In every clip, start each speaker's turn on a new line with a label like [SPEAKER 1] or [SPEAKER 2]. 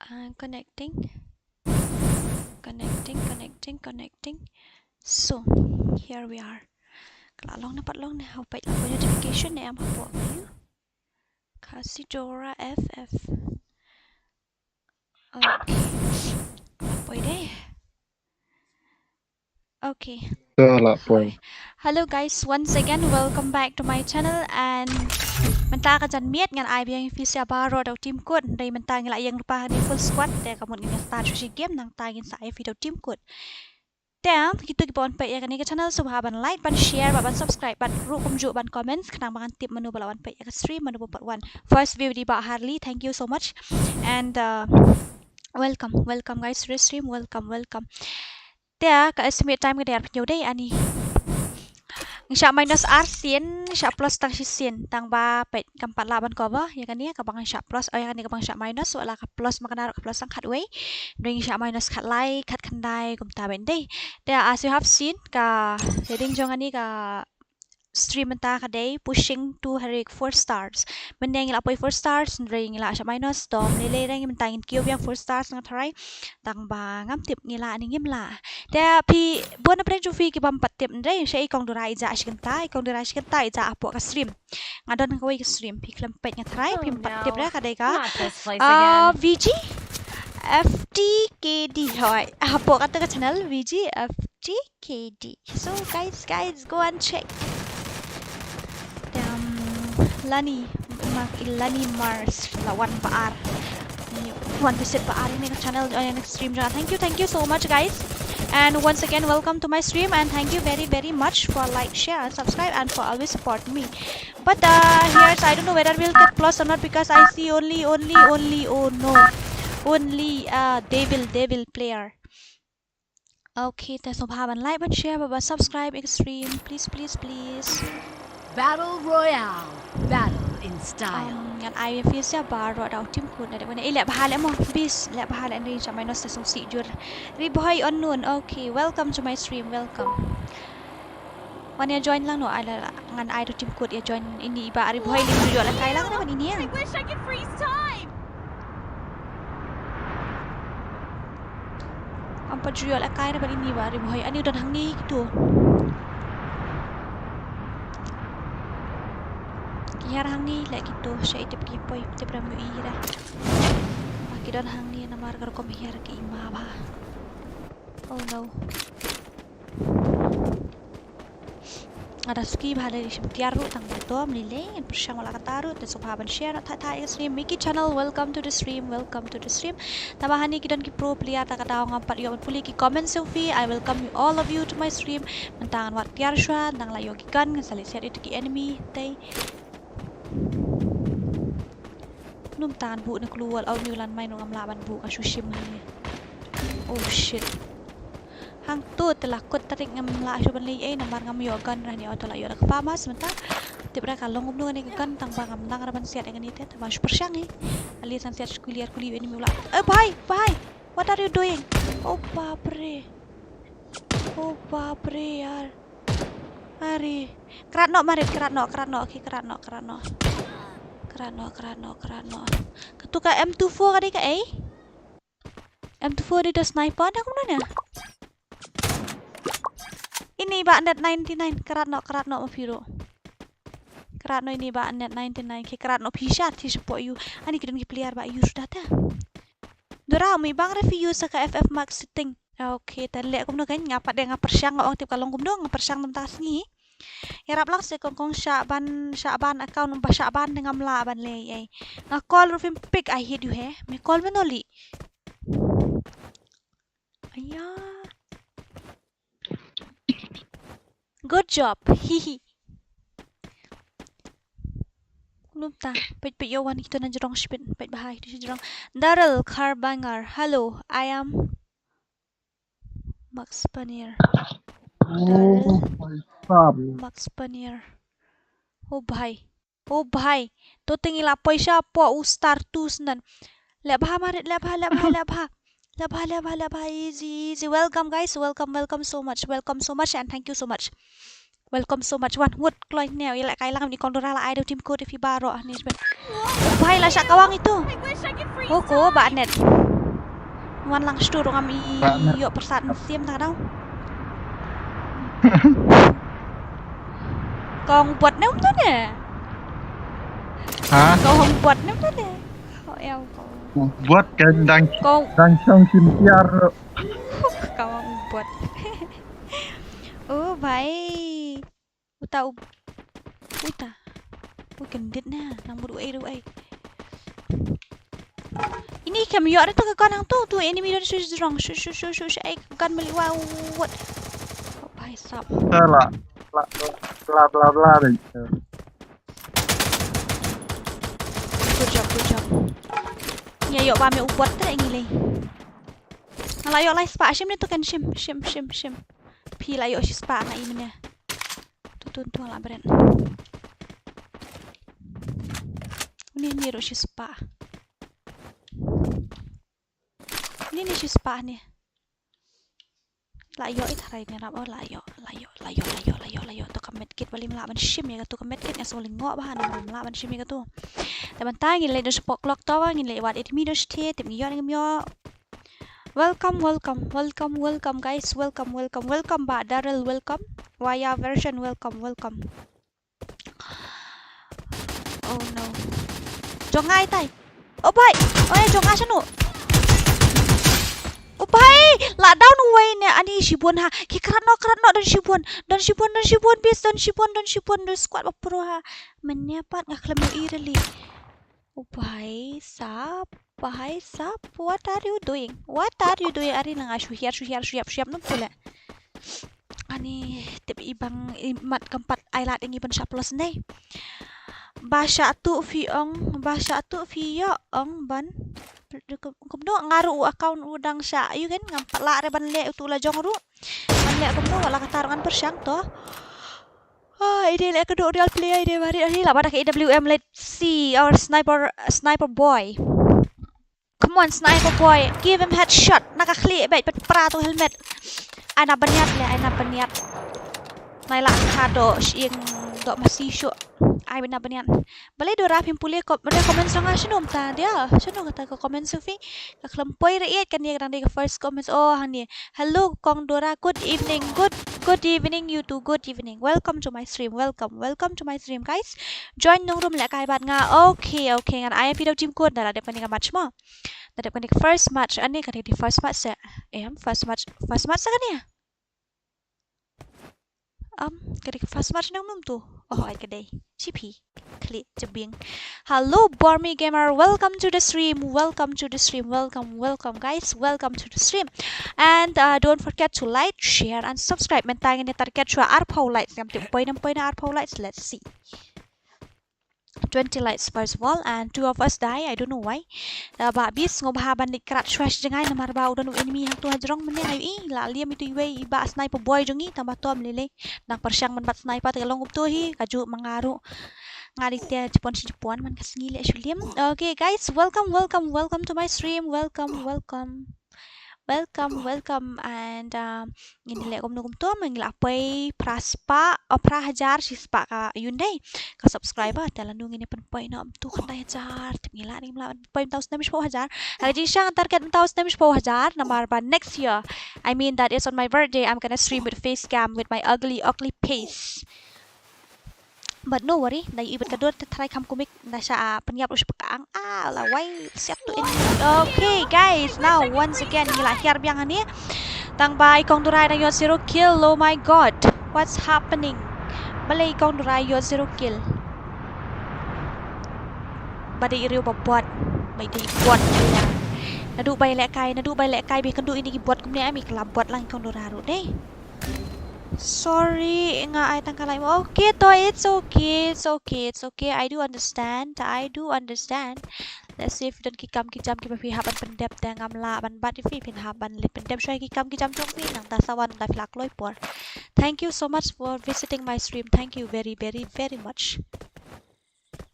[SPEAKER 1] Connecting. So, here we are. Kalau long na how page lang po notification na ang po kayo. Casidora FF. Okay. Pwede. Okay. Hello guys, once again welcome back to my channel and menta ka jan miet ngan ai biang fisia baro daw team code dai menta ngila yang lupa ni full squad te kamun ngin start si game nang tagin sa ai video team code. Te kita gipon pe ya kan ke channel subhaban like ban share ban subscribe ban ru kumju ban comments kanang bangan tip menu balawan pe ya stream menu part 1 first view di ba Harley, thank you so much and welcome guys to the stream, welcome. Te ka estimate time ke der penyo dai ani siya minus R sin, siya plus tang si sin, tang ba pet kampat laban ko ba? Ya kan ni kabang siya plus, ya kan ni kabang siya minus, wala ka plus makana ka plus tang cut way, bring siya minus cut lai, cut kandai, kumta bende. There as you have seen, ka heading jong ani ka stream ta ka day pushing to harik 4 stars. Mendeng ila apoy 4 stars, bring ila siya minus, dom nilay ring mentangin cube yang 4 stars nga taray, tang ba ngam tip ngila ani ngimla. Dia pi buat apa yang cuci kita empat tip ndai saya ikong durai ja askinta ja apo ka stream ngadon ka way ka stream pi klempet nga try pi empat tip ra kadai ka VG FTKD hoy apo kata ka channel VG FTKD. So guys go and check Lani Mars lawan Paar want visit Paar ini channel next stream. Thank you so much guys. And once again welcome to my stream and thank you very much for like, share and subscribe and for always support me. But here I don't know whether we'll get plus or not because I see only oh no, only devil player. Okay, there's no haban like but share but subscribe extreme please.
[SPEAKER 2] Battle Royale, battle in style.
[SPEAKER 1] Ngan ai fisia baro daw team ko na de wala ila bahala mo bis la bahala rin sa minus sa si jur riboy on noon. Okay, welcome to my stream, welcome. Wan ya join lang no ala ngan ai do team code ya join ini iba riboy lim video la kai lang naman ini.
[SPEAKER 2] I wish I could freeze time.
[SPEAKER 1] Ang padrio la kai naman ini ba riboy ani don hangi gitu. Yarang ni lagi tu saya tip kipoy tip ramu ira. Makidon hang ni namar kar ko mihar ke ima ba. Oh no. Ada ski bhale di tiaru tang to mlile en persyang wala kataru te subhaban share ta stream Miki channel, welcome to the stream. Tambahan ni kidon ki pro player ta kataw ngampat yo puli ki comment Sophie. I welcome you all of you to my stream. Mentangan wat tiar shwa nang layo ki kan salit set itu ki enemy tay. Num tan bu na keluar au nilan main ngam laban bu ka sushim ni. Oh shit. Hang tu telah kot tarik ngam la shuban li namar ngam yo gan rah ni auto la yo ka fama sebentar. Tibra ka long ngum ni kan tang bang ngam nang raban siat dengan itu ta mas persyang ni. Ali san siat kuliah ini mula. Bye. What are you doing? Oh babre yaar. Mari. Keratno. Okay, keratno. Ketuka M24 kadi ka M24 di sniper ada kumana? Ini ba net 99 keratno mafiro. Keratno ini ba net 99 ki keratno pishat ti sepo you. Ani kidon ki player ba you sudah ta. Dora mi bang review sa ka FF Max setting. Okay, tali aku kan ngapa dia ngapersyang ngawang tip kalong kumdo ngapersyang tentas ni. Yarap lang si kong Syaban account ba Syaban dengan laban le ay. Nga call rufin pick I hate you he. May call menoli. Ayan. Good job. Hihi. Kunumta. Pait yawan ito na jerong spin. Pait bahay ito jerong. Daryl Carbanger. Hello, I am Max Paneer. Max Paneer. Oh bhai. To tingila paisa po star 2 nan. Labha easy. Welcome guys. Welcome so much and thank you so much. Welcome so much. One wood kloy neo ila kailangan ni kondora la idol team code if baro ni. Bhai la siya kawang itu. Oh ko ba net. Wan lang stur ngam
[SPEAKER 3] Pak,
[SPEAKER 1] yo persat sim ta đâu. Con bột nóng thế nè.
[SPEAKER 3] hả?
[SPEAKER 1] Con không bột nóng thế nè. Thôi eo con.
[SPEAKER 3] Buat kan
[SPEAKER 1] Con
[SPEAKER 3] đang trong sim tiar.
[SPEAKER 1] con bột. Vậy. Uta. Uta. Ui gendit na. Nang berduai. Ini kami yo ada tu ke kanang tu enemy dan serang. Ai kan meliwat. Oh, bhai sab.
[SPEAKER 3] Salah. Bla bla đấy.
[SPEAKER 1] Good job. Ya yo ba me ubot tak ngilai. Ngala yo lai spa shim ni tu kan shim. Pi la yo shi spa na imnya. Tu la beren. Ni ro shi spa. Ni shi spa ni. La yo it harai ni rap la yo tu kamet kit bali mla ban shim ya tu kamet kit ngasol ngok ba na mla ban shim ya tu. Ta ban ta ngilai do spot clock to ba ngilai wat it mi do ste tim yo ngam yo. Welcome guys. Welcome ba Daryl, welcome. Waya version, welcome. Oh no. Jongai tai. Oh bhai. Oi jonga chanu. Oh bhai, la down way ne ani shibun ha. Ki kratno dan shibun bis dan shibun do squad pro ha. Menyapat ngaklem ireli. Oh bhai, sap. What are you doing? Ari nang syuhiar no pula. Ani tibi ibang imat keempat ailat yang iban syaplos nei. Bahasa tu fi ong ban. Kumdo ngaru account udang sya ayu kan ngampat la re ban le tu la jong ru. Ban le kumdo wala katarungan persyang to. Ide le kedua real player ide mari ni lah pada ke AWM. Let's see our sniper boy. Come on, sniper boy. Give him headshot. Nakaklik baik pra tu helmet. Ana baniat. Naila kado yang dok masih syuk. Ai bena baniat. Balai do rapim pulih kop mereka komen sangat senum ta dia. Senum kata ke komen Sufi. Ka klempoi rakyat kan dia kadang dia first comments. Oh hang ni. Hello Kong Dora. Good evening. Good evening you too. Good evening. Welcome to my stream. Welcome to my stream guys. Join nong room lek kai bat nga. Okay. Ngan ai video team code dah ada pandingan match mo. Dah ada first match. Ani kan di first match se. First match kan ya? Kedik first match nang mum tu. Oh, ai kedai. CP. Klik jebing. Hello Bormy Gamer. Welcome to the stream. Welcome guys. Welcome to the stream. And don't forget to like, share and subscribe. Mentang ini target chua arpau likes. Ngam tip poin arpau likes. Let's see. 20 likes first of all, and 2 of us die. I don't know why. Babis ngobahaban di krat trash jengai namar ba udan enemy hang tu hajrong mene ayu la liam itu iwe iba sniper boy jongi tambah tom lele nang persyang man bat sniper tegalong up tu hi kaju mangaru ngari tia Jepon man kasngile syulim. Okay guys, welcome to my stream. Welcome and ini lek kom to mengila apai praspa prahajar sispa ka yundai ka subscriber dalam nung ini pen point no tu kan hajar ngila ni mla point 1000 haji syang target 1000 namar ba next year. I mean that is on my birthday. I'm gonna stream with face cam with my ugly face. But no worry, dai ibat kador try kam komik na siya penyap us pekaang laway set to in. Okay guys, now once again ngila hiar biang ani tang ba ikong durai na yo 0 kill. Oh my god, what's happening? Balay ikong durai yo 0 kill. Badai iriu babot may di bot ya. Nadu bay lek kai bi kandu ini bot kumne ami kelabot lang ikong duraro deh. Sorry, nga ay tangkalay mo. Okay, to it's okay. I do understand. Let's see if don't kikam kijam haban pendep tengam laban bat if haban lip pendep shoy kikam kijam chong pi nang tasawan nang flak loy por. Thank you so much for visiting my stream. Thank you very much.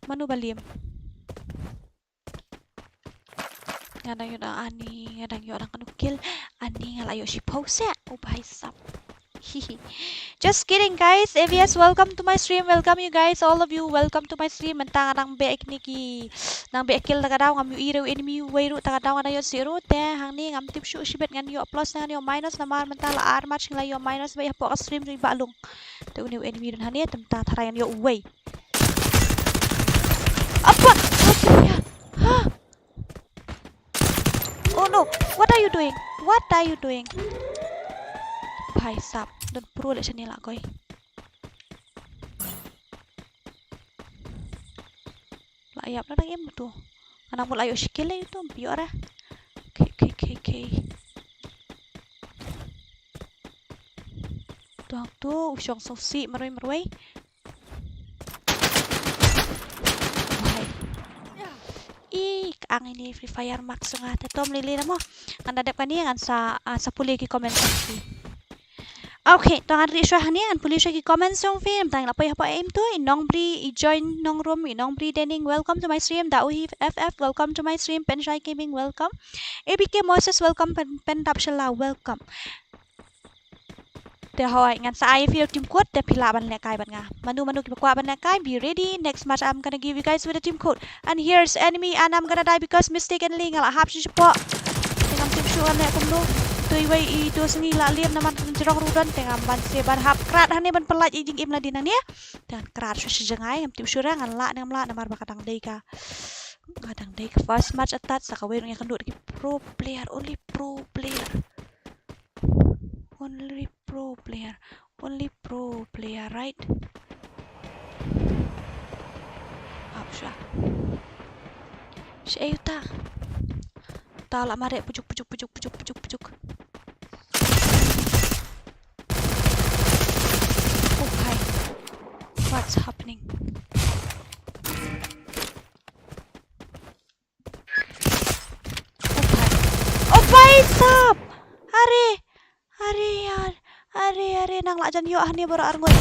[SPEAKER 1] Manu balim. Ngadang yun ani, ngadang yun ang kanukil. Ani ngalayo si pose. Oh, bhai sap. Just kidding guys. AVS, welcome to my stream. Welcome you guys, all of you. Welcome to my stream. Mentang nang be niki nang be kill tagadaw ngam yu iro enemy wairu tagadaw na yo zero te hang ni ngam tip shu shibet ngan yo plus ngan yo minus na man mentang la ar match ngla yo minus ba po stream ri balung. Te uni enemy dan hani temta tharayan yo way. Apa? Ya. Oh no, what are you doing? What are you doing? Bhai sab, dan pro le chani la koi. La ayap na em tu. Anak mula ayo skill la itu biar ah. Okay. Tuang tu usyong sosi maroi. Ang ini Free Fire Max nga tom lili na mo ang dadap kaniya ang sa puli ki comment fi. Okay, to ang risyo haniya ang puli ki comment song film tang lapoy hapa aim to inong bri i-join nong room inong bri dening welcome to my stream Dauhi FF welcome to my stream Penshai Gaming welcome ABK Moses welcome pen Tapshala welcome. Te hoy ngan sa ai feel team code te pila ban le kai ban nga manu ki bakwa ban le kai be ready next match I'm gonna give you guys with a team code and here's enemy and I'm gonna die because mistakenly ngala hap si po tengam team shu an le kum do tui wei I do sengi la liam naman jerong rudan tengam ban se ban hap krat hane ban pelaj ijing im la dinan ya dan krat su sejengai ngam team shu ra ngan la ngam la namar bakadang dei ka kadang dei first match atat sakawe yang kendut ki pro player only pro player right Apsha Shayuta Tala mare pujuk Okay what's happening Oh bhai sab Are nang la jan yo ahni baru arngoy.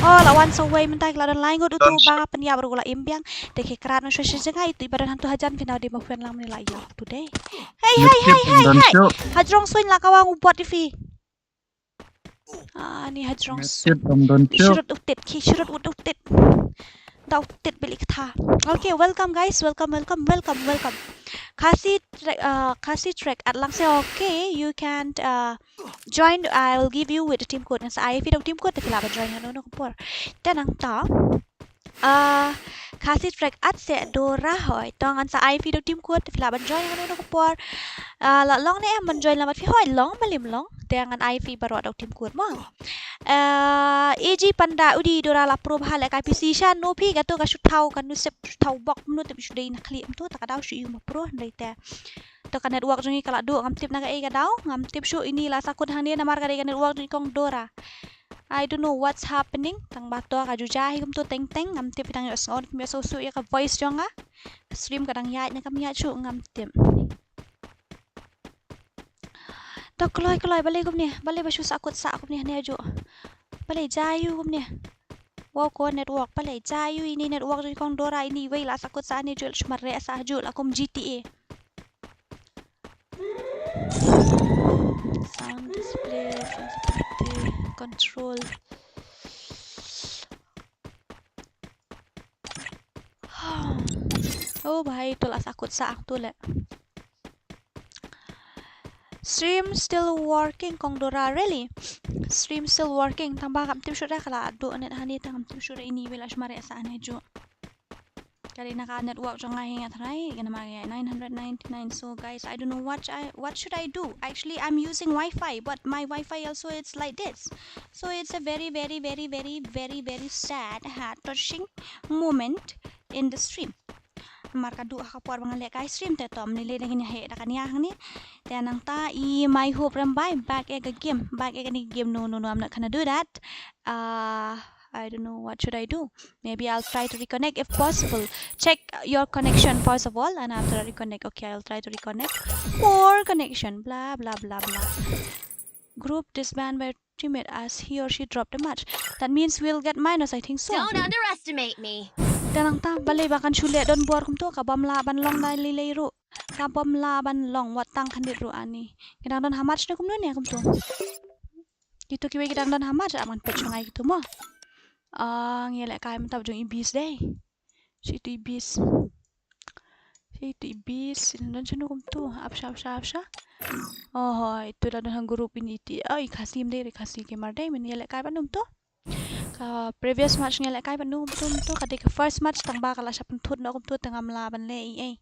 [SPEAKER 1] Oh lawan sawai mentai keladan lain god utu banga penya baru gula imbiang deke keran no sheshe jenga itu ibaran hantu hajan final di mafen lang nila yo today. Hey. Hajrong swing la kawang ubot ifi. Ni hajrong swing. Shurut utit. Dau utit bilik tha. Okay, welcome guys. Welcome. Kasi track at lang say okay, you can join. I'll give you with the team code. Nasa IFE daw team code te kailangan join ano ko. Tanang ta. Kasi track at se Dora hoy. Tangan sa IFE daw team code te kailangan join ano ko. La long na man join lamat fi hoy long malim long. Tangan IFE baru daw team code mo. AG panda udi Dora la pro bhala ka position no pi gato ka shutau kan nu sep shutau bok nu te bisudai na kli tu tak daw shu ma pro ndai te to kan network jongi kala do ngam tip naga e ga daw ngam tip shu ini la sakun hang ni na mar ka network jongi kong Dora I don't know what's happening tang bato ka jujahi kum tu teng ngam tip tang yo son mi so su ya ka voice jonga stream kadang ya na kam ya chu ngam tip to kloi balai kum ni balai ba shu sakut sa kum ni ne aju balai jayu kum ni wow ko network balai jayu ini network jongi kong Dora ini wei la sakut sa ni jul shmare sa jul akum GTA sound display sensitivity control oh bhai to la sakut sa tu le stream still working kong Dora really stream still working tambah kam tim syura kala do net hani tam tim syura ini wela shmare sa ane jo kali naka network jonga hinga thrai gana mage 999 so guys I don't know what should I do actually I'm using Wi-Fi but my Wi-Fi also it's like this so it's a very sad heart touching moment in the stream marka du kapor bang lek stream te tom ni le ngin he da kan yang ni te nang ta I my hope ram by back a game no I'm not gonna do that I don't know what should I do maybe I'll try to reconnect if possible check your connection first of all and after I reconnect okay I'll try to reconnect more connection blah group disband by teammate as he or she dropped a match that means we'll get minus I think so
[SPEAKER 2] Don't underestimate me.
[SPEAKER 1] Danang ta balai bakan sulit don buar kum tu kabam laban long na lileiru kabam laban long watang kandiru ani kadang don hamach na kum ni kum tu Gitu kiwe kita dan hama aja aman page ngai gitu mah. Ngelek kai mentap jong ibis deh. Si itu ibis. Dan cunu kum tu. Apsha. Oh, itu dan grup ini ti. Ikasim deh, ikasi gamer deh. Ngelek kai panum tu. Previous match ngelek kai panum tu. Ketika first match tang ba kala siapa tut nak kum tu tengah melaban le.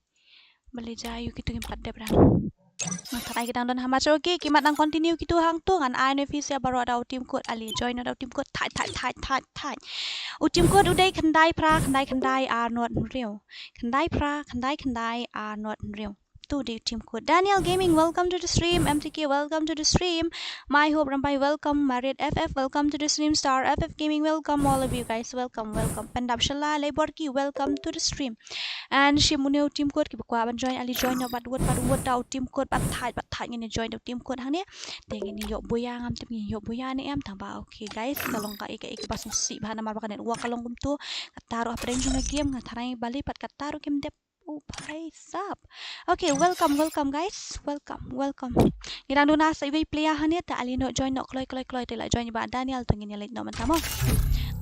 [SPEAKER 1] Beli jayu gitu empat deh berang. Tarai kita dan hama oke kimat nang continue gitu hang tu ngan INFC baru ada team code ali join ada team code thai team code udai khandai are not real khandai are not real tu di team code Daniel Gaming welcome to the stream MTK welcome to the stream My Hope Rampai welcome Marit FF welcome to the stream Star FF Gaming welcome all of you guys welcome Pendap Shala Leborki welcome to the stream and Shimuneo team code kibakwa ban join ali join no badwot daw team code bat thai ngene join daw team code hang ne teng ini yok boya ngam tem yok boya ne am tamba okay guys kalong ka ika pasung si bahana mar bakanet wa kalong kum tu kataru apreng junga game ngatarai bali pat kataru game dep bhai sab okay welcome guys welcome ngira duna sa iwi player hane ta ali no join no kloi te la join ba Daniel tu ngene late no mantamo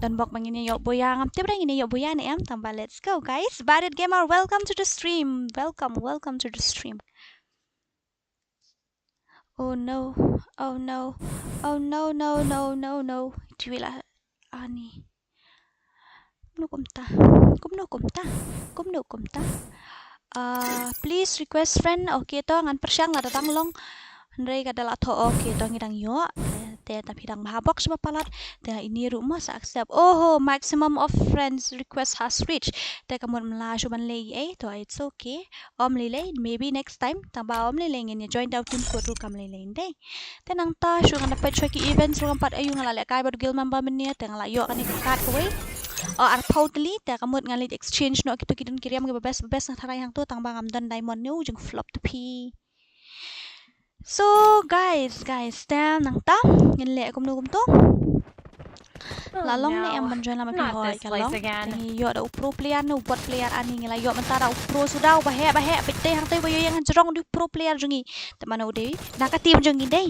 [SPEAKER 1] dan bok mangini yok boya ngam te brang ini yok boya ne am tamba let's go guys Barit Gamer welcome to the stream welcome to the stream oh no Tuila ani kumta please request friend okay to ngan persyang la datang long Andrei kadala to okay to ngidang yo te tapi dang mahabok sa palat te ini rumah sa accept maximum of friends request has reached te kamun mla shuban lay to it's okay lile maybe next time tamba lile ngin join daw team ko ru kam lile inde te nang ta shu ngana pet cheki events ru pat ayu ngala le kai bad guild member menia te ngala yo kan kat ko ar totally te kamut ngalit exchange no kitu kidun kiriam ge best na tharai hang tu tangba ngam dan diamond new jung flop to p so guys tam nang ta ngin le kum no kum to lalong ni am banjoin lama pihoy kalong ni yo da pro player no bot player ani ngila yo mentara pro sudah bahe pete hang te boyo yang jerong di pro player jungi teman ude naka team jungi dei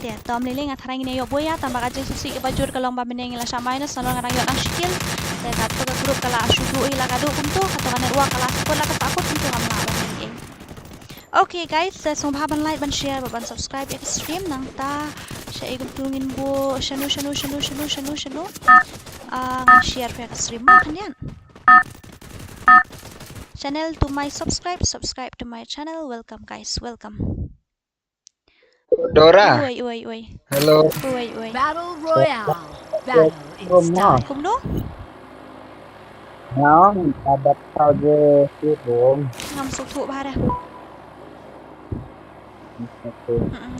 [SPEAKER 1] te tom lele ngatharang ni yo boya tambah aja susi ke bajur kalong ba meneng ngila sama minus salong ngarang yo nang skill te kato ke grup kala sudu ila kadu kuntu kato kana ruwa kala ko la takut kuntu ngamla ba ni okay guys so ban like ban share ban subscribe ya stream nang ta siya igutungin bo shanu share pa stream mo kanyan channel to my subscribe to my channel welcome guys welcome
[SPEAKER 3] Dora.
[SPEAKER 1] Uy.
[SPEAKER 3] Hello.
[SPEAKER 1] Uy.
[SPEAKER 2] Battle Royale. Battle in style.
[SPEAKER 1] Kumno?
[SPEAKER 3] Não, ada saja sih dong.
[SPEAKER 1] Ngam sutu bahara.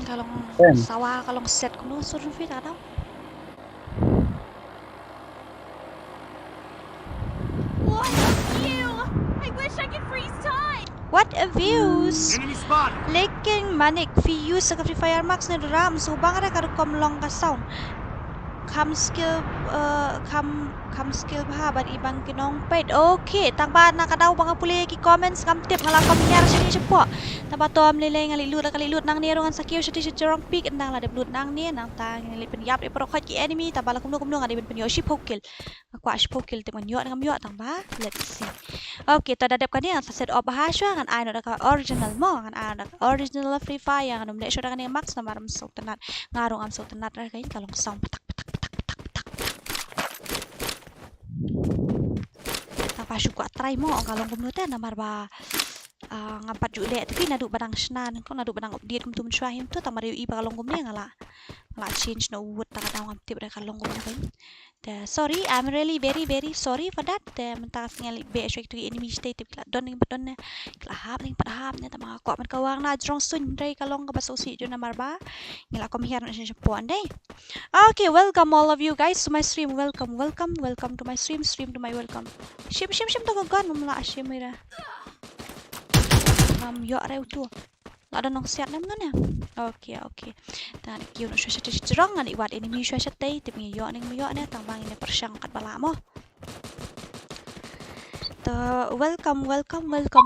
[SPEAKER 1] Kalong sawa kalong set kumno suruh fit ada.
[SPEAKER 2] What a view! I wish I could freeze time.
[SPEAKER 1] What a views! Leking manik views sa Free Fire Max na ram subang ra karukom long ka sound. Kam skill bahabat ibang kinong paid. Okay, tangba nakadaw mga puli ki comments kam tip ngala kominyar siya siya po. Taba to am lilay ngalilut nang nirungan sa kiyo siya jorong pick nang la deblut nang ni nang tang nilipin yap ipro ki enemy taba la kumno ngadi ben penyo shi pokil. Akwa shi pokil te manyo ngam yo tangba. Let's see. Okay, to dadap kani ang sa set up bahasya ngan ano da original mo ngan ano original Free Fire ngan umle siya da kani max na maram so tanat ngarong am so tanat ra kay kalong sound patak pasyu ko try mo ang kalong kumnote na marba ngampat jule tapi nadu badang snan ko nadu badang update kum tum syahim tu tamari i kalong kumne ngala change no wood ta kadang tip re kalong kumne kan sorry I'm really very sorry for that mentas ngali be shek tu enemy state tip la don ne kla hap ning padhap ne ta mga ko man kawang na jrong sun dai kalong ka basosi jo na marba ngila kom her na siya po andai okay welcome all of you guys to my stream welcome to my stream to my welcome shim to gan mamla shimira yo rew tu ada nong siat nam ya okay tan kiu no shwa jrong ani wat enemy shwa tei tip ngi yo ning yo ne tambang ini persyang kat bala mo to welcome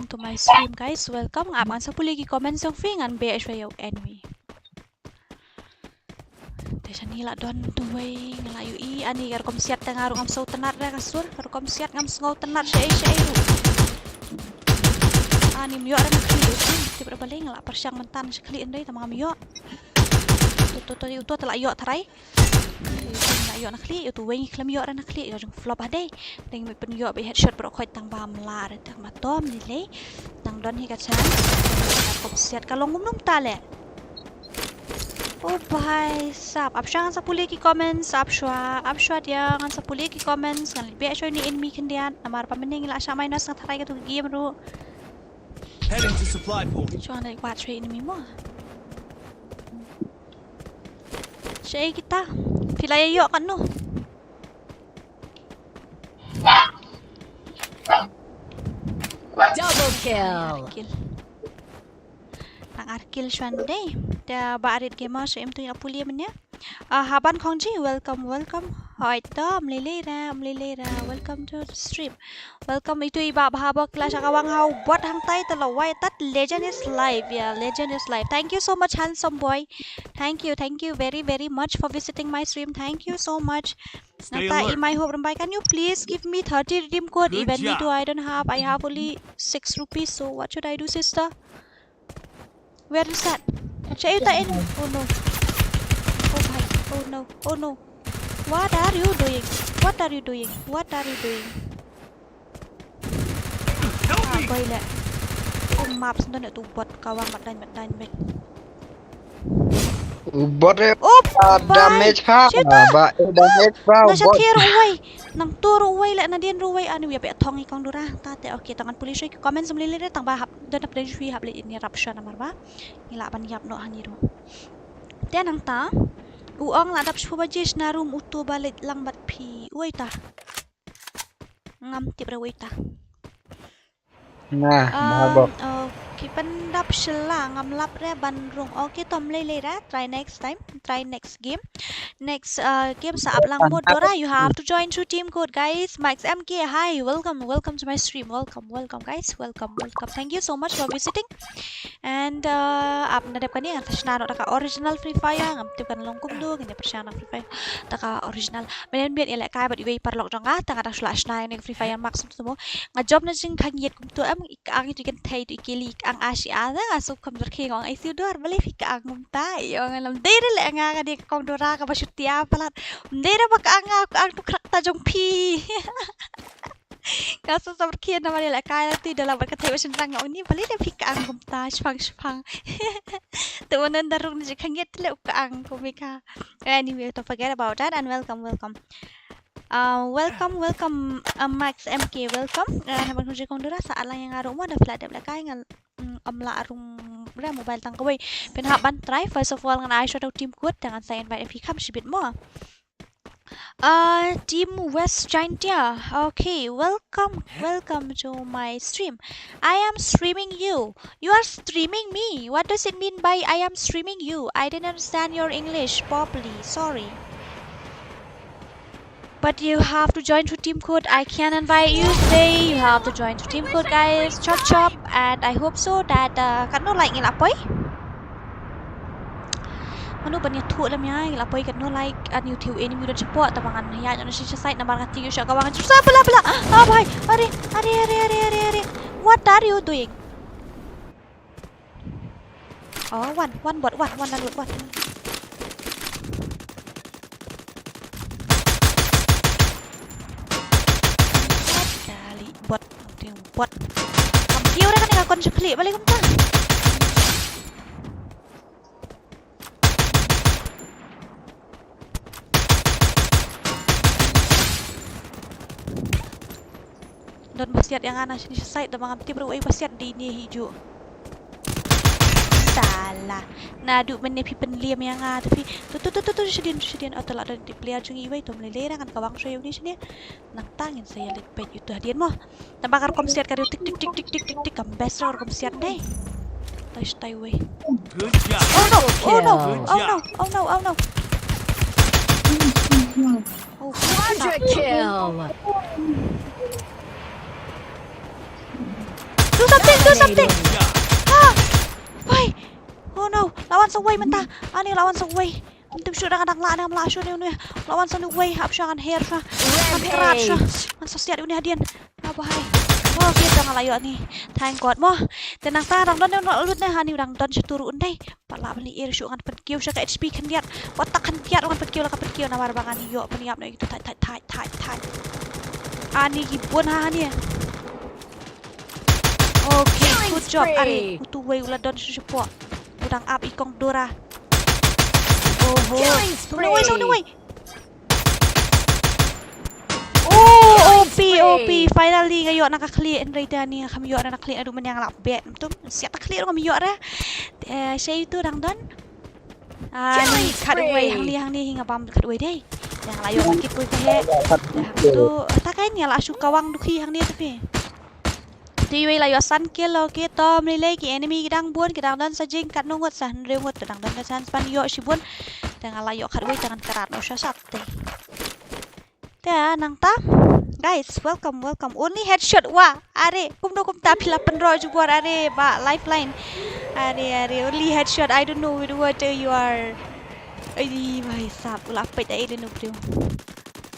[SPEAKER 1] to my stream guys welcome aman sa puli ki comment song fingan be shwa yo enemy Te sanila don tuway ngalayo ani rekom siat tengah ngam sau tenat ra kasur rekom siat ngam ngau tenat syai ru. Ani myo ra nakli ti berbalik ngalak persyang mentan sekali endai tamang myo. Tu telak yo tarai. Nak yo nakli tu wing klam yo ra nakli yo jong flop ade. Teng me pen yo be headshot bro khoi tang bam la ra tang matom ni le. Tang don hi ka chan. Rekom siat kalong ngum ta le. Oh bhai sab apsha ngan sapule ki comments apshwa dia ngan sapule ki comments ngan be shoy ni enemy kendian amar pamening la sha minus ngan tharai ka tu game ru
[SPEAKER 4] Heading to supply point.
[SPEAKER 1] chuan dai wat shoy enemy mo shay kita pilai yo kan no
[SPEAKER 2] Double kill.
[SPEAKER 1] Nang arkil chuan dei da barit gamer so em tu apuli menya haban khongji welcome hoi tom lele ra welcome to the stream welcome itu iba bahaba clash akawang how bot hang tai talawai tat legend is live thank you so much handsome boy thank you very much for visiting my stream thank you so much
[SPEAKER 4] Stay
[SPEAKER 1] Nata
[SPEAKER 4] alert.
[SPEAKER 1] in my home can you please give me 30 redeem code
[SPEAKER 4] Good
[SPEAKER 1] even me
[SPEAKER 4] job.
[SPEAKER 1] too I don't have I have only 6 rupees so what should I do sister where is that Chay in oh no oh no what are you doing
[SPEAKER 4] Help me!
[SPEAKER 1] bay lẹ map xin tu bot kawang mặt đành mệt
[SPEAKER 3] Bot damage ha ba damage pa
[SPEAKER 1] na siya
[SPEAKER 3] bot
[SPEAKER 1] tier away nang turo away lẹ na din ruway ano ya pe thong ikang dura tate okay tangan pulis ay comment sa mlili tang ba hap dan na plan shui hap le ini rapsha na marba ngila ban yap no haniru ten ang ta uang la dap shuba jish na room utu balit lang bat pi uy ta ngam tip ra uy ta
[SPEAKER 3] nah mabok
[SPEAKER 1] okay pandap sila ngam lap re ban rung okay tom le ra try next game game sa up lang mod dora you have to join through team code guys Max MK hi welcome to my stream welcome guys welcome thank you so much for visiting and up na dep kani ang tasna no taka original free fire ngam tip kan long kum do ngene persana free fire taka original menen biet ele kai bat iwei parlok jonga tanga ta slash na ne free fire max tumo nga job na jing khang yet kum to am ang itu kan thai tu ikeli ang asia da asuk kam ber khing ang isu dor bale fik ang mum ta yo ngalam dere le nga ka di kom dora ka bashutia palat dere bak ang tu krak ta jong pi kaso sa berkian na malila kaya ti dalam berkata wasin rang ni bali na fik ang mum ta shpang tuwanan darung ni khang yet le ka ang komika anyway don't forget about that and welcome Max MK welcome naman kung kong dura sa alang yang araw mo na flat debla kay nga amla arong bra mobile tang kaway pinhaban try first of all nga ay show team code dengan saya invite if you come shibit mo team West Giantia okay welcome to my stream I am streaming you are streaming me what does it mean by I am streaming you I didn't understand your English properly sorry but you have to join through team code. I can invite you today. You have to join through team code, guys. Chop, and I hope so that kan no like ngila poi. Manu banya thu lam ya ngila poi kan no like an YouTube ini mudah cepat tamangan ya no si site na barka tiu sya kawangan susah bela ah bhai are what are you doing oh one bot one bot kampiu dah kan ngakon sekali balik kumta don basiat yang ana sini site da mga ti bro ay basiat di ni hiju salah nadu men pi penliam yang tapi tu sedien atau la di player jung iway tom lelera kan kawang so ni sini nang tangin saya lipet itu hadian mo tambakar kom siat karo tik kam besar kom siat deh stay away
[SPEAKER 4] Good job.
[SPEAKER 1] oh no
[SPEAKER 2] Quadra kill.
[SPEAKER 1] do something
[SPEAKER 4] Good job.
[SPEAKER 1] Why? Oh no, lawan saway menta. Ani lawan saway. tim shoot đang la đang la shoot ini lawan sanu way hap shangan hair sha kan kerat sha man sosial ini hadian apa hai oh kita jangan layo nih thank god mo tenang ta dang don lut ne hani dang don turun dai pala beli air shoot kan perkiu sha ka HP kan lihat watak kan lihat kan perkiu la ka perkiu na barbangan yo peniap na itu tai ani gibon ha ni okay good job are utu way ula don support udang up ikong dora no way OP finally ngayo naka-clear and right ni kami yo na clear adu man yang lak bet tu siap tak clear kami yo ra say itu dang don ni cut away hang ni hinga bam cut away dai yang layo sakit ko he tu takai ni la suka wang dukhi hang ni tapi Tiwi layo san kilo kita mlile ki enemy gidang buon gidang don sajing kat nungut san rewut dang don san span yo sibun dengan layo kat we jangan kerat no shot te nang ta guys welcome only headshot wa are kum ta pila penro jubuar are ba lifeline are only headshot I don't know what you are ai bhai sap ula pet ai le nu priu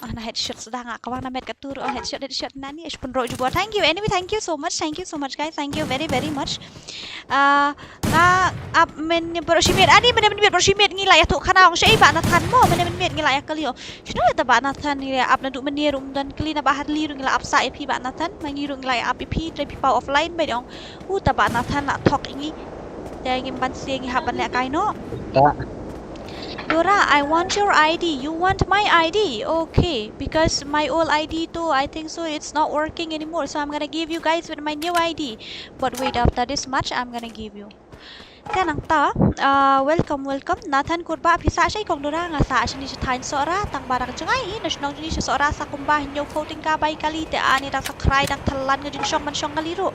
[SPEAKER 1] na headshot sedang kawan na met katur headshot nani penro jubuar thank you anyway thank you so much guys thank you very much na up men bersimit ani men bersimit ngila ya tu kana ong sei ba na than mo men ngila ya kalio shino ta ba na than ni up na du men rum dan kli na ba har li ru ngila up sa ep ba na than mangi ru ngila up ep tre pi pau offline ba dong ta ba na than na thok ingi te ngim ban sieng ha ban le kai no Dora, I want your ID. You want my ID? Okay, because my old ID too, I think so it's not working anymore. So I'm gonna give you guys with my new ID. But wait, after this much, I'm gonna give you. Kanang ta, welcome. Nathan kurba pisa siya kong Dora nga sa siya ni siya tain sora tang barang jengay na siya ni siya sora sa kumbah nyo voting ka bay kali te ani dang sa cry dang talan nga jeng man siyang kaliro.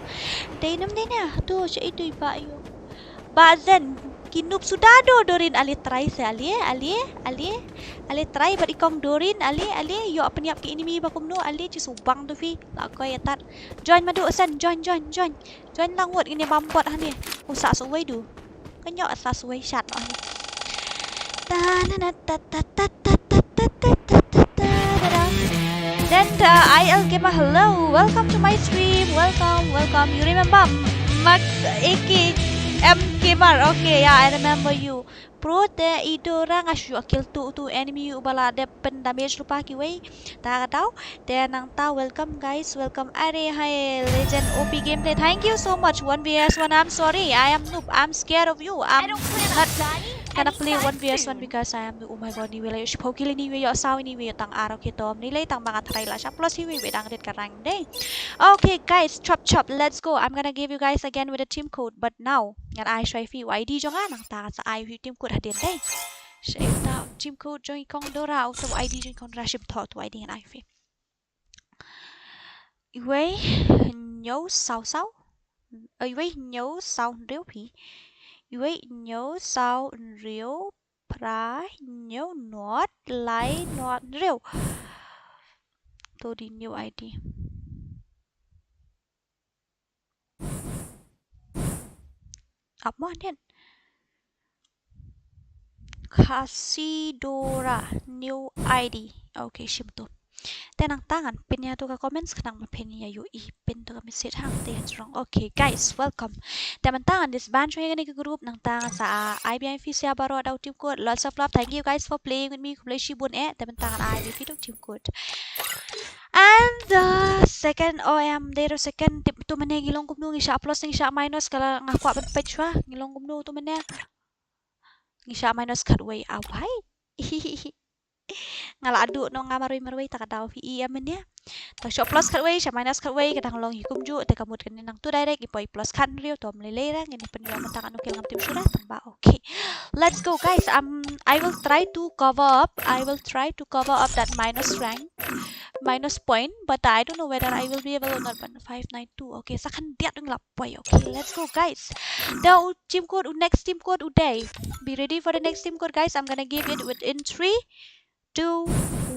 [SPEAKER 1] Dainam din ya, to siya ito iba yo. Bazen Kinup sudado Dorin ali try sa ali try bar ikong Dorin ali yo apniap ki enemy bakum no ali ci subang tu fi la ko ya tat join madu asan join lang wot ini bambot hani usa suway du kanyo asa suway chat ani then IL Gamer hello welcome to my stream welcome you remember Max Eki M Gamer, okay, yeah, I remember you. Pro te idora nga shu kill tu enemy ubala de pen damage lupa ki way. Ta tahu. Te nang ta welcome guys, welcome are hi legend OP gameplay. Thank you so much 1vs1. I'm sorry, I am noob. I'm scared of you. I'm not gonna play 1vs1 because I am oh my god ni wala shpo kill ni yo saw ni yo tang araw kitom nilay tang mga try la siya plus hiwi dang red karang day. Okay guys, chop let's go. I'm gonna give you guys again with a team code but now ngan I show you ID jo nga nang ta sa I team code hadin day. Share ta team code jo ikong Dora auto ID jo ikong Rashib thought to ID ngan I fi. Iway nhớ sao iway nhớ sao rêu phi Iway nhớ sao rêu pra nhớ not lại not rêu tôi đi new ID apa ni Kasidora new ID okay shim tu tenang tangan pinnya tu ka comments kanang pinnya yu pin tu ka message hang te strong okay guys welcome teman tangan this band show ni ke group nang tangan sa IBIF sia baro daw team code lots of love thank you guys for playing with me play shibun teman tangan IBIF team code and the second OM there second tip tu mane ngilong kumnu ngisha plus ngisha minus kala ngakwa ban page wa ngilong kumnu tu mane ngisha minus cut way awai ngala adu no ngamaroy tak daw fi menya tak shop plus cut way sha minus cut way kadang long hikum ju te kamut kan nang tu direct ipoy plus kan rio to mlele ra ngini penyo mentang anu kel ngam tim sudah tamba okay let's go guys I will try to cover up that minus point but I don't know whether I will be able or not 592 okay sakan diat ng lapoy okay let's go guys the team code next team code uday be ready for the next team code guys I'm gonna give it within 3 2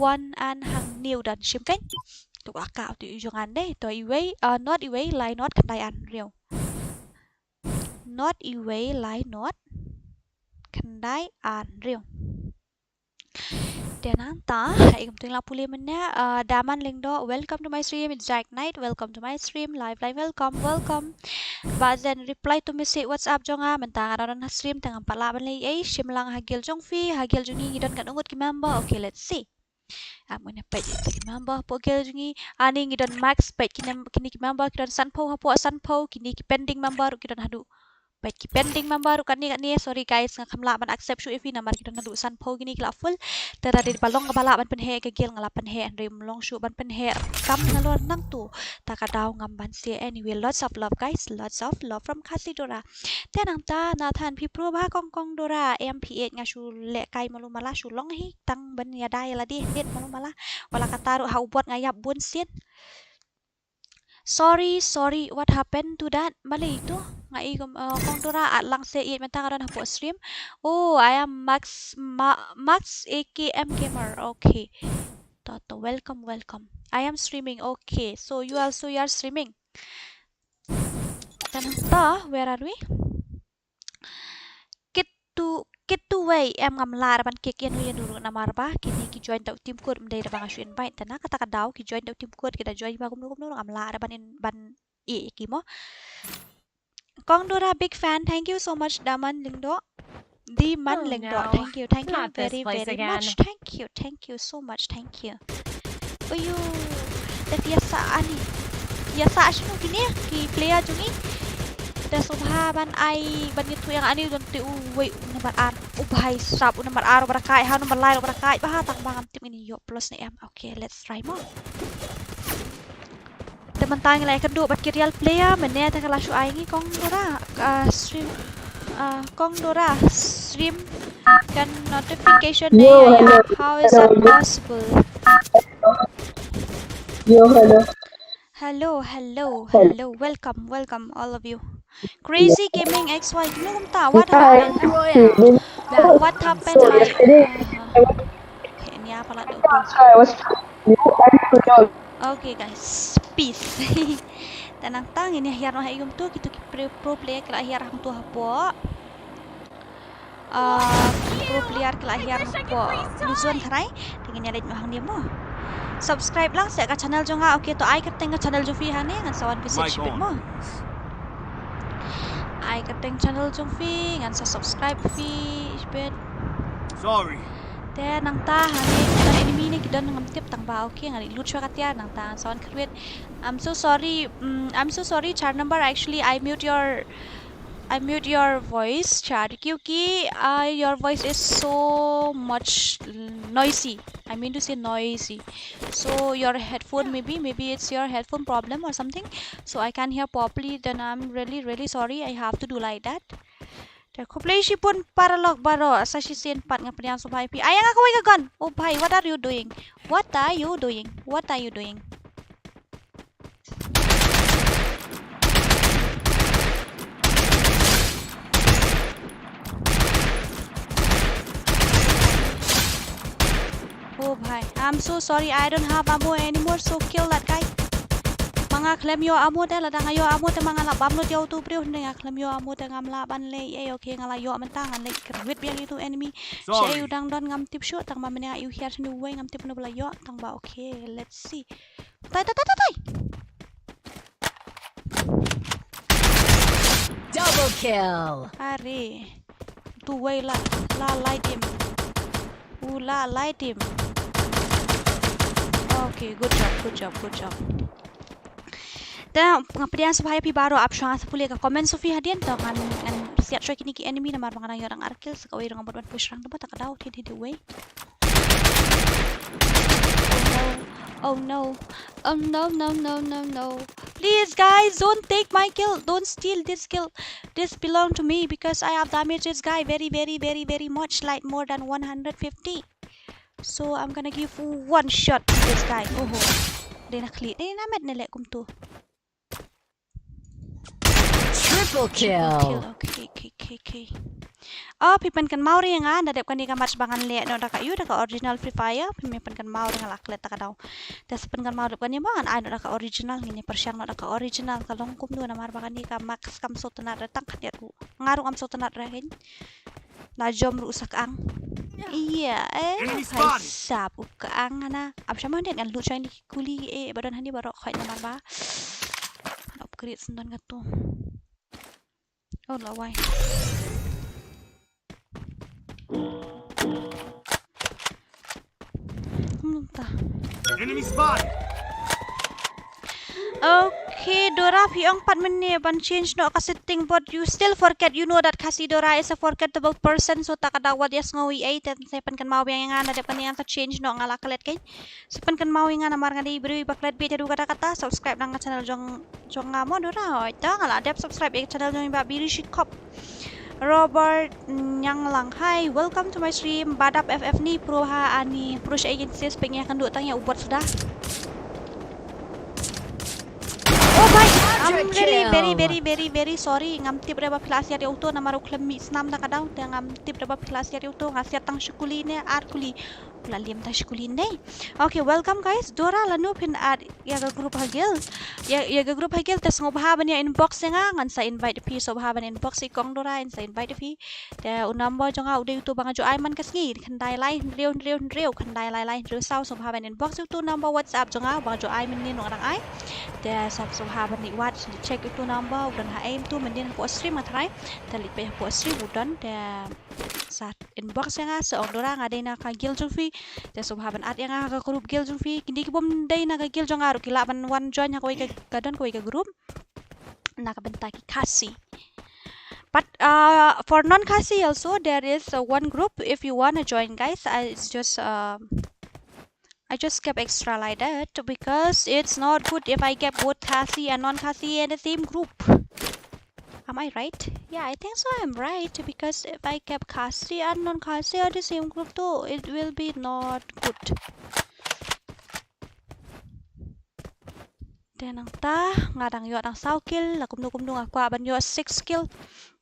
[SPEAKER 1] 1 and hang new dan shimpeng tu akak tu ujangan deh to iway not iway line not kandayan real not iway line not kandayan real Dia nanta, igam tuing la puli mena. Daman lingdo, welcome to my stream. It's Jack Knight. Welcome to my stream. Live, welcome. But then reply to me say what's up jonga. Mentang ada na stream tengah palaban lay ay shimlang hagil jongfi, hagil jungi ngidon kan ungut ki member. Okay, let's see. Muna page ki member po gil jungi ani ngidon max page kini ki member kidon sanpo kini ki pending member kidon hadu. Baik ki pending member kan ni sorry guys ngamla ban accept shu if namar kita nadu san po gini kila full tera di balong kabala ban penhe ke gil ngala penhe rim long shu ban penhe kam ngalor nang tu takadaw ngam ban si anyway lots of love guys, lots of love from Kasidora tenang ta na than pi pro ba kong dora mp8 nga shu le kai malu mala shu long hi tang ban ya dai la di net malu mala wala kataru hau buat ngayap bun sin. Sorry, what happened to that? Mali itu ngai kong dora at lang se it mentang aron hapo stream. Oh, I am Max AKM gamer. Okay. Toto, welcome. I am streaming. Okay. So you are streaming. Tananta, where are we? Get to way em ngam lar ban kek yan dulu namar ba kini ki join tau tim code mdai bang asu invite tana kata kadaw ki join tau tim code kita join ba gum ngam lar ban ki mo Kong Dora big fan, thank you so much Daman Lingdo Diman Lingdo thank you very much thank you so much thank you uyu biasa ani biasa asu gini ki player jungi subha ban ai ban gitu yang ani don ti uwe nomor ar ubhai sab nomor ar barakai ha nomor lain barakai bah tak bangam tim ini yo plus ni em okay let's try more teman tang lai kedua bat real player mene ta kala shu ai ngi kong dora stream kan notification ni how is that possible hello welcome all of you. Crazy Gaming XY, belum tahu what happened. What happened? Ini apa lah Okay guys, peace. Tenang tang ini akhir mah igum tu gitu pro player kala akhir hang tu hapo. Pro player kala akhir hapo. Lusuan karai, tingin ada hang dia mo. Subscribe lang sa channel jo nga okay to ai kateng channel jo fi hane ngan sawan visit shipit mo. Ai kateng channel jong fi ngan sa subscribe fi shipit.
[SPEAKER 4] Sorry.
[SPEAKER 1] Te nang ta hani kan enemy ni kidon ngam tip tang ba okay ngan lut shwa katya nang ta sawan create. I'm so sorry char number actually I mute your voice chat क्योंकि your voice is so much noisy. I mean to say noisy. So your headphone maybe it's your headphone problem or something. So I can't hear properly. Then I'm really sorry. I have to do like that. Koplay pun paralog baro sa sin pat nga paniang subhay pi. Ayang ako way kagon. Oh bhai, what are you doing? Oh bhai, I'm so sorry. I don't have ammo anymore. So kill that guy. Mga klem yo ammo te ladang ayo ammo te mga labam no jauh tu priu nga klem yo ammo te ngam laban le okay ngala yo mentangan le kerwit biang itu enemy. Saya udang don ngam tip shoot tang mamene ayu here sini way ngam tip no bela yo tang ba okay. Let's see. Tai.
[SPEAKER 2] Double kill.
[SPEAKER 1] Are. Tu way la light him. Light him. Okay, good job. Dan ngaprian supaya pi baro option sepuluh ka comment Sofi hadian to kan siat shoy kini ki enemy na mar mga orang arkil sa kaway nga bodban push rang dapat ka daw tin way. Oh no. Please guys, don't take my kill. Don't steal this kill. This belong to me because I have damaged this guy very much, like more than 150. So I'm gonna give one shot to this guy. Oh, dia nak klik. Dia namet nelek kum tu.
[SPEAKER 2] Triple kill.
[SPEAKER 1] Okay. Oh, pipan kan mau ring nga dadep kan ka match bangan le no daka yu daka original Free Fire pipan kan mau ring laklet taka daw. Tas pen kan mau dep kan bangan ay no daka original ngini persyang no daka original kalong kum no namar bangan ni ka max kam so tenar datang khat ngaru am so tenar rahin. Najom rusak ang. Iya,
[SPEAKER 4] Enemy
[SPEAKER 1] hai
[SPEAKER 4] spotted.
[SPEAKER 1] sap ukang hana. Ab sama dia kan lu cai ni kuli badan hani barok khai namar ba. Upgrade sendan gato. Oh lawai. Ta.
[SPEAKER 4] Enemy spotted.
[SPEAKER 1] Okay, Dora, piong 4 menit ban change no ka setting but you still forget you know that kasi Dora is a forgettable person so tak kadawat yes ngawi ay tan sepan kan mau yang ngana depan yang ta change no ngala kalet kay sepan kan mau yang ngana mar ngadi beri baklet be jadu kata-kata subscribe nang channel jong ngamo Dora ta ngala dep subscribe e channel jong ba biri shikop Robert Nyang Lang, hi, welcome to my stream. Badap FF ni pro ha ani pro agency pengen akan duk tanya ubot sudah. Oh my, I'm really very sorry. Ngam tip reba kelas yari auto nama ruklam mi snam na kadang te ngam tip reba kelas yari auto ngasiat tang shukuli ne ar kuli. Pula liam tang shukuli ne. Okay, welcome guys. Dora lanu pin ad ya group hagil. Ya group hagil tes ngobhaban ya inbox nga ngan sa invite pi so bhaban inbox ikong Dora sa invite pi. Te unamba jonga udah YouTube bang jo aiman kasngi khandai lai reu khandai lai reu sau so bhaban inbox itu number WhatsApp jonga bang jo aiman ni orang ai. Te sab so bhaban ni wat check itu number udan ha aim tu mendin po stream matrai. Te lit pe po stream udan te saat inbox nga so Dora nga na ka gil jufi te so bhaban at nga ka group gil jufi kindi ki bom dai na ka gil jonga ru kilaban one join ha ko ka gadon ko ka group na ka bentaki kasi. But for non-Kasi also there is one group if you wanna join guys. I just kept extra like that because it's not good if I get both Kasi and non-Kasi in the same group. Am I right? Yeah, I think so. I'm right because if I kept Kasi and non-Kasi in the same group too, it will be not good. Then ang ta ngadang yo ang saukil la kumdu aku aban yo 6 kill.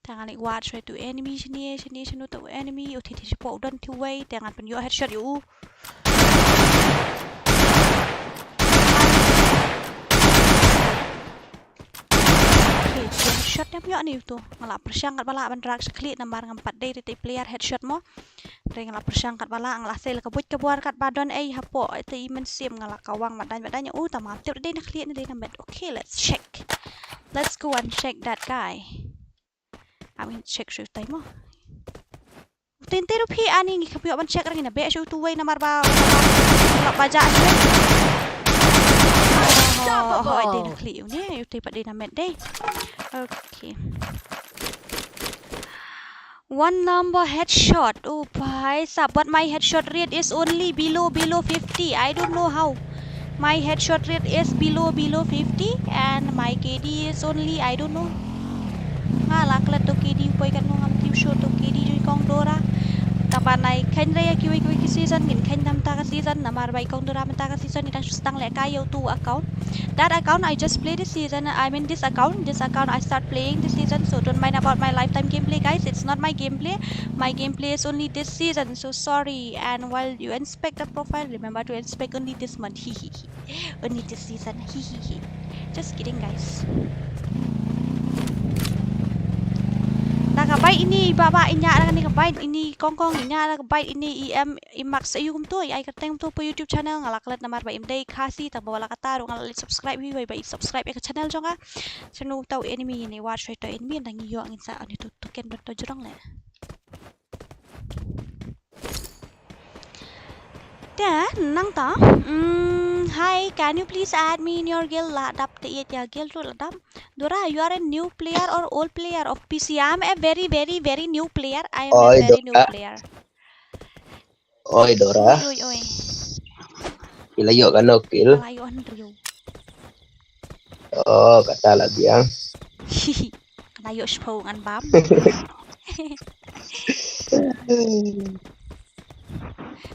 [SPEAKER 1] Tangan ik watch to enemy sini to enemy uti support don to way tangan pen yo headshot you. Headshot dem yo ni tu ngala persyangkat bala ban rak seklik nambar ngampat day ti player headshot mo. Re ngala persyangkat bala ngala sel kebut kebuar kat badon hapo ti men sim ngala kawang madanya tamam tip day na clear ni day na med. Okay, let's check. Let's go and check that guy. I mean check shoot time mo. Tintero pi ani ngi kapyo ban check ring na be shoot two way namar ba baja shoot. Oh, day na clear ni uti pa day na med day. Okay. One number headshot. Oh, bhai sab, but my headshot rate is only below 50. I don't know how. My headshot rate is below 50 and my KD is only I don't know. Ngala klat to KD poi kan ngam tim show to KD jui kong Dora. Tapanai khain raya kiwi season ngin khain nam ta ka season namar bai kong Dora man ta ka season ni tang stang le ka yo tu account. That account I just play this season. I mean this account I start playing this season, so don't mind about my lifetime gameplay guys. It's not my gameplay. My gameplay is only this season, so sorry. And while you inspect the profile, remember to inspect only this month. Only this season. Just kidding guys. Nakabay ini baba inya na ni kabay ini kongkong inya nakabay ini imax ayum to ay kateng to po YouTube channel ngalaklet namar ba imday kasi tabo wala kataro ngalit subscribe hiway ba subscribe ka channel jonga sanu taw enemy ni watch to enemy nang iyo ang sa ani tutuken to jurong le. Dan nang ta hi, can you please add me in your guild? Ladap te ya guild to ladap. Dora, you are a new player or old player of PC? I am a very new player. I am a very new player.
[SPEAKER 3] Oi Dora.
[SPEAKER 1] Oi.
[SPEAKER 3] Ilayo ka no kill.
[SPEAKER 1] Ilayo Andrew.
[SPEAKER 3] Oh, kata lagi yang.
[SPEAKER 1] Kanayo sipo ngan bam.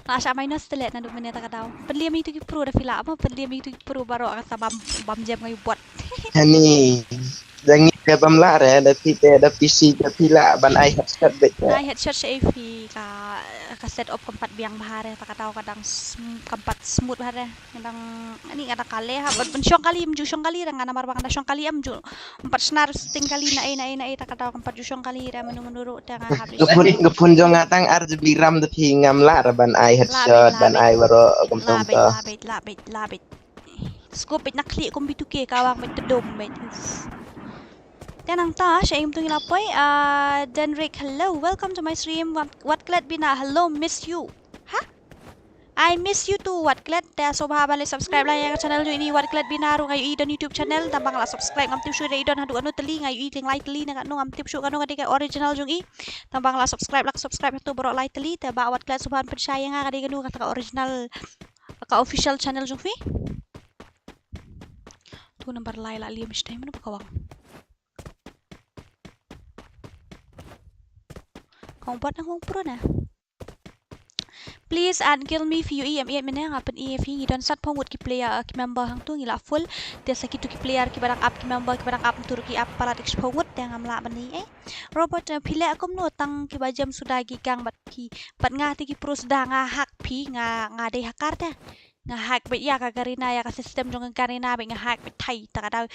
[SPEAKER 1] Masa minus telet na dumen ta kadaw. Penliam itu ki pro da fila apa penliam itu ki pro baro ang sa bam jam ngayon buat.
[SPEAKER 3] Hani. Dangi Dia pemla ada kita ada PC ada pila ban ai headset bet.
[SPEAKER 1] Nah, headshot si Evi ka set up keempat biang bahare tak tahu kadang keempat smooth bahare kadang ini ada kali ha syong kali mju syong kali dengan namar bang ada syong kali mju empat senar sting kali nae tak tahu keempat syong kali dah menurut dengan habis
[SPEAKER 3] Gepun jong ngatang RGB RAM tu ngam la ban ai headset ban ai baro komputer.
[SPEAKER 1] labet scope nak klik komputer ke kawang bet tedom bet dan ang ta siya yung tungin apoy Denrick, hello, welcome to my stream. What glad bina, hello, miss you. Ha? I miss you too. What glad da so balik subscribe lang yang channel ini What glad bina ro ngayo idon YouTube channel tambang la subscribe ngam tip show idon hadu anu teli ngayo i kling like teli na ngam tip show kanu kadika original jung i tambang la subscribe tu bro like teli ta ba What glad subhan percaya nga kadika nu kata original ka official channel jung fi. Tu number Laila liam stay mana bakawang. Kung buat nang pro na. Please add kill me for you mana ngapan EF hi don sat pongwut ki player ki member hang tu ngila full dia sakit tu ki player ki barang up ki member ki barang up tur ki up palat ek pongwut yang ngamla bani robot pile akom no tang ki bajam sudah gi gang bat ki bat nga ti ki pro sudah nga hak pi nga de hakar ta nga hack bet ya ka karina ya ka system jong karina bet nga hack bet thai ta da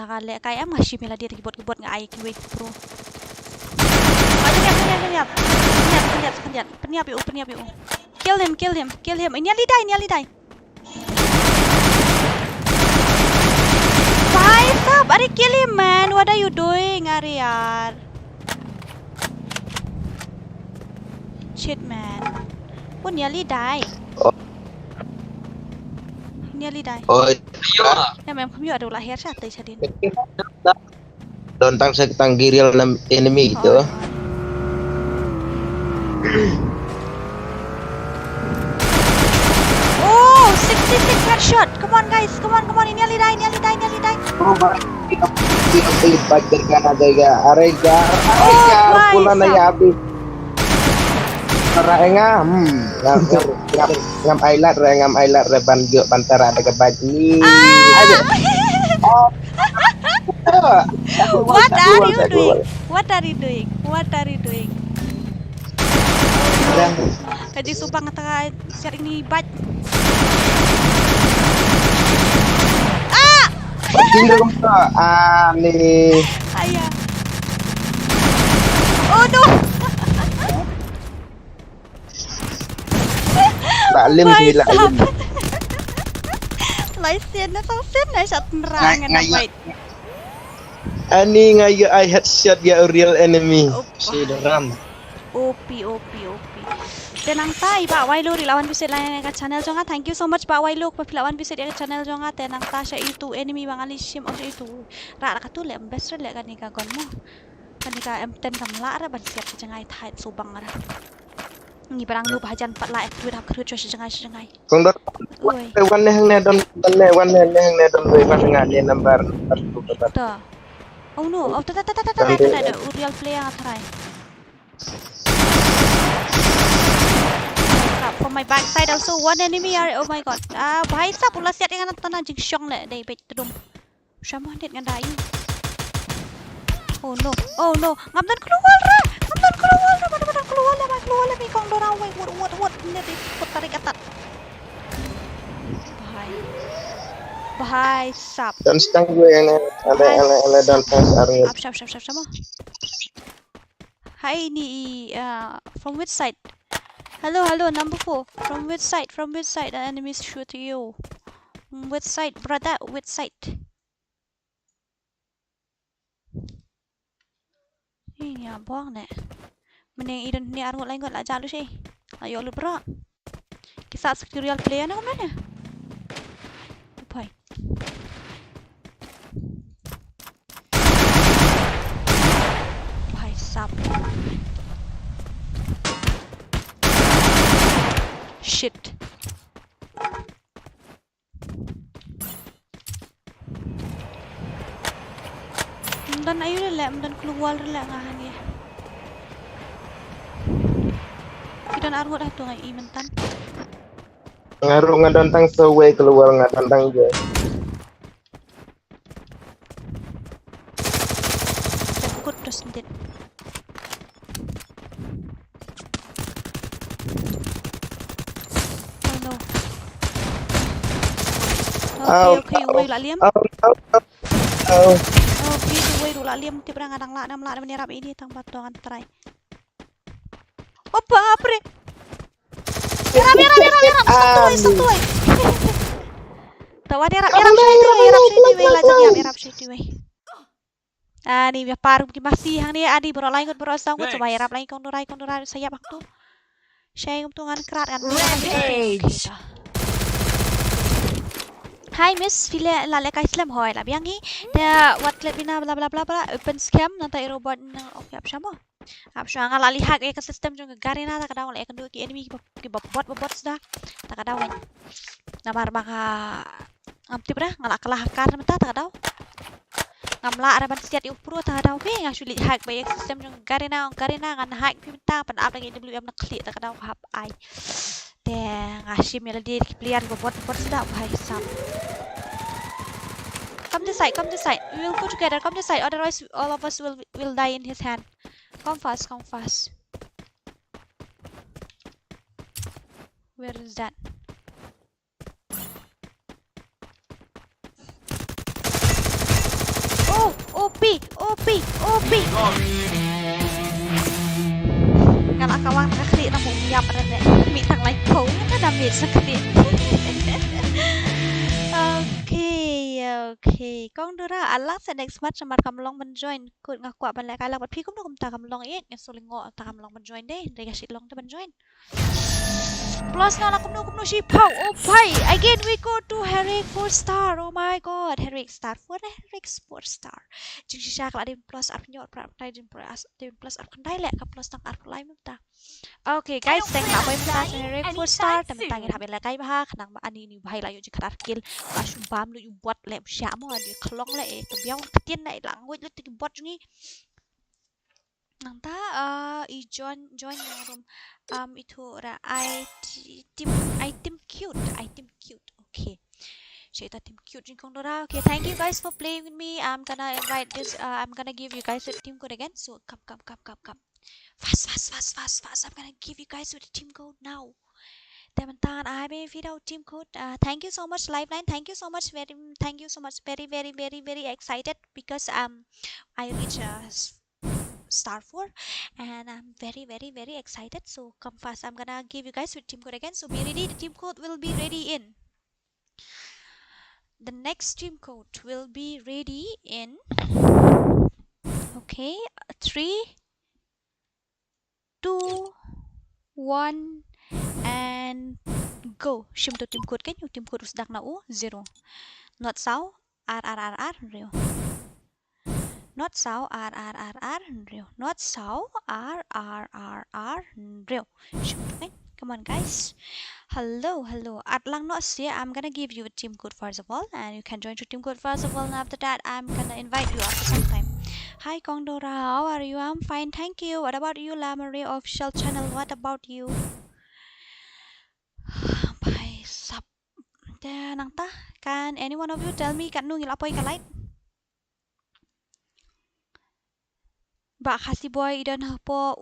[SPEAKER 1] ka le kai am ngashi mela dia ki bot nga ai ki wait pro Penyap yuk. Kill him. Ini ali die. Fight up, Ari kill him man. What are you doing, Ariar? Shit man. Oh, nearly die.
[SPEAKER 3] Oh,
[SPEAKER 1] Ya memang kami ada lahir satu sadin.
[SPEAKER 3] don tang seketang giril enemy itu.
[SPEAKER 1] Oh, 66 headshot. Come on guys, come on. Ini nearly die.
[SPEAKER 3] Oh, bager kana dega. Arega. Pulan ya habis. Raenga, ngam ailat reban ge bantara daga bajni.
[SPEAKER 1] What are you doing? Kaji supang ngata siar ini bat.
[SPEAKER 3] Tinggal nih.
[SPEAKER 1] Ayah. Oh no.
[SPEAKER 3] Taklim gila.
[SPEAKER 1] Laisen na sen na shot nerangan bait.
[SPEAKER 3] Ani ngayo I headshot ya real enemy. Si Ram.
[SPEAKER 1] OP. Tenang ta Pak Wailo lawan visit lain ka channel jonga. Thank you so much Pak Wailo pa lawan visit ka channel jonga. Tenang ta siya itu enemy bang alishim o siya itu. Ra ka tu le best le ka ni ka gon mo. Kan ni ka M10 kamla ra ban siap sa jangai thai subang ra. Ngi barang lu bahajan pat la ek hap kru cho sa jangai.
[SPEAKER 3] Kung dot wan hang ne don we pas ngade number
[SPEAKER 1] ta. Oh no, ta real player atrai. From my backside also one enemy are oh my god. Bhai sab ulah siat dengan tanah jingsyong le dai bet tudum. Sama det ngan dai. Oh no. Ngamdan keluar ra. Mana keluar mi kong dorang wai what ne di put tarik atat. Bhai sab.
[SPEAKER 3] Dan stang gue yang ala dan pas army.
[SPEAKER 1] Sab sama. Hai ni from which side? Hello, number 4. From which side? The enemies shoot you. Which side, brother? Which side? Ini abang nek. Mending idon ni arngot lain kot lah jalu sih. Ayo lu bro. Kisah real player nak mana? Upai. Bahai sap. Shit. Dan ayo le, dan keluar le ngahan ya. Kita arngot dah tu ngai mentan.
[SPEAKER 3] Ngaruh ngadantang sewe keluar ngadantang je.
[SPEAKER 1] Okay, wait la liam.
[SPEAKER 3] Oh.
[SPEAKER 1] Okay, wait la liam ti brang adang la nam la ni rap ini tang batongan try. Apa apre? Yarap satu. Tawa yarap wait la jang yarap wait. Ani biar paru ki masih hang ni adi bro lain bro sang ko coba yarap lain kong durai saya waktu. Saya untuk ngan kerat kan.
[SPEAKER 2] Rampage.
[SPEAKER 1] Hi miss, file lale ka Islam hoy la biang hi. Da what let bina bla bla bla bla open scam nanti robot nang okay apa mo. Apa siya nga lali hack ka system jung gari na ta kadaw la kan do ki enemy ki bot sudah. Ta kadaw wen. Namar maka amti bra ngala kalah kan mata ta kadaw. Ngamla ada ban siat upro ta kadaw ke ngasuli hack ba system jung gari na kan hack pi mata pan up lagi WM na klik ta kadaw hap ai. Deh, ngasih melodi pilihan bot sudah bahaya sam. Come this side. We will go together. Come this side. Otherwise, all of us will die in his hand. Come fast. Where is that? Oh, OP. Kalau kawan nakli na mo uyap rin eh. Mitang like po. Ano damage sa kali. Okay. Kong dura alak sa next match naman kamlong man join. Kut nga kwa ban lek alak pat pi kum no kum ta kamlong ik. Nga sulingo ta kamlong man join deh. Dai kasi long ta man join. Plus na kum no si pau. Oh bhai. Again we go to Herrick 4 star. Oh my god. Herrick star 4 Herrick 4 star. Jing si siya kala din plus up nyot pra tay din plus up kandai lek ka plus tang art lai mata. Okay guys, thank na boy mata sa Herrick 4 star. Tangin habil lek kai bah kanang ma ani ni bhai la yo jikat kill. Asu bam lu buat lem siya mo ani klong le kebiang ketien lai lang wait lu ti bot ni. Nang ta I join yung room itu ora item cute. Okay. Shita team cute jing kong dora. Okay, thank you guys for playing with me. I'm gonna invite this I'm gonna give you guys a team code again. So come. Fast. I'm gonna give you guys with the team code now. Teman-teman, I have video team code. Thank you so much Liveline. Thank you so much very excited because I reached star 4 and I'm very excited. So come fast. I'm gonna give you guys with team code again. So be ready. The team code will be ready in. The next team code will be ready in. Okay, 3, 2, 1 and go. Shim to team code kan yung team code usdak na 0. Not sao RRRR real. Not sao RRRR real. Not sao RRRR real. Shim to kan. Come on guys. Hello. At lang not see. I'm gonna give you a team code first of all, and you can join your team code first of all. And after that, I'm gonna invite you after some time. Hi Kongdora, how are you? I'm fine, thank you. What about you, Lamare official channel? What about you? Bye sub. Nang ta? Can any one of you tell me kan nung ilapoy ka light? Ba kasi boy idan hapo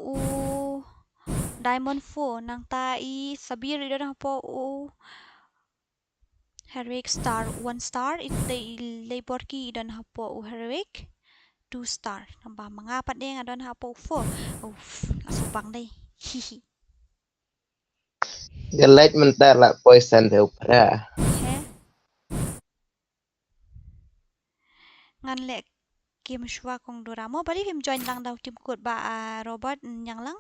[SPEAKER 1] Diamond 4 nang tai Sabir idan hapo Herrick star 1 star Leiborki idan hapo Herrick 2 star nambah mangapat dia ngadon hapo 4 asupang deh hihi
[SPEAKER 3] Galit mentar lah poison theo pra.
[SPEAKER 1] Ngan lek game shwa kong doramo bari him join lang daw team code ba Robert yang lang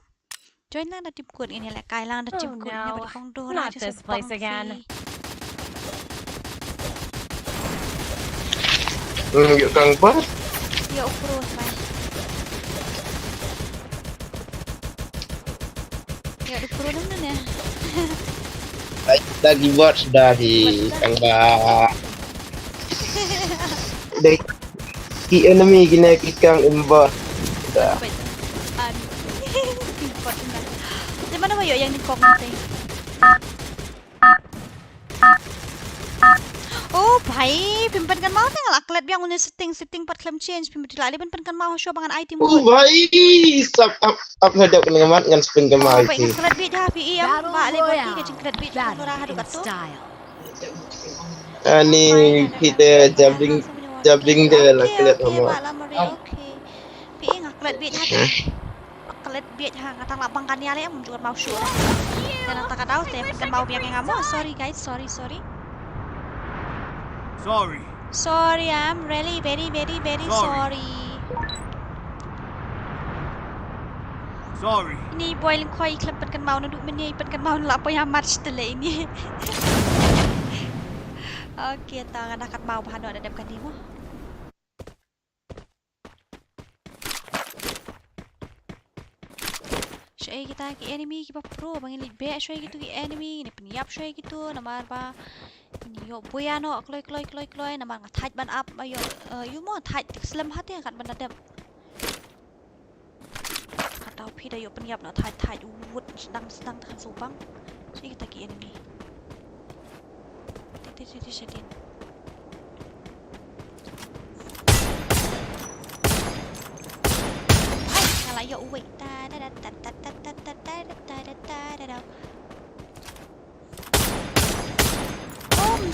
[SPEAKER 1] join lang da team code ini lek kai lang da team code ini bari kong dora
[SPEAKER 2] not this place again.
[SPEAKER 3] Yuk kang bot.
[SPEAKER 1] Ya upro man. Ya upro naman ya.
[SPEAKER 3] Lagi bot sudah di kang ba. Dari ki enemy kena kikang imbot. Sudah.
[SPEAKER 1] Di mana ba yun yang di-comment eh? Oh, bhai, pimpan kan mau tengah aklet biang udah setting pat claim change pimpan dilali pimpan kan mau show bangan item
[SPEAKER 3] Oh, bhai, sab up hadap dengan mat dengan spin ke mai.
[SPEAKER 1] Baik aklet bit dah pi am ba le bot ki ke jingklet bit
[SPEAKER 2] Battle
[SPEAKER 1] nora hadu
[SPEAKER 2] in
[SPEAKER 1] katto.
[SPEAKER 2] style.
[SPEAKER 3] Ani kita jabbing dia lah kelet homo.
[SPEAKER 1] Pak Lamari, okay. Pi ngaklet bit hati. Ngaklet bit ha ngatang lapang kan ya le mundur mau syur. Dan tak tahu teh kan mau biang yang ngamo. Sorry guys, sorry.
[SPEAKER 4] Sorry.
[SPEAKER 1] Sorry, I'm really very sorry.
[SPEAKER 4] Sorry.
[SPEAKER 1] Ini boiling koi klep pen kan mau nuduk meni pen kan mau la poya match tele ini. Oke, tangan akan mau bahan ada kan demo. Syai kita ke enemy kita pro bangin lit be syai gitu ke enemy ni peniap syai gitu namar ba ini yo boya no kloi namar ngathaj ban up ayo you mo thaj slam hati kan ban adem atau pida yo peniap no thaj wud sedang kan subang syai kita ke enemy titi sedin ai yo uwe ta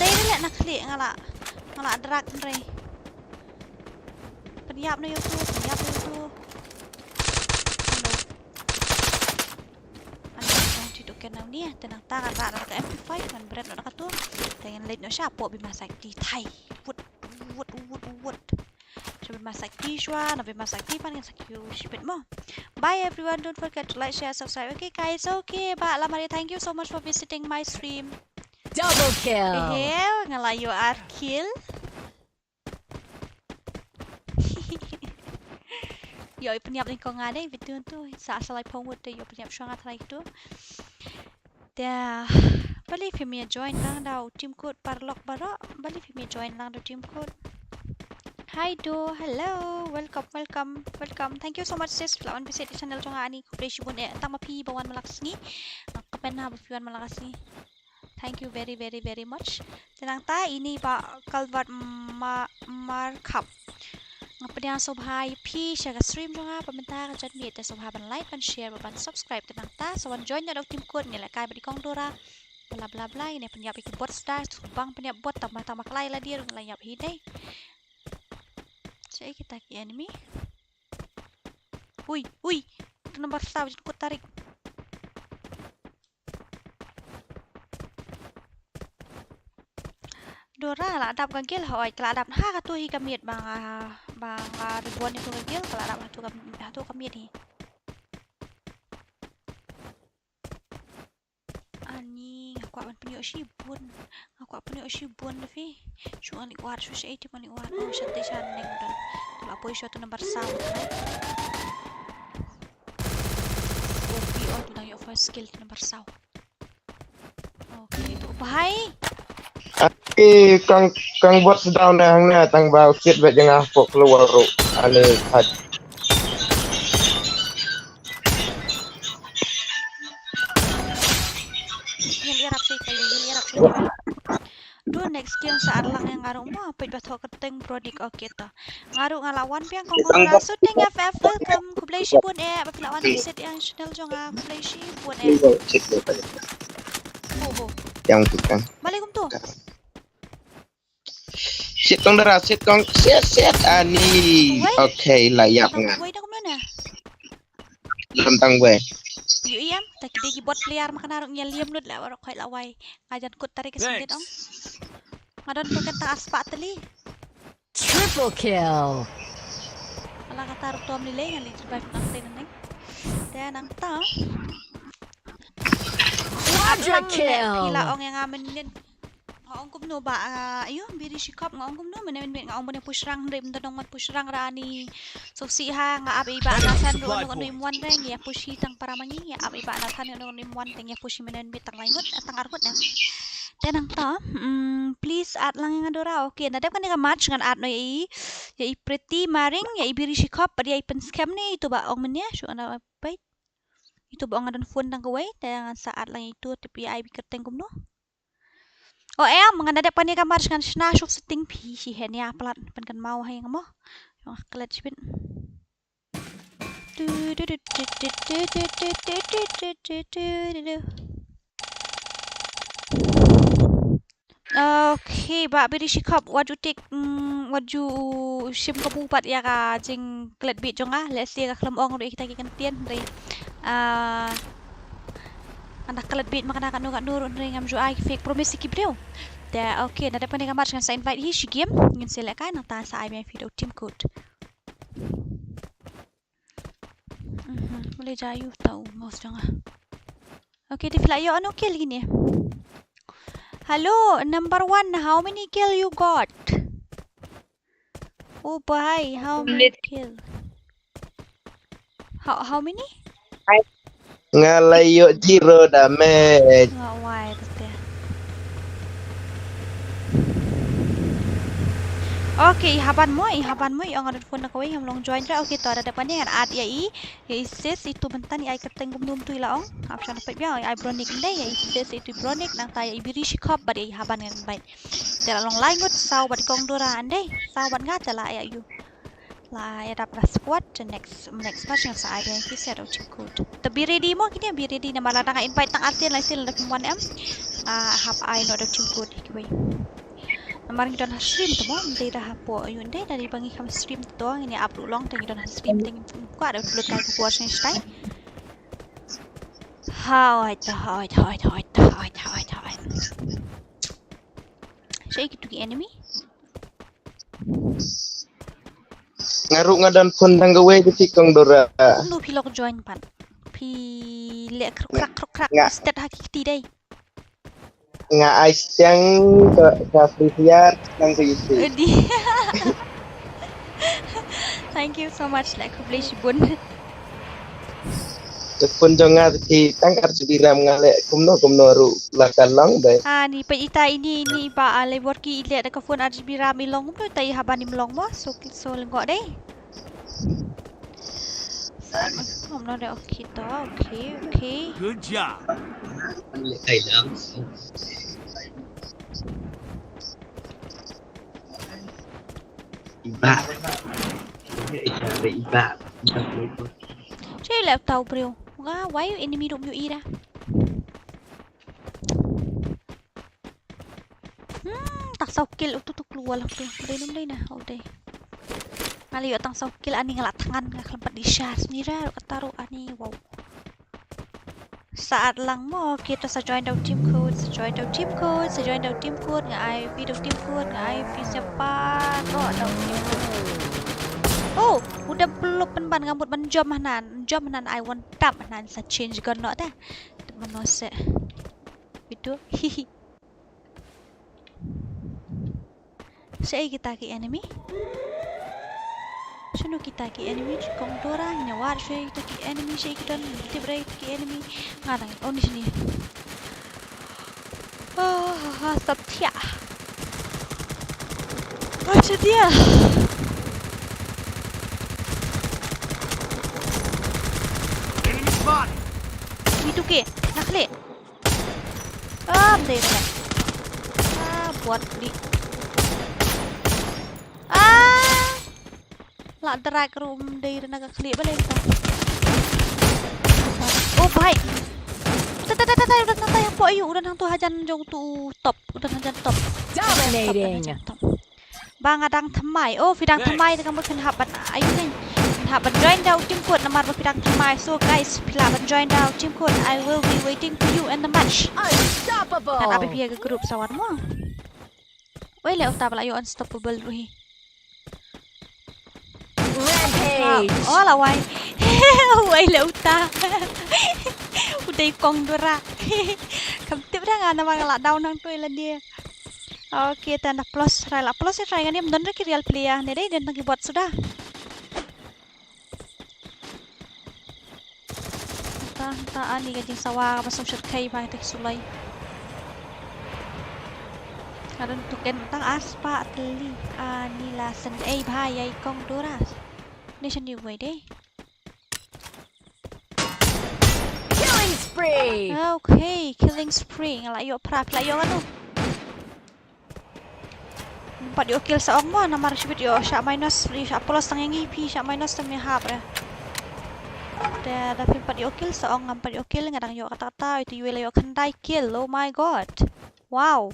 [SPEAKER 1] đây là nak klik ngala drag nre penyap na yo tu ano dito ken nang ni tenang ta kan ra ka MP5 kan berat no ka tu dengan late no sha po bi masak di thai wut Coba masak di shwa na bi masak di pan kan sakyu shipet mo. Bye everyone, don't forget to like, share, subscribe. Okay guys, okay. Ba Lamari, thank you so much for visiting my stream.
[SPEAKER 2] Double kill.
[SPEAKER 1] Ngalayo kill. Yo penyap ni kau ngade betul tu. Sa asalai pongwut tu yo penyap shwa ngatrai tu. Dah. Bali fimi join lang daw team code parlok baro. Bali fimi join lang daw team code. Hi do, hello, welcome. Thank you so much sis. Lawan visit di channel jonga ani kuplay shibun tang mapi bawan malakas ni. Kapen na bafiwan malakas ni. Thank you very much. Tenang ta ini ba kalbat markup. Ngapain sobhai pi shaga stream jonga pementa ka chat mi te sobha ban like ban share ban subscribe tenang ta sowan join ya dok team code ni la kai badi kong dora. Bla ini penyap ikut bot star bang penyap bot tambah klay lah dia ngelayap hidai. Saya kita ke enemy. Hui, itu nomor satu aku tarik. Dora lah adap gagil hoi, kalau adap ha katu hi kamiet bang ribuan itu gagil, kalau adap hatu kamiet hi. Ani aku akan punya shibun levi. Cuma ni kuat susah itu mani kuat. Oh shantai neng dan kalau apa isu tu nomor satu kan. Opi tu dah yo first skill nomor satu. Okay tu bahai.
[SPEAKER 3] Kang buat sedang dah hang tang bau kit bet jengah pok keluar ro. Ane hat. Do next game saat lang yang ngarung mo apit bato keteng prodik oke to ngarung ngalawan piang kong rasut teng FF welcome kublai shibun bapilawan visit yang channel jonga kublai shibun Yang tukang
[SPEAKER 1] balikum tu
[SPEAKER 3] sit kong darah sit kong set ani okay layak ngan
[SPEAKER 1] wait aku mana
[SPEAKER 3] tentang gue
[SPEAKER 1] yu iam tak digi bot liar makan narung nya liam nut la warok kai lawai ngajan kut tarik kesendet ong ngadon bukan tak aspa teli
[SPEAKER 2] Triple kill.
[SPEAKER 1] ala kata tom ni le ngali survive nang ten neng dan nang ta
[SPEAKER 2] Quadra kill.
[SPEAKER 1] pila ong yang amen nin ngaong kumno ba ayo biri sikap ngaong kumno menemen ngaong bane pusrang rem tadong mat pusrang rani so si ha nga abi ba nasan do no imwan reng ya pushi tang para mangi ya abi ba nasan no imwan teng ya pushi menen bit tang laingut tang arhut na tenang ta please add lang nga dora okay nadap kan nga match ngan add no ya i pretty maring ya i biri sikap dia i pen scam ni itu ba ong menya so ana bait itu ba ong ngadon phone tang kawai dengan saat lang itu tapi ai biketeng kumno oh mengenai depan ni kamar dengan snashuk setting pi si henya pelat penkan mau hai ngamo yang kelet sipin Okay, ba biri shikap waju tik waju shim kabu pat ya ka jing klet bit jonga let's see ka kelam ong ri kita kan tien ri anak klet bit makana kan nur ri ngam ju ai fake promise ki breu da okay na depan nga match sa invite hi shi game ngin select kan ta sa ai mai video team code boleh jayu tau mouse jonga okay di fly yo ano kill gini Hello, number 1, how many kill you got? Oh boy, how many kill? How many?
[SPEAKER 5] Ngalayo 0 damage.
[SPEAKER 1] Oh, why? Okay, ihaban mo yung ang phone na kaway yung long join ra. Okay, to ada depan ni ad ya isis itu bentan ai kateng gumnum tu ilaong. Option apa biang ai bronic ndai ya isis itu bronic nang taya ibiri shikop bad ai haban ngan bait. Jala long langut saw bad kong dora andai. Saw bad nga jala ya you. La ya dapat squad the next match yang sa ada ki set chip code. Tapi ready mo kini be ready na malada nga invite tang atin la sil na 1M. Hap ai no chip code kiway. Kemarin kita stream tu mau dari dah po ayun deh dari bangi kami stream tu ini upload long tadi kita stream tadi ku ada upload kali ku kuas ni stay. Hai. Saya gitu ke enemy.
[SPEAKER 5] Ngaru ngadan phone tang gawe ti kong dora.
[SPEAKER 1] Lu pilok join pan. Lek krak stat hakiki deh.
[SPEAKER 5] Nga ice yang sa frisiar nang kuyusi.
[SPEAKER 1] Thank you so much lek ku beli bun.
[SPEAKER 5] Pun jonga ti tangkar sudiram ngale kumno ru lakalong dai.
[SPEAKER 1] Ni pa ita ini ba ale worki ile da ka phone RGB ram ilong mo tai habani mlong mo so lengok deh. I'm not okay to. Okay.
[SPEAKER 4] Good job.
[SPEAKER 5] Iba.
[SPEAKER 1] Saya lep tahu bro. Why you enemy room you ira? Tak saw kill tu keluar lah tu. Dai na. Oh dai. Ngali yo tang saw kill ani ngalat tangan ngakelempat di share mira kataru ani wow. Saat lang mo kita sa join daw team code, ngai video team code, ngai siapa no daw team code. Oh, udah belum penban ngambut menjom hanan I want tap hanan sa change gun no ta. Temen se. Video. Saya kita ke enemy. Sino kita ke enemy kong dora nyawar saya kita ke enemy saya kita tibray ke enemy ngarang oh di sini Satya macam dia
[SPEAKER 4] Enemy spot.
[SPEAKER 1] itu ke nakle deh buat beli la drag room dari naga klik balik kita. Oh baik. Udah nanti yang po ayu udah nang tu hajan jong tu top udah hajan top.
[SPEAKER 2] Dominating.
[SPEAKER 1] Bang adang thamai. Oh fidang thamai dengan bukan habat ayu ni. Habat join daw team code namar fidang thamai. So guys, bila join daw team code I will be waiting for you in the match.
[SPEAKER 2] Unstoppable.
[SPEAKER 1] Kan abi ke grup sawan mo. Wei le uta bala yo unstoppable ruhi.
[SPEAKER 2] Rampage.
[SPEAKER 1] Oh là quay quay lệ ta udah kong dora cầm tiếp ra ngàn mà là đau năng tôi lên dia oke tanda plus try kan dia benar ke real play ya nede dan tangki buat sudah ta ani gajing sawa pasang shot kai ba tek sulai karon tuken tang aspa teli ani lasen bhai kong dora nation you way deh.
[SPEAKER 2] Killing spree.
[SPEAKER 1] Okay, killing spree. Ngalayo prap layo ano. Empat yo kill sa mo na marshibit yo siya minus siya plus tang yang HP siya minus tang hap ya. Da empat yo kill sa ong empat yo kill ngadang yo kata-kata itu yo layo kandai kill. Oh my god. Wow.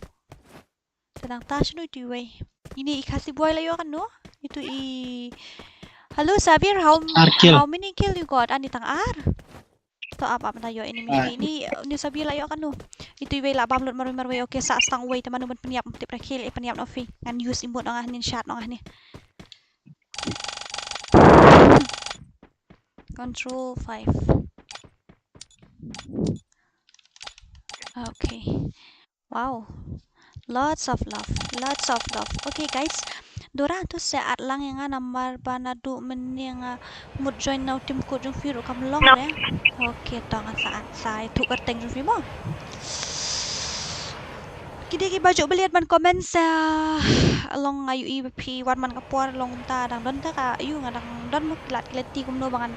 [SPEAKER 1] Tenang tas nu itu way. Ini kasih boy lah yo kan no? Itu Halo Sabir, how many kill you got? Ani tang ar. To apa tayo ini Sabir lah yo kan no? Itu way lah bamlot maru way okay sa stang way teman teman peniap tip kill peniap novi ngan use imbut ngah nin shot ngah ni. Control 5. Okay. Wow. Lots of love. Okay guys. Dora tu saat lang yang namar banadu mening mood join now tim ko jung firu kam long le. Okay tong saat sai tu kerteng jung mo. Kidi ki baju beliat man komen sa long ayu EP wan man kapor long ta dang don ta ka ayu ngadang don mo kilat kilati kum no bangan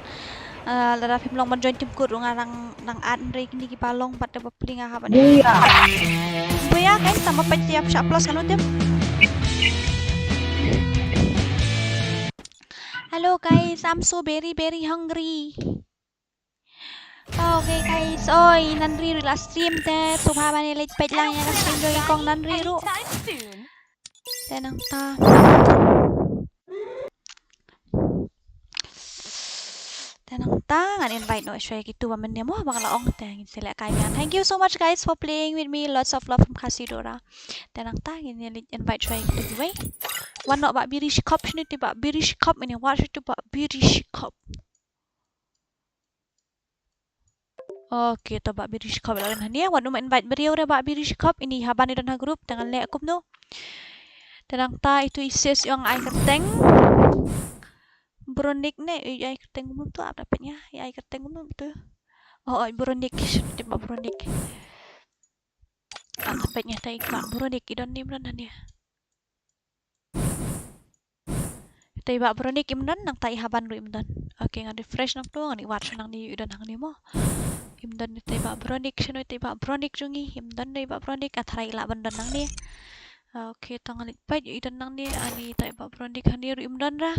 [SPEAKER 1] lara phim long man join tim ko ngarang nang an re kini ki palong pat da pling ha ban. Buya guys sama tiap syak plus kan tim. Hello guys, I'm so very hungry. Okay guys, oi Nandri ru la stream te supaya bani late page lang yang stream do yang kong Nandri ru. Tenang ta. Ngan invite no share gitu bamen dia mo bang laong teng selek kaian. Thank you so much guys for playing with me. Lots of love from Kasidora. Tenang ta ini invite share gitu way. Wan nak bak biri shikop sini tiba biri shikop ini what itu bak biri shikop. Okay, to bak biri shikop lawan hania wan nak invite beliau re bak biri shikop ini haban dan ha group dengan lek kum no. Tenang ta itu isis yang ai kerteng. Bronik ne ai kerteng kum tu apa dapatnya? Ya ai kerteng kum tu. Oh, bronik tiba bronik. Dapatnya tai mak bronik idon ni beran hania. Tiba bronik imdan nang tai haban ru imdan. Okay, ngan refresh nang tu ngan watch nang ni idon nang ni mo. Imdan tiba bronik sino tiba bronik jungi imdan tiba bronik atharai la bandan nang ni. Okay, tangan lipat idon nang ni ani tiba bronik hani ru imdan ra.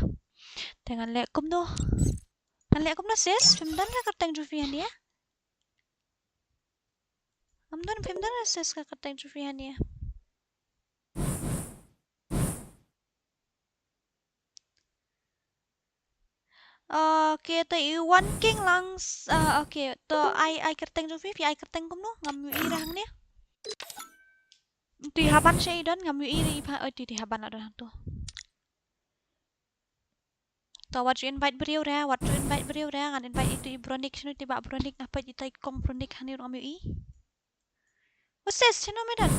[SPEAKER 1] Dengan lekum tu. Kan lekum na sis, imdan ra kerteng jufi hani ya. Amdan imdan ra sis ka kerteng jufi hani ya. Okay, to one king langs okay, to ai kerteng jufi ai kerteng kum no ngam irang ni. Di haban siya idon ngam iri pa di haban ada tu. To what you invite beliau ngan invite itu ibronik sino tiba bronik apa kita kong bronik hani ngam i. Uses sino medan.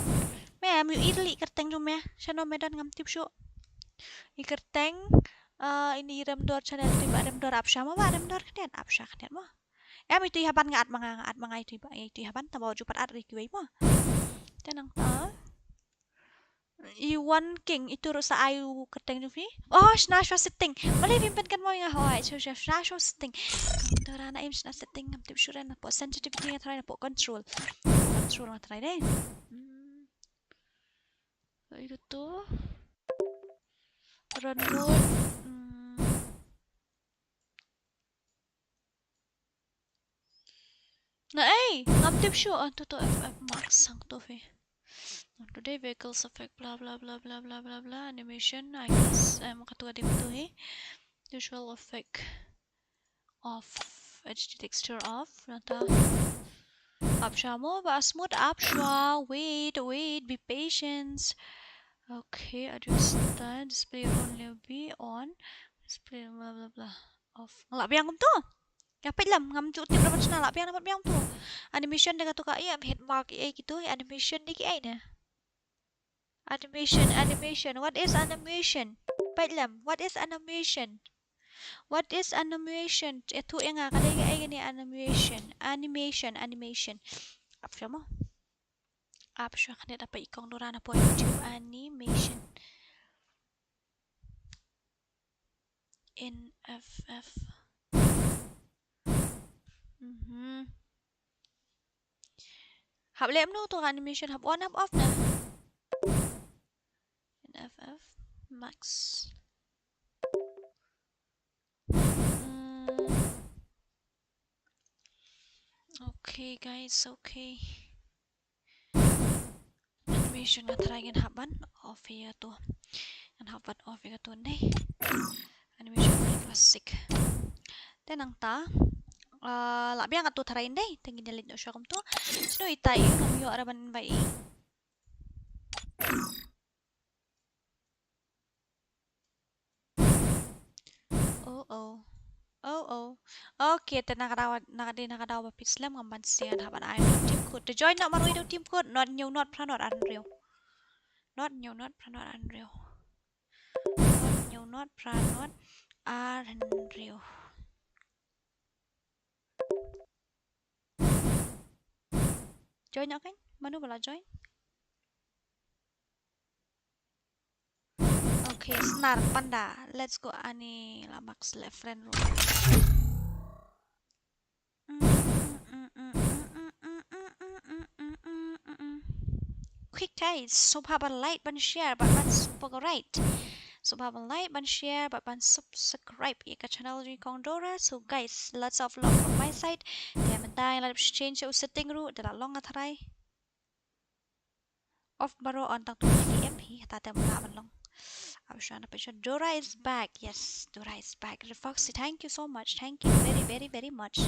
[SPEAKER 1] Me ngam iri kerteng jum ya. Sino medan ngam tip show. I kerteng ini remdor channel tiba remdor apsha mo ba remdor kenen apsha kenen mo. Itu haban ngaat mga itu haban tabo jupat at rikiway mo. Tenang ta. One king itu rusa ayu kerteng jufi. Oh, snasho setting. Boleh pimpin kan mau yang hawai. Snasho setting. Dora na im snasho setting ngam tip sure na po sensitivity nga try na po control. Control nga try deh. Itu tuh. Renut. Nah, ngam tip sure to FF max sang to fe. Today vehicles effect blah blah blah blah blah blah blah animation I guess makatuwa di to visual effect off HD texture off nata apsha mo ba smooth apsha wait be patient. Okay, adjust that display only be on display blah blah blah off ngalak biang kum tu kapit lam ngam cu tip dapat sena lak biang dapat biang tu animation dengan tu ka iya hit mark gitu animation di ki ai na. Animation. What is animation? Baiklah, what is animation? Itu yang akan ini animation. Apa sih mo? Apa sih kan dapat ikon dorana po YouTube animation. NFF. Hab lem no tu animation hab on hab off na. FF max. Okay guys, okay. animation nga try ngin haban off ya to ngan haban off ya to nei animation classic tenang ta la biang atu try nei tengin jalit no syakam tu sino itai ngam yo araban bai oh okay tenang nakadawa pislam ngam bansian haban ai team code to join not maru do team code not new not unreal not new not unreal not unreal join nak kan manu bala join okay snar panda let's go ani la max left friend room quick guys subhaba like ban share ban right subhaba like ban share ban subscribe ke channel ni kong Dora so guys lots of love from my side dia mentai la change setting ru dala long atharai off baro on tang 2 hi ta ta ban long Abshana picture Dora is back. Yes, Dora is back. Foxy, thank you so much. Thank you very much.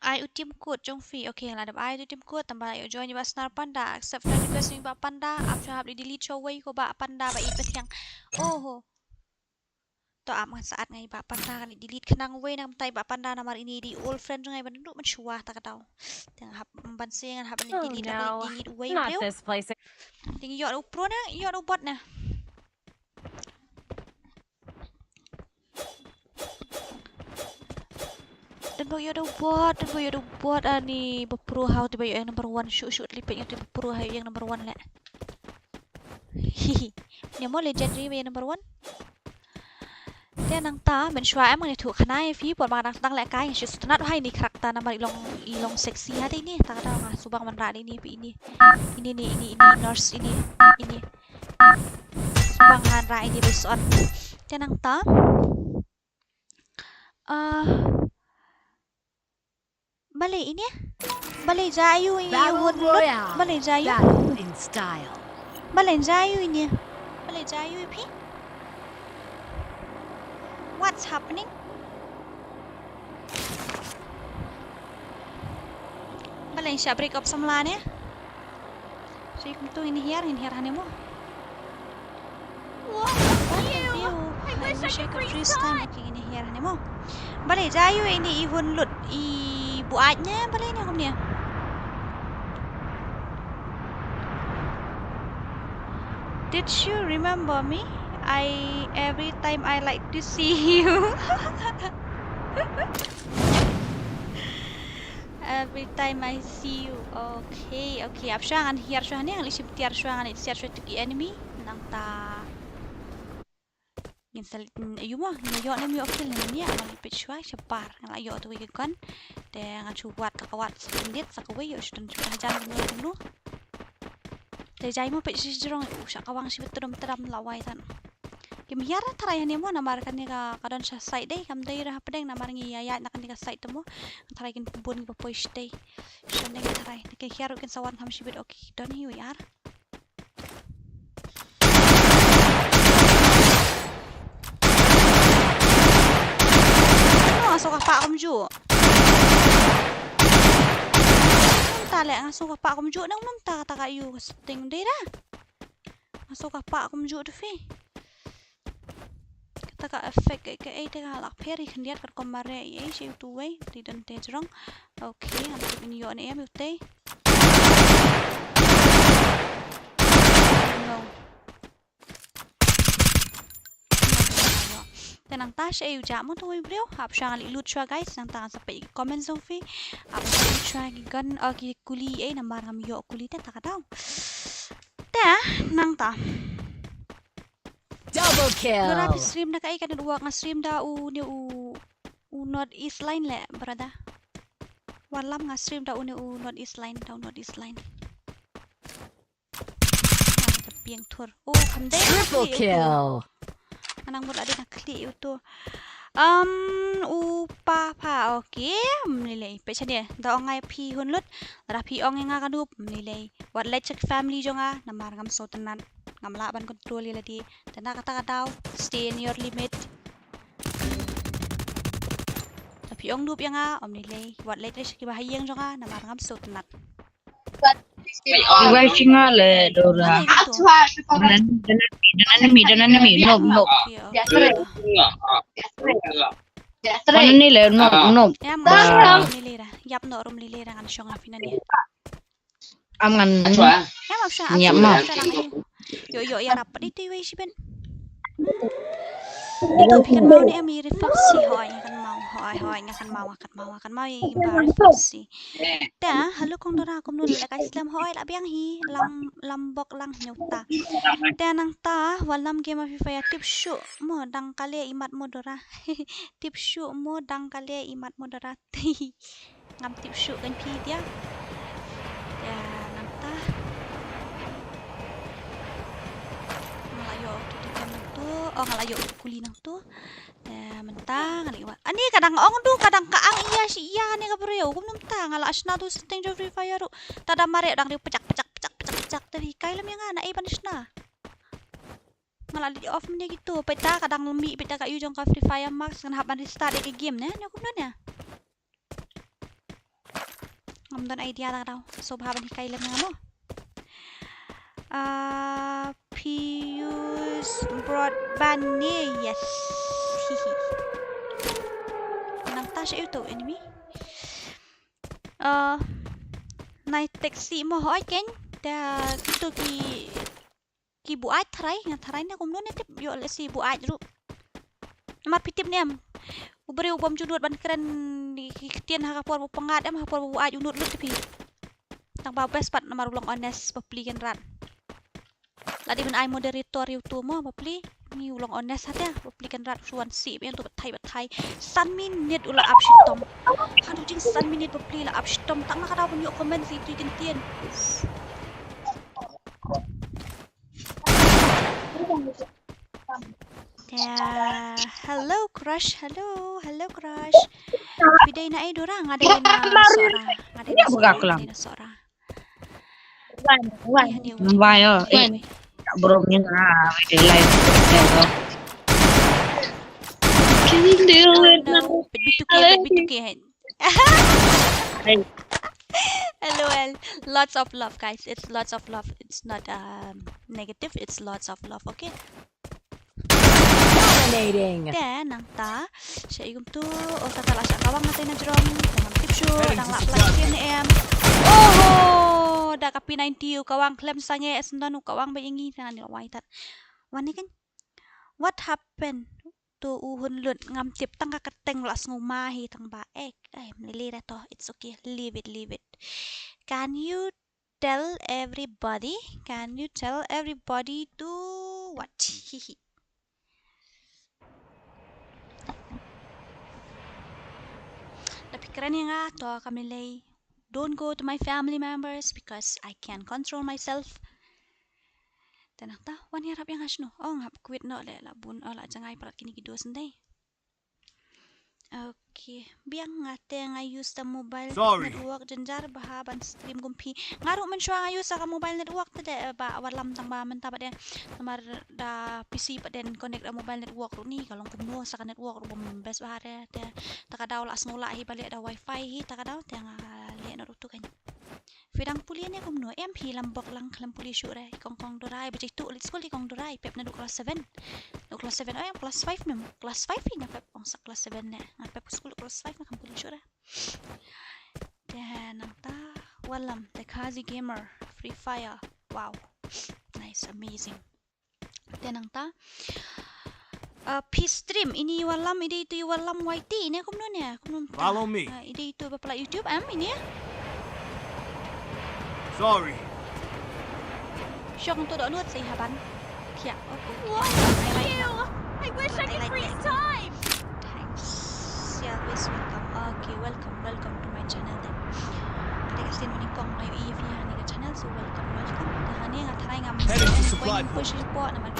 [SPEAKER 1] I utim code jong free. Okay, ladap I utim code tambah ayo join ba snar panda. Accept friend request ni ba panda. After hab di delete show way ko ba panda ba ipat yang. Oh. To am saat ngai ba panda kan delete kenang way nang tai ba panda namar ini di old friend ngai ban duk mencuah tak tahu. Tang hab ban singan hab ni delete la delete way bro. Ting yo pro na yo bot na. Dan bayo do buat ani berpuru how tiba yang number 1 shoot lipet yang tiba berpuru how yang number 1 le. Hihi. Ni mo legendary yang number 1. Dia nang ta men shwa em ni thu khanai fi pot ma tang le kai shi sunat hai ni karakter nama ilong seksi hati ni tak ada ma subang man ra ni pi ini nurse ini subang han ra ini beson. Dia nang ta Balai ini Balai Jayu ini Balai Jayu
[SPEAKER 2] in style.
[SPEAKER 1] Balai Jayu ini Balai Jayu pi What's happening? Balai siya break up samla ni so ikum tu ini hiar hanimo
[SPEAKER 2] I wish I could freeze time.
[SPEAKER 1] Okay, ini hiar hanimo Balai Jayu ini ihun lut buatnya balai ni aku ni. Did you remember me? Every time I like to see you. Every time I see you. Okay. Absyangan hiar syahani ang lisip tiar syahani siar syah tuki enemy nang ta. Ngin salit ayu mo ngayo na mi ofil ni amal pit syah syapar nang ayo tu wi kan. De ngachu wat kakawat sendit sakaway yo syudun hajan no. De jai mo pit sijrong usya kawang si betudum teram lawai tan. Kim hiar taray ni mo namar kan ni ka kadon sa side day kam day ra pedeng namar ngi yaya na kan ni ka side mo taray kin pun ba poish day. Syandeng taray ke hiar kin sawan ham sibit okay don hiu yar. Masuk apa kamju? Tale masuk apa kamju nang mam ta kayu setting day dah. Masuk apa kamju tu fi. Kita ka effect ke te ka lak peri khendiat kat komare ye si tu way ti dan te jrong. Okay, am tu ni yo ne am te. No. Tenang ta siya yung jamo to bro. Hap siya ngali loot siya guys. Nang tangan sa pay comment zone fee. Hap siya gigan kuli na marang yo kuli te taka daw. Te nang ta.
[SPEAKER 2] Double kill.
[SPEAKER 1] Grabe stream na kay kan duwa nga stream da u North East line le brada. Walam nga stream da u North East line North East line. Piang tur. Oh, kamday.
[SPEAKER 2] Triple kill.
[SPEAKER 1] Anang mula din nakli ito. upa pa okay mlilay pecha dia da ongai phi hun lut ra phi ong nga kanup mlilay wat let check family jonga namar ngam so tenan ngam la ban control lila di tena kata kataw stay in your limit ra phi ong nup nga mlilay wat let check bahayang jonga namar ngam so tenan
[SPEAKER 3] Iwai singa le dora. Dan mi nom. Mana ni le nom.
[SPEAKER 1] ya mo nilira yap no rum lilira ngan shonga finania
[SPEAKER 3] Aman.
[SPEAKER 1] ya ma sha
[SPEAKER 3] Nyap ma.
[SPEAKER 1] yo ya rapat itu iwai si ben itu pikan mau ni ami refleksi hoy kan mau hoy ngakan mau imba refleksi ta halu kong dora kum nu la kai islam hoy la biang hi lambok lang nyuta ta nang ta walam game of FIFA tip shoot mo dang kale imat mo dora tip shoot mo dang kale imat mo dora ngam tip shoot kan pi dia ya nang ta ngalayo ngalayo kuli nang tu mentang ngaliwa ani kadang ong du kadang kaang iya si iya ni ka bro kum num ta ngala asna tu setting jo free fire ru tada mare dang di pecak tadi kai lam yang ana e panisna ngala di off ni gitu peta kadang lembi peta ka yu jong ka free fire max ngan haban restart ke game ne kum ya ngam don idea ta daw so haban kai lam yang mo Pius broadband ni yes nang tasha itu enemy nai taxi mo hoy ken da gitu ki buat tharai na kum ne tip yo le si buat ru mar pitip ni am ubere ubam judut ban keren di kitian ha kapor pengat am ha por buat unut lu tipi tang ba best pat nomor ulong honest papli kan ran ladi ben ai moderator YouTube mo papli ni ulong honest hata papli kan rat suan si yang tu batai san minit ula up shitom hadu jing san minit papli la up shitom tang nakadaw pun yo comment si tu gentian ya hello crush biday na ay dorang ada na sora
[SPEAKER 3] Vayo. Bro ni na may live. Can you deal with
[SPEAKER 1] no bituke LOL lots of love guys it's lots of love it's not negative it's lots of love okay
[SPEAKER 2] Dominating.
[SPEAKER 1] then nang ta siya igum tu o tatala siya kawang natin na drum tamang picture nang laplas game em oh da kapi 90 kawang klem sanya esndanu kawang bayingi na nilawai tat wani kan what happened to uhun lut ngam tip tang kakateng las ngumahi tang baek ay mlilira to it's okay leave it can you tell everybody to what tapi keren ya nga to kami lay don't go to my family members because I can't control myself tenang ta wan harap yang hasno oh ngap quit no le labun ala jangai parat kini gido sendai okay biang ngate ngai use the mobile network jenjar bahaban stream gumpi ngaru men shwa ngai use ka mobile network tade ba walam tang ba menta paden nomor da PC paden connect da mobile network ru ni kalong kumno sa network ru bom best bahare te takadaw las ngula hi balik da wifi hi takadaw te nga le no tu kan Fidang puli ni kumno MP lambok lang klam puli syure kong dorai bejai tu lit school kong dorai pep na du kelas 7 oh yang kelas 5 mem kelas 5 ni pep ong sa kelas 7 na pep school kelas 5 na kam puli syure dan nanta walam the Kazi gamer free fire wow nice amazing dan nanta peace stream ini walam ide itu walam YT ni kumno ni kumno
[SPEAKER 4] Follow me.
[SPEAKER 1] Ide itu bapala YouTube ini ya
[SPEAKER 4] Sorry.
[SPEAKER 1] Syong tu dok nuat say haban. Kia.
[SPEAKER 2] What? Ew! I wish I could freeze time!
[SPEAKER 1] Thanks. Yeah, always welcome. Okay, welcome to my channel then. Ada kasi mo kong kayo EV ni ka channel so welcome. Tahani nga taray nga
[SPEAKER 4] Heading to supply
[SPEAKER 1] push po naman.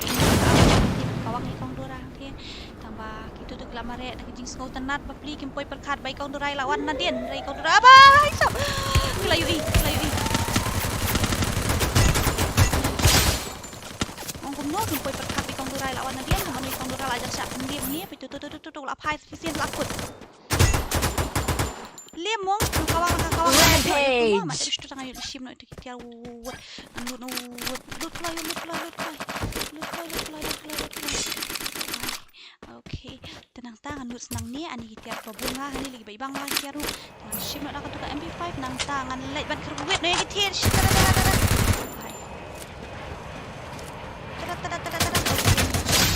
[SPEAKER 1] Kawang ikong dura okay. Tamba ba kita tu kelak mare nak jing skau tenat ba pli kim poi perkat bai kau durai lawan nadien rai kau durai ba sap kelayu i ong kum no kim poi perkat bai kau durai lawan nadien man kau durai ajar sak pendim ni pi tu la phai sien lakut lemong kawang
[SPEAKER 3] Rampage.
[SPEAKER 1] mak terus tu tangan shim no itu kita lut okay tenang tangan lut senang ni ani kita bunga hani lagi bang lah kita ru tangan shim no tu MP5 nang tangan leit ban kerwet no kita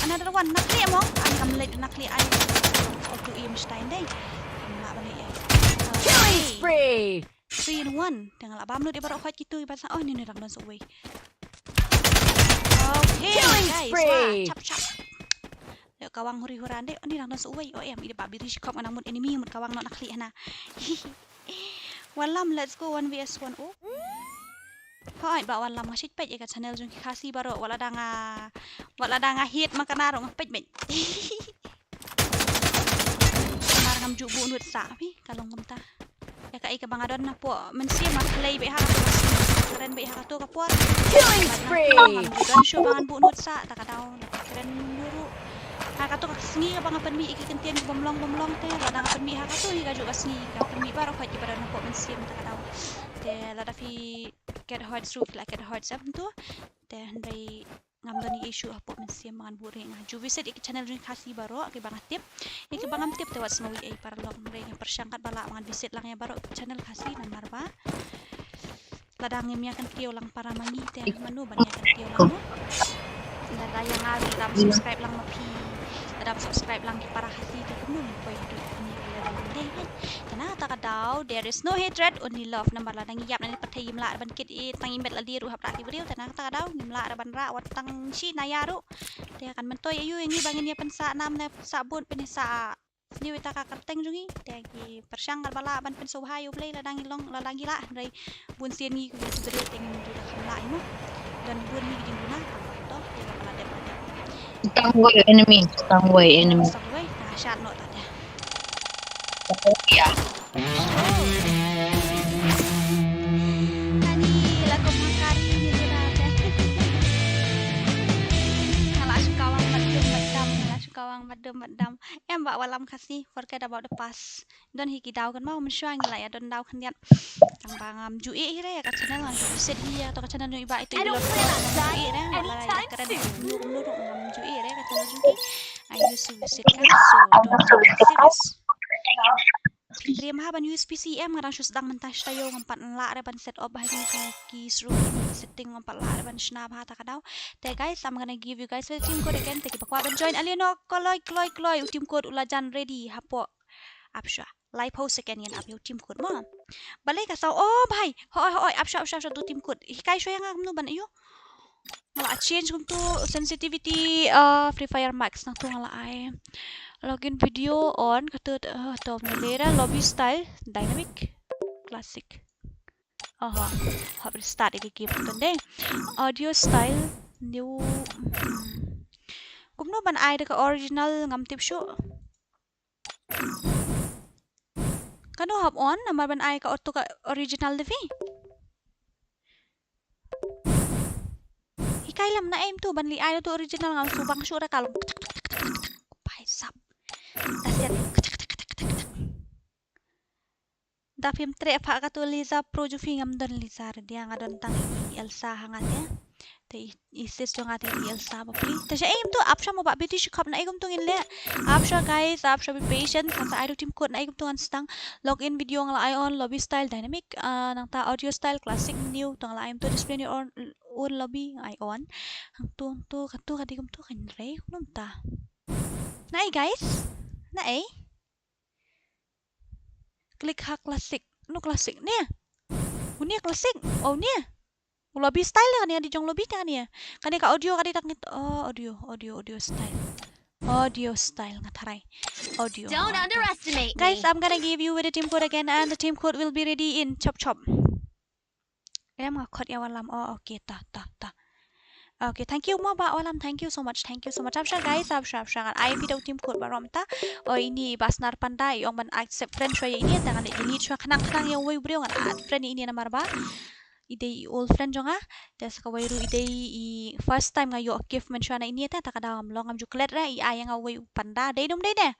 [SPEAKER 1] another one nakli emong am leit nakli ai auto aim stein deh mak balik ya
[SPEAKER 3] Killing spree.
[SPEAKER 1] 3 in 1 dengan labam lu dia baru khot gitu ibarat oh ni rang don suwe okay
[SPEAKER 3] Killing
[SPEAKER 1] guys
[SPEAKER 3] spree.
[SPEAKER 1] wah cap lek kawang huri-huran deh ni rang don suwe oh em ide babi rish kop namun enemy mut kawang nak nakli hana walam let's go 1vs1 oh Hai ba walam ngasih pej ya channel jung kasih baru wala danga hit makana rong pej met ngam jubu nut sa pi kalong kamta ya kai ka bangadon na po mensia mak play be ha keren be ha to ka po
[SPEAKER 3] Killing spree.
[SPEAKER 1] don show bangan bu nut sa ta ka daw keren nuru ha ka to ka sngi ka bangan penmi iki kentian bomlong te la dang penmi ha ka to hi ka ju ka sngi ka penmi baro ka ji baran po mensia ta ka daw te la da fi get hard through like get hard sab tu te handai ngam doni issue apo mensia mangan bu ring ju visit iki channel ring kasih baro ke bangat tip iki bangam tip tewat snowy ay para lok ring persangkat bala mangan visit lang ya baro channel kasih nan marba ladang yang kan tio lang para mangi te manu banyak kan tio lang lada yang ari ram subscribe lang mapi ladam subscribe lang ki para kasih te kunu po itu ni deh kana ta ka daw there is no hatred only love number ladang yap nan pathai yim la ban kit i tang imet la dir hap rati beriu tana ta ka daw nim la ban ra wat tang shi na yaru te kan mentoy ayu ini bangin ya pensa nam na sabun penisa ni wita ka kateng jungi te ki persangkat bala ban pen sohayu play ladang ilong ladang gila rai bun sien ni ku beriu teng du da khamla imo dan bun ni gidin guna to te bala de
[SPEAKER 3] Tangway enemy.
[SPEAKER 1] Sangway na shot no ta de
[SPEAKER 3] Yeah.
[SPEAKER 1] Nani lagu makari ni berada. Kawang madam. Em bak walam kasih forget about the past. Don hiki daw kan mau mensyang lah ya don daw kan diat. Tang bangam jui hire ya ka channel lang set dia atau ka channel no iba itu
[SPEAKER 2] I don't
[SPEAKER 1] ilok
[SPEAKER 2] plan on dying
[SPEAKER 1] jui
[SPEAKER 2] anytime
[SPEAKER 1] keren
[SPEAKER 2] soon.
[SPEAKER 1] nurung ngam jui ya ka channel jui. I used to visit kan so don't take it serious. Dream ha ban USPCM ngarang syus dang mentas tayo ngampat la re ban set up bahagian keys room setting ngampat la re ban snap ha ta kadaw te guys I'm gonna give you guys the team code again te bakwa ban join alieno koloi team code ulajan ready hapo apsha live host again yan apyo team code mo balai ka saw oh bhai hoi apsha tu team code hikai shoy ngam nu ban iyo ngala change kum tu sensitivity Free Fire Max nang tu ngala ai login video on katut atau melera lobby style dynamic classic habis start iki game tunde audio style new kumno ban ai de original ngam tip show kano hab on namar ban ai ka auto ka original devi hikai lam na aim tu ban li ai tu original ngam subang show ra kalong pai sap Dasiat Dafim tre apa katu Liza Pro Jufi ngam don Liza dia ngadon tang Elsa hangatnya te isis jo ngate Elsa bapli te aim tu apsha mo ba British cup na igum tungin le apsha guys apsha be patient kan sa team code na igum tungan stang login video ngala on lobby style dynamic nang ta audio style classic new tang la aim to display on lobby on hang tu katu kadigum tu kan re kunum ta nai guys Nai klik ha klasik no klasik ni unia klasik oh ni lobby style kan ya di jong lobby kan ya kan ka audio kan tak nit audio style ngatarai audio
[SPEAKER 2] Don't underestimate
[SPEAKER 1] guys
[SPEAKER 2] me.
[SPEAKER 1] I'm gonna give you with the team code again and the team code will be ready in chop em ngakot ya walam oh okay ta Okay, thank you mo ba Olam, thank you so much. Absha guys, absha. I video team code barom ta. Oh ini basnar pandai yang man accept friend shoya ini tangan ini shoya kanang yang way brio ngan friend ini na marba. Ide old friend jonga. Das ka wayru ide I first time ngayo gift man shoya na ini ta takadam long am juklet ra I yang away panda. Dei dum dei ne.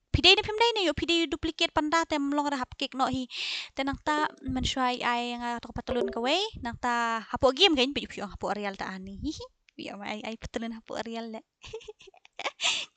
[SPEAKER 1] Pidei ni pimdei ne yo pidei duplicate panda tem long ra hap cake no hi. Tenang ta man shoya I yang to patulun ka way nang ta hapo game gain pe yo hapo real ta ani. Ya, I patulun hapo real le.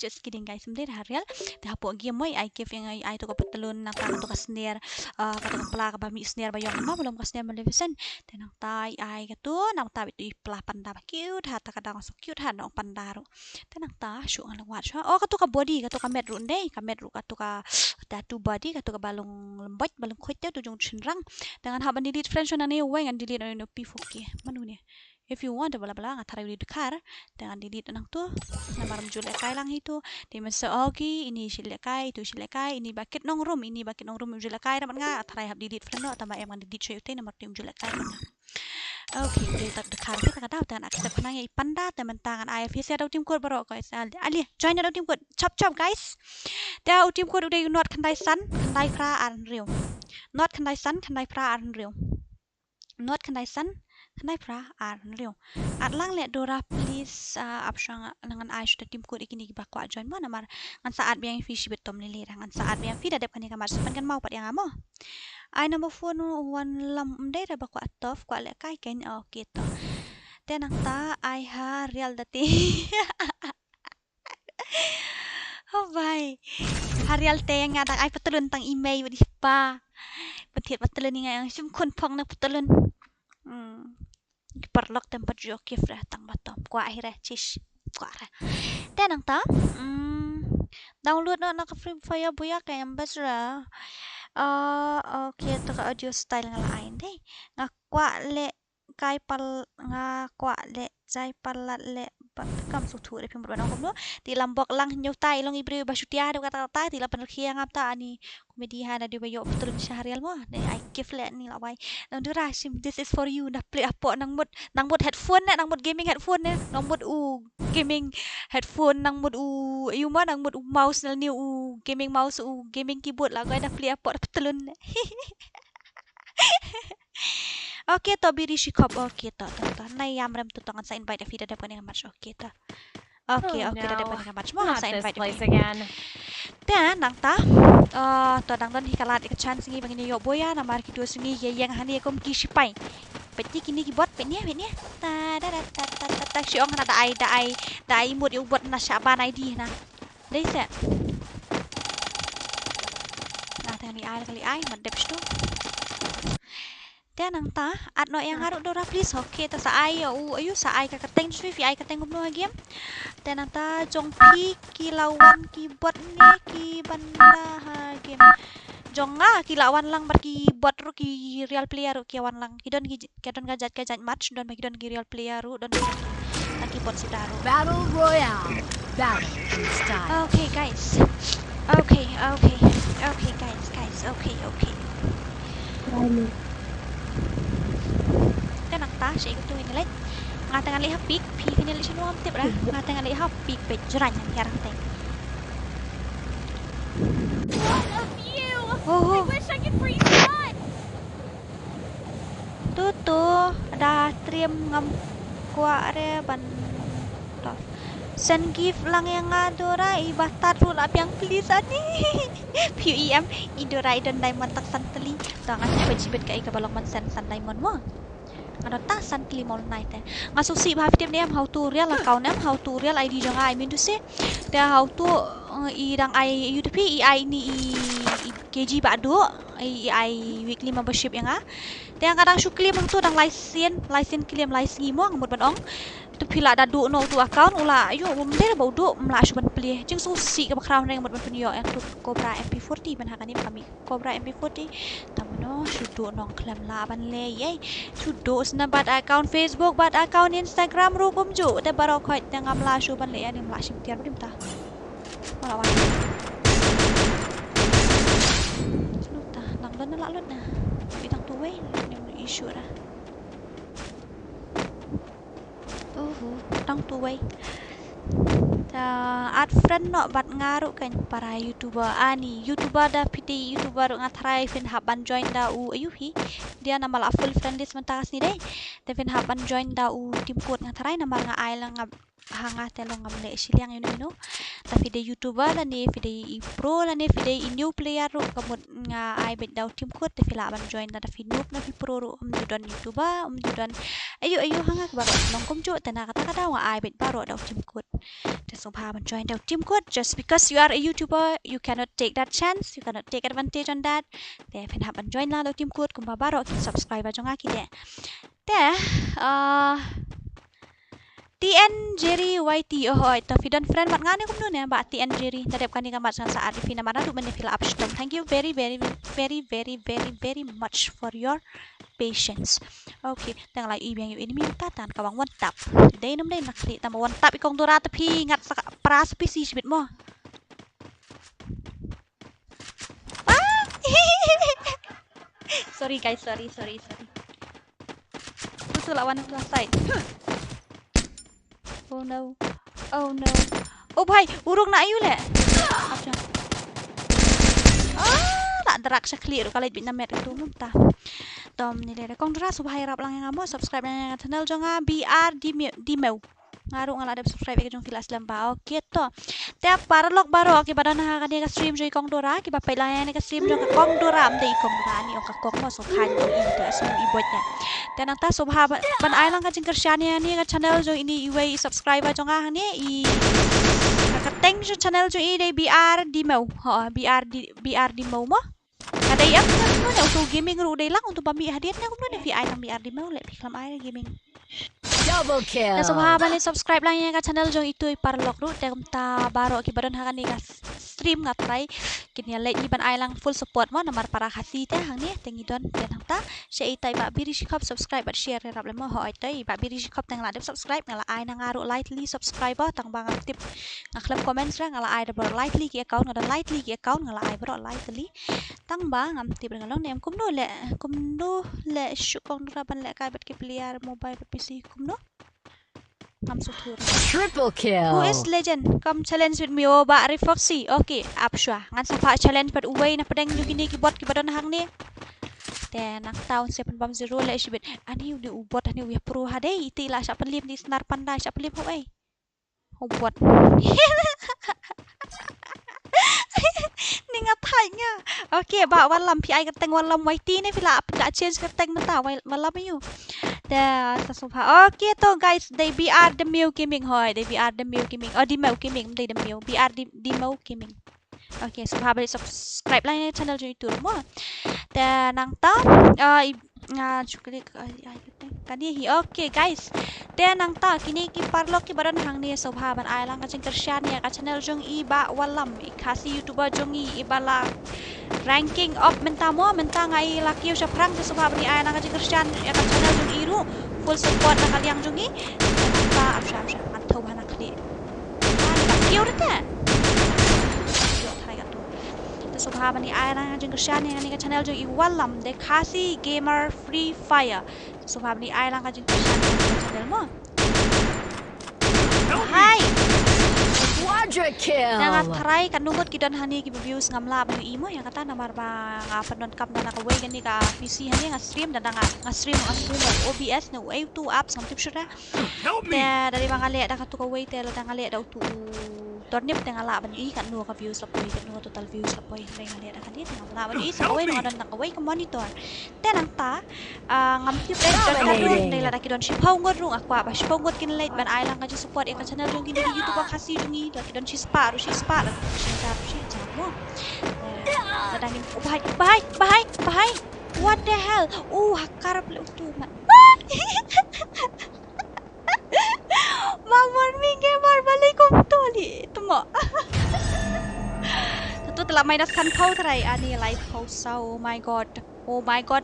[SPEAKER 1] Just kidding guys, sebenarnya dah real. Dah hapo game moi I give yang I to patulun nang ta to ka snare ka pla ka bami snare bayong ma belum ka snare Maleficent. Tenang ta I ka tu nang ta itu pla panda ba cute ha ta kadang so cute ha nong panda ro. Tenang ta syu ngang wat sha. Oh ka tu ka body ka tu ka med ru ndai ka med ru ka tu ka tattoo body ka tu ka balung lembot balung khoi tu jong chinrang. Dengan haban delete friends na ne weng and delete no p4k. Manu ne. If you want bala bala ngatar di dekar dengan delete nang tu namar mjule kai lang itu di masa ogi ini sile kai itu sile kai ini bakit nong room mjule kai raman nga atarai hab delete friend no tama emang delete shoy te namar mjule kai raman. Okay, udah tak dekar kita kata dengan accept nang ai panda teman tangan IFC ada tim code baro guys. Ali join ada tim code chop guys. Dia tim code udah not kandai san kandai pra unreal. Not kandai san kandai pra unreal. Not kandai san Kanai pra real. At lang let Dora please apsyang dengan I sudah tim code ikini bakwa join mo namar ngan saat biang fish betom lili ngan saat biang fi dadap kani kamar sepan kan mau pat yang amo. I number phone one lam day ra bakwa tof kwa le kai ken okay to. Then ang ta I ha real dati. Oh bye. Harial te yang ada I patulun tang email di pa. Patiat patulun ni nga sim kun pong na patulun. Perlok tempat joki frah tang batom kwa akhirnya cis kwa dan ang ta download na ka free fire buya kay ambasra okay to ka audio style nga lain deh nga kwa le kay pal nga kwa le jay palat le kam su thu de pim ro ko no ti lambok lang nyu tai long ibre ba syutia do kata tai ti la penerkia ngap ta ani komedi ha na di bayo betul syahrial mo ne I give le ni la wai nang dura sim this is for you na play apo nang mut headphone nang mut gaming headphone nang mut gaming headphone nang mut ayu ma nang mut mouse nal ni gaming mouse gaming keyboard la ga na play apo betul Okay, to biri shikop. Okay, to. Nay yamram to tangan sa invite if ada pun yang match. Okay, to. Okay, ada pun yang match mo sa invite
[SPEAKER 2] again.
[SPEAKER 1] Dan nang ta to dang don hikalat ikachan singi bangini yo boya na mar kido singi yang hani kom kishipai. Peti kini kibot petnya ta siong na dai mut yu bot na syaban ID na. Dai set. Nah, kali ai madep sto. Dan nang ta at no yang haruk Dora please okay ta sa ai ayu sa ai ka kateng swi fi ai kateng gumno game dan nang ta jong pi ki lawan ki bot ni ki banda ha game jong ki lawan lang bar ki bot ru ki real player ru ki awan lang ki don gajat match don ki don ki real player ru don ki bot sidaru
[SPEAKER 2] Battle Royale. Battle in style.
[SPEAKER 1] okay guys okay guys okay kan ang ta siya ito inilit nga tangan liha pik pi kinili siya nuwam tip ra nga tangan liha pik pejran yan yarang teng
[SPEAKER 2] What a view!
[SPEAKER 1] oh
[SPEAKER 2] I wish I could freeze time.
[SPEAKER 1] tuto ada trim ngam kwa re ban to sen gift lang yang ngadora ibatat ru la piang please ani PUEM idora idon diamond tak santeli tangan pejibet kai ka balong man sen diamond mo ano ta san klimol night nga susi ba fitem nem how to real account nem how to real ID jang I mean to say da how to irang I UTP I ni KG ba do I weekly membership yang yang kadang syukli mong tu dang license claim license mo ngamut banong tu pila da do no tu account ula ayo mumde ba do mla shuban play jing susi ka background nang ngamut ban penyo yang tu Cobra MP40 ban hakani kami Cobra MP40 tamno shudo nong claim la ban le ye shudo sna bat account Facebook bat account Instagram ru kumju te baro khoi tang amla shuban le ani mla shim tiar dim ta wala wa luta nang don la lut na bitang tu we issue ra Tang tuway. Ad friend no bat ngaruh kan para YouTuber ani YouTuber dah piti YouTuber ngatrai fin haban join da u ayuhi dia nama la full friend list mentas ni dehแต่fin haban join da u tim code ngatrai nama nga ai lang hanga telong ngam le siliang you know tapi de YouTuber la ni fide pro la ni fide new player ru kamut nga ai bet da tim code te fila ban join da fi noob na fi pro ru don YouTuber don ayu hanga ba nong kom jo tena kata nga ai bet baro da tim code so haven't joined our team code just because you are a YouTuber you cannot take that chance you cannot take advantage on that they haven't joined la team code kung babaro kin subscribe aja nga kide TN Jerry YT ito fidon friend mat ngani kum nun ya ba TN Jerry dadep kani kamat sa saat di fina mana du menefil upstone thank you very much for your patience okay tang lai ibang yu ini minta tan kawang one tap day num day nakli tama one tap ikong dura tapi ngat sa pras PC sibit mo sorry guys sorry tusul lawan aku side oh no oh bhai urung na ayu le apja tak derak sa clear kalau bit na met itu muntah tom ni le kong dra subhai rap lang nga mo subscribe na channel jonga BR di meu ngaru ngala ada subscribe ke jong filas lamba okay to te paralog baro ki badan ha ka stream joi kong dora ki ba pailang ni ka stream jong kong dora am dei kong dora ni o ka kong mo so khan jong in to asu ibotnya te nang ta subha ban ai lang ka jing kersyani ni ka channel jong ini iway subscriber jong ha ni i ka teng jo channel jong i dei BR di meu BR di mau mo kada ya no ne untuk gaming ru dei lang untuk bami hadiah na kum no vi ai lang BR di mau le piklam ai gaming
[SPEAKER 3] Double kill.
[SPEAKER 1] Dan subha bali subscribe lang yang ka channel jong itu parlok ru te ta baro ki badan ha ni ka stream ngatrai kinya late ni ban ai lang full support mo namar para khasi te hang ni tengi don te nang ta she itai ba biri shikop subscribe but share rap le mo ho itai ba biri shikop tang la de subscribe ngala ai na ngaru lightly subscriber tang bang tip ngakhlap comments ra ngala ai de bro lightly ki account ngada lightly ki account ngala ai bro lightly tang bang am tip ngalong nem kum no le shukong raban le ka bet ki player mobile PC kum no ngam sutur
[SPEAKER 3] Triple kill.
[SPEAKER 1] who is legend come challenge with me o ba Foxy okay apshwa ngan sa pa challenge pat uway na padang yung gini kibot kibadon hang ni then nak taon 7.0 le shibit ani udi ubot ani wi pro hade iti la sa pelim di senar pandai sa pelim ho ai ubot ninga thainya okay ba walam pi ai kateng walam YT ni pila apika change kateng mata walam yu da sa subha okay to guys they BR the Mew gaming hoy they BR the Mew gaming di Mew gaming they the Mew BR di Mew gaming okay subha bali subscribe lang channel jo itu mo da nang ta nga chukli kani hi okay guys da nang ta kini ki parlok ki badan hang ni subha ban ai lang ka ching kersyan ya ka channel jong i ba walam i khasi YouTuber jong i bala ranking up menta ngai laki usha prang sa subha ban ai lang ka ching kersyan ya ka channel jong iru full support na kaliang jong i ta apsha antau bana kli kiu rete subha bani ai lang jing kersyan ni ka channel jong i walam de khasi gamer free fire subha bani ai lang ka jing kersyan channel mo hai
[SPEAKER 3] Quadra kill.
[SPEAKER 1] Nga try kanungot kidan hani ki views ngamla ba imo yang kata namar ba nga panon kap na nakaway gani ka PC hani nga stream dan nga stream OBS na way to apps ngam tipsura dari mangale da ka to way tel da ngale da to tornip da ngala ban i kan no ka views lapoy kan no total views lapoy da ngale da kan di ngala ban i sa way no dan nakaway ka monitor tenang ta ngam tip da ka la da ki don shipaw ngod rung akwa ba shipaw ngod kin late ban ai lang ka support e ka channel jong gini YouTube ka kasi jong i lagi don shispa mo nadangin bahay what the hell hakarap le utuman mamon minge balik toli tumo tu telah minus kan kau try ani live house oh my god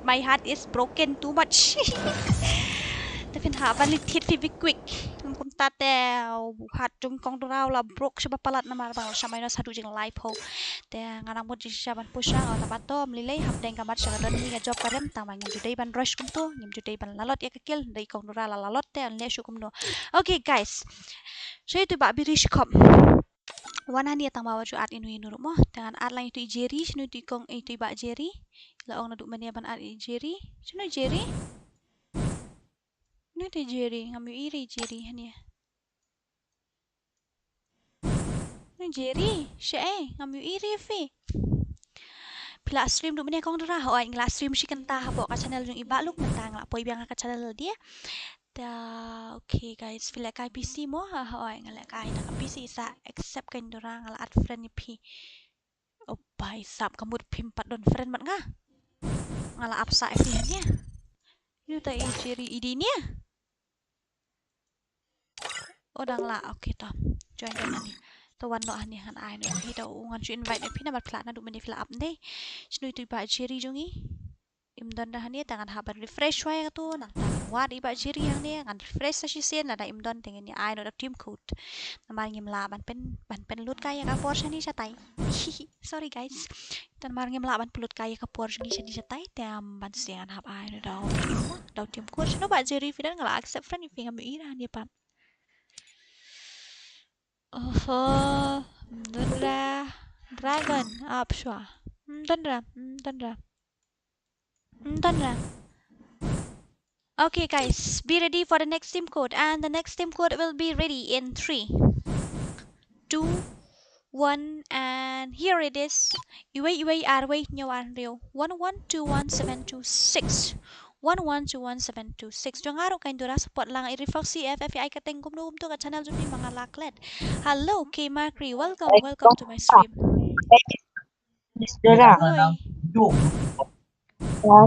[SPEAKER 1] my heart is broken too much แต่เป็นหาบันลิทิดฟิบิควิกคุณตาแต่หัดจงกองตัวเราละบรกฉบับปลัดnama bang sama ina satu jeng live ho te ngarang mod jisya ban pusang atau batom lilai hab deng kamat sagadon ni ga job kadem tamang ngem judai ban rush kum tu ngem judai ban lalot ya kekil dai kong dura la lalot te le shukum no okay guys so itu ba birish kom wana ni tang bawa ju art inu inu mo dengan art lain itu Jerry sinu di kong itu ba Jerry la ong na du mania ban art Jerry sinu Jerry ini tu Jerry ngambil iri Jerry ni ni Jerry syai ngambil iri fi pila stream du mania kong dura oi ngla stream shi kenta bo ka channel jung iba luk mentang la poi biang ka channel dia ta okay guys pila kai PC mo ha oi ngala kai na PC sa accept kan dura ngala art friend ni pi oh bai sap kamut pim pat don friend mat nga ngala apsa fi ni ni ta Jerry idi ni oh dang la okay ta join ni tawan no ani han ai no hi ta ngan chu invite ni phina mat phla na du meni phla up dei snui tu ba Jerry jongi im don dah ni tangan habar refresh wa tu nang tangan wa di ba Jerry yang ni ngan refresh sa si sen ada im don tengen ni ai no da team code namar ngim la ban pen lut kaya ka por ni sa tai sorry guys tan mar ngim la ban pelut kaya ka por ni sa tai tam ban sian hab ai no da team code no ba Jerry fidan ngala accept friend ni ngam ira ni pa oh Dendra Dragon up shwa Dendra okay guys be ready for the next team code and the next team code will be ready in 3 2 1 and here it is iway arway nyawan rio 11217226 11217226 jong araw kain dura support lang i-refax si FFI kateng kumdum to ka channel jud ni mga laklet hello K Macri welcome to my stream
[SPEAKER 6] Dora,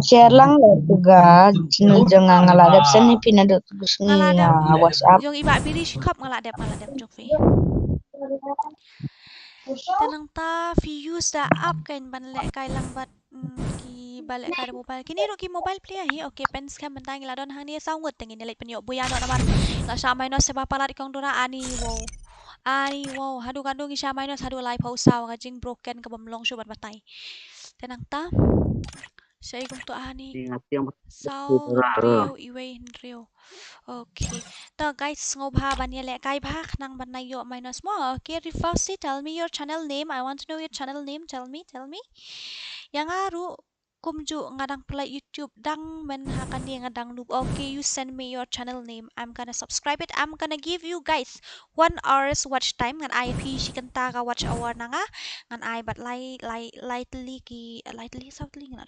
[SPEAKER 6] share lang juga jangan ngaladap seni pinadot ni WhatsApp.
[SPEAKER 1] jong iba biri sikap ngaladap jong fi tanang ta views da up kain banle kay lang bat ki balik kada mobile kini ro ki mobile play hi okay pens kam bentang ila don hani saungut tengin nilai penyo buya no naman la samay no sa papalat ikong dura ani wow hadu kandung isya may no hadu live house saw kajing broken kabamlong syo batay tanang ta sa ikong to ani sao rio iway rio okay to guys ngobha banyele kai bhak nang banayo minus mo okay refasi tell me your channel name I want to know your channel name tell me yang aru kumju ngadang play YouTube dang men hakan dia ngadang noob okay you send me your channel name I'm gonna subscribe it I'm gonna give you guys 1 hour's watch time ngan IP si kenta ka watch hour na nga ngan I but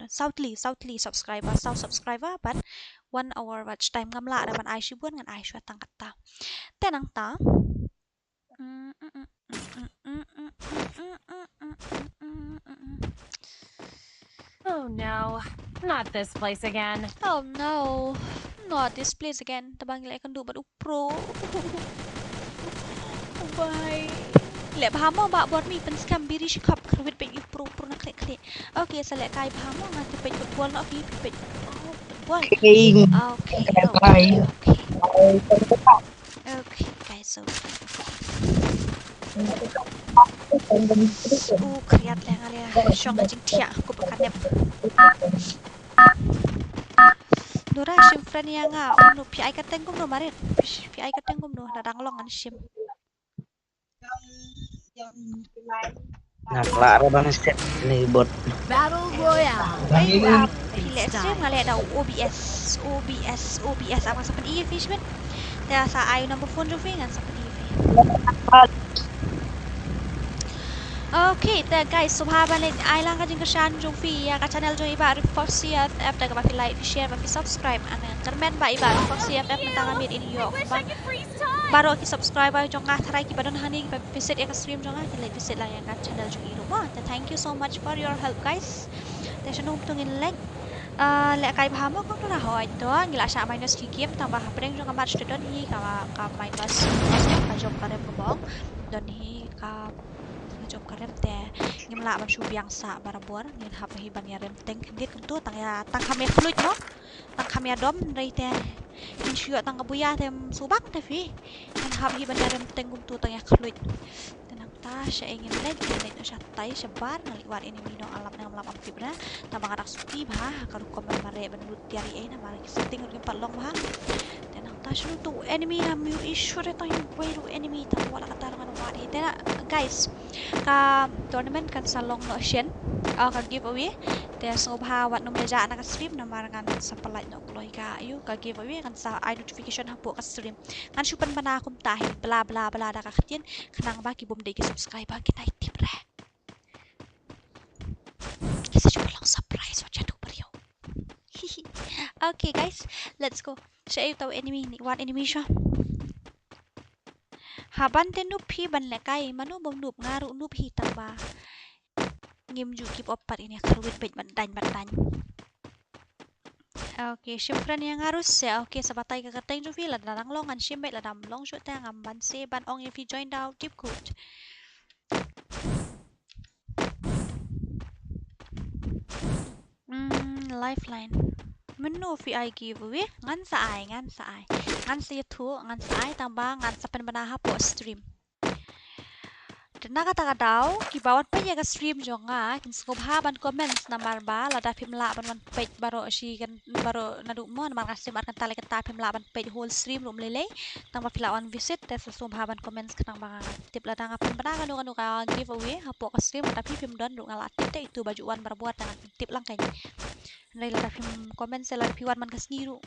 [SPEAKER 1] southly subscriber but 1 hour watch time ngamla dapat I shibun ngan I shwa tangkat ta tenang ta
[SPEAKER 2] Oh no, not this place again.
[SPEAKER 1] oh no not this place again tabang ilai kan du bat upro bye le phamo ba bot mi pen scam biri shikap krwit pe upro na kle okay sa le kai phamo ngati pe football na fi pe football
[SPEAKER 6] King,
[SPEAKER 1] okay guys so kriat lang alia syong ajing tia ko pakanep Dora sim friend yang unu pi ai kateng kum no marit pi ai kateng kum no dadang long an sim
[SPEAKER 6] nah Clara bang step ni bot.
[SPEAKER 2] Battle Royale.
[SPEAKER 1] Pile stream ngale da OBS apa seperti iya fish ben ya sa ayo number phone jo fi ngan seperti iya okay the guys subhaban le ai lang ka jing kashan jong fi ya ka channel jong iba report CFF da ka fi like share fi subscribe ana comment ba iba report CFF mentang amit in yo
[SPEAKER 2] Wish
[SPEAKER 1] ba
[SPEAKER 2] I could freeze time.
[SPEAKER 1] baru ki subscriber jong ka tharai ki badon hani ki visit ya ka stream jong ka like visit lang ya ka channel jong iro mo thank you so much for your help guys ta shanum tungin like le kai bahamo kong tu na hoy to ngila sha minus ki game tambah apreng jong ka match to don hi ka minus ka job ka re bong don hi ka job karem te ngimla ban shu biang sa barabor ngin hap hiban ya rem teng dit tu tang kame fluid mo tang kame dom rei te ngin shu tang kabuya tem subak te fi ngin hap hiban ya rem teng tu tang ya fluid tenang ta sya ingin leg no sya tai sebar ngaliwat ini mino alam nang lam amti bra ta bang arak suti bah karu komen mare ban lut tiari na mari setting ngin palong bah tenang ta shu tu enemy na mu ishure ta yu welu enemy ta wala katarungan wadi tena guys ka tournament kan salong no shen ka giveaway te so bha wat nom ja na ka stream na marangan sa palai no kloi ka yu ka giveaway kan sa I notification hapo ka stream kan shupan bana kum tahi bla bla bla da ka khtien khnang ba ki bum de ki subscribe ba kita tip re kisa chupa long surprise wa chatu bariyo okay guys let's go shay tau enemy ni one enemy sha haban te nup hi ban le kai manu bom nup ngaru nup hi tamba ngim ju kip opat ini karwit bet ban dan okay shimfran yang harus ya okay sabatai ka kateng ju fi la darang long an shim bet la dam long shu ta ngam ban se ban ong if you join down tip code lifeline menu fi I giveaway ngan sa ai ngan sa tu ngan sa ai tamba ngan sa pen bana ha po stream Dena kata kadau ki bawat pa ya ka stream jonga kin skop ha ban comments na marba la da pimla ban man page baro si kan baro nadu mo na marka stream kan tale kan ta pimla ban page whole stream rum lele tang ba pila on visit te so ha ban comments kan ba tip la danga pin bana kanu ka giveaway ha po ka stream ta pim don ru ngala tip te itu bajuan berbuat dengan tip lang kay nai la da pim comments la piwan man ka sniru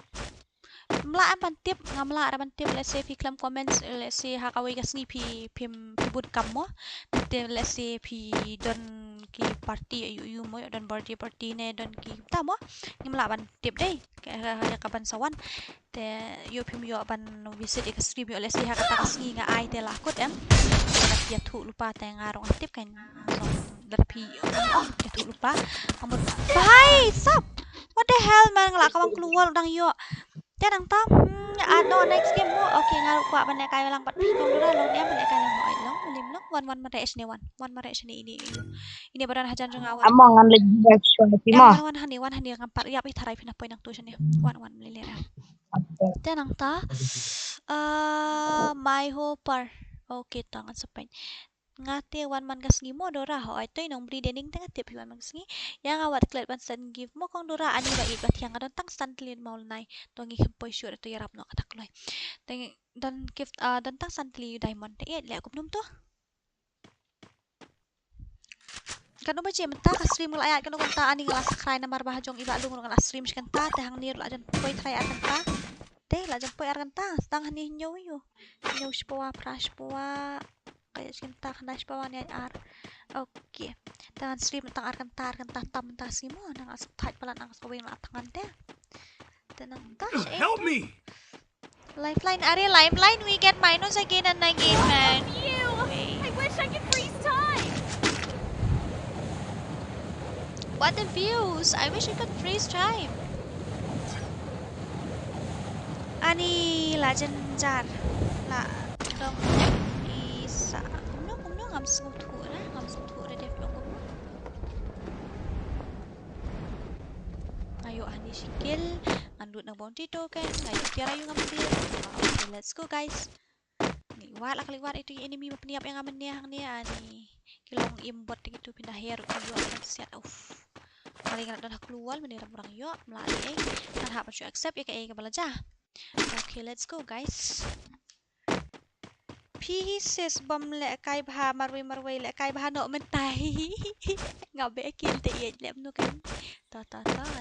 [SPEAKER 1] mla ban tip ngamla ban tip let's say pi klam comments let's say ha kawi ka sni pi pim bud kam mo let's say pi don ki party yu mo don party ne don ki ta mo ngimla ban tip dei ka ban sawan te yu pim yo ban visit ka stream yo let's say ha ka ta sni nga ai te lakut em ya thu lupa te ngarong tip kan pi ya thu lupa amut bye sap what the hell man ngala ka bang keluar dang yo Tenang tam, ano next game mo? Okay, ngaruh kuat banyak kaya lang pat kong dura long dia banyak kaya lang mo long lim long one maresh ni one maresh ni ini badan hajan jeng awan.
[SPEAKER 6] Among ang lagi extra pima.
[SPEAKER 1] One hani ngampat yap itarai pina poin ang tuition ni one melilira. Tenang ta, my hopper. Okay, tangan sepen. Ngate one man kasngi mo dora ho ito inong bri dening tengah tip one man kasngi yang awat klet ban san give mo kong dora ani ba ibat yang adon tang stan tlin maul nai to ngi hempoi sure to yarap no katak loy teng dan gift dan tang stan tli diamond te le kup num to kanu ba jem ta ka stream la ayat kanu kan ta ani ngala sakrai na marba jong iba lung ngala stream kan ta te hang nir la jan poi try akan ta te la jan poi akan ta stang hani nyo yo nyo shpoa prash poa kayak cinta kena bawa ni ar oke tangan stream tang ar kan tam ta simo nang as tight palan ang sawing la tangan teh tenang ta
[SPEAKER 4] Help me!
[SPEAKER 1] lifeline we get minus again and again man
[SPEAKER 2] You! I wish I could freeze time!
[SPEAKER 1] what the views I wish I could freeze time ani legend jar la dong isa kumno ngam sung thu re def lo ayo ani sikil andut na bounty token ayo tiara yung ngambil okay, let's go guys ni wala kaliwat itu enemy peniap yang aman ni ani kilong imbot gitu pindah hero yo siat mari ngana dan keluar menira kurang yo melalui kan hak masuk accept ya kayak belajar okay let's go guys pieces bom le kai bha marwai le kai bha no men tai ngabe kill te ye lem no kan ta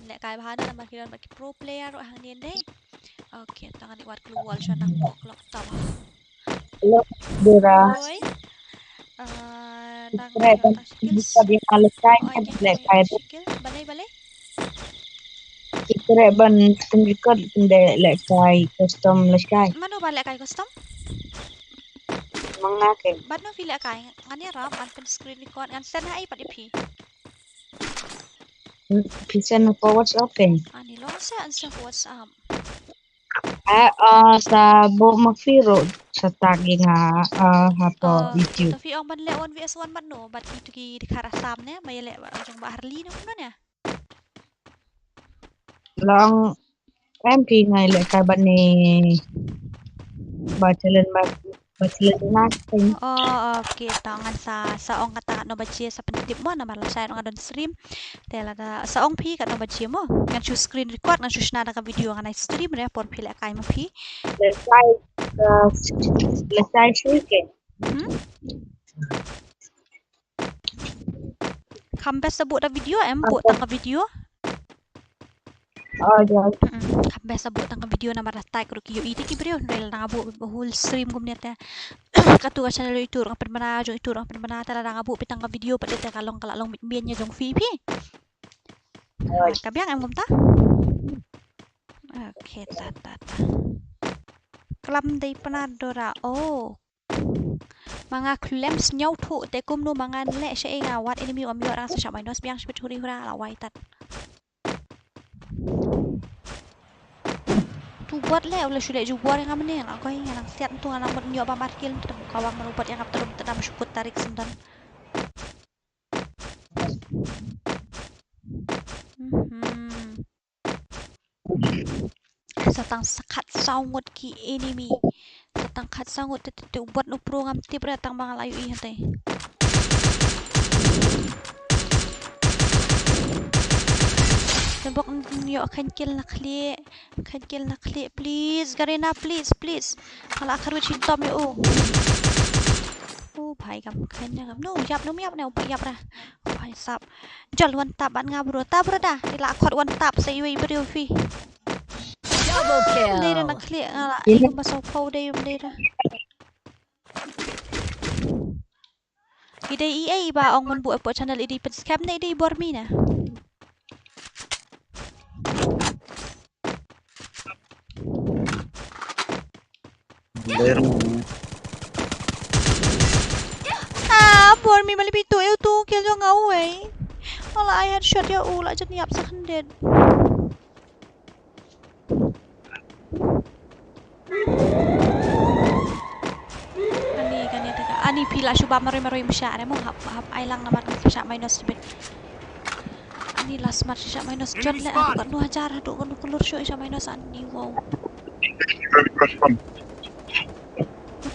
[SPEAKER 1] le kai bha na makiran baki pro player ro hang nien dei okay tangan iwat keluar siya nak clock tawa
[SPEAKER 6] Dura.
[SPEAKER 1] oi nang
[SPEAKER 6] Bisa di alkai le kai
[SPEAKER 1] balai
[SPEAKER 6] ikre ban tunjukkan de le kai custom le kai
[SPEAKER 1] mano balai kai custom
[SPEAKER 6] mangake
[SPEAKER 1] Ba't no feel kai ngani ram an pen screen record ngan sen hai pat ipi
[SPEAKER 6] bisa no po WhatsApp
[SPEAKER 1] ani lo sa an sa WhatsApp
[SPEAKER 6] sa bo magfiro Setagi nga hapo YouTube.
[SPEAKER 1] Tapi orang ban lek 1vs1 ban no, bat ki tuki di karasam ne, may lek ba jong ba Harley no ne.
[SPEAKER 6] Long MP ngay lệ kai bani bacalan natin.
[SPEAKER 1] Okey, tangan sa ong kata no bacie sa penitip mo na malasay no adon stream. Tela da sa ong pi kat no bacie mo. Ngan chu screen record ngan chu na ka video ngan stream re por pi lek kai mo pi.
[SPEAKER 6] Lesai sike.
[SPEAKER 1] Kambe sebut da video buat tang video.
[SPEAKER 6] Ja.
[SPEAKER 1] Kambe sebut tang video na maratai kru ki iti ki brio rel na abu whole stream gum net katu ka channel itu orang penmana jo itu orang penmana tala na abu pitang ka video pada te kalong mien nya jong fi pi. Kabiang gum ta? Okey ta. Kelam dei penadora. Mga claims nhau thu te kum no mga le she nga wat enemy am yo ra sa minus biang spituri hura la wai tat. Tu buat le ulah sudah ju buat yang amne aku yang nang siat tu anak mun nyoba markil tu kawang merupat yang terus tenam syukut tarik sendan. Satang sakat sangut ki enemy. Satang kat sangut tu buat no pro ngam tip datang mga layu i hante. Tembok nyo kan kill na kli please Garena please kalau akar wit cinta me bhai kam kanya kam no yap ne upai yap ra bhai sap jol wan tap ban nga bro ta bro da ila khot wan tap sai wi bro fi
[SPEAKER 2] Double kill.
[SPEAKER 1] Dei na kli ala ibu masau pau dei dei ra idai EA ba ong mun buat channel idi pen scam na idai bormi na Bor mi mali pitu eu tu kill jo ngau ai. Ala I headshot ya la jan yap sa 100. Kani taka. Ani pila shuba maroy msya re mo hap ai lang naman sya minus bit. Ani last match sya minus jod le aku kan 2000 adu kan kulur sya minus ani wow.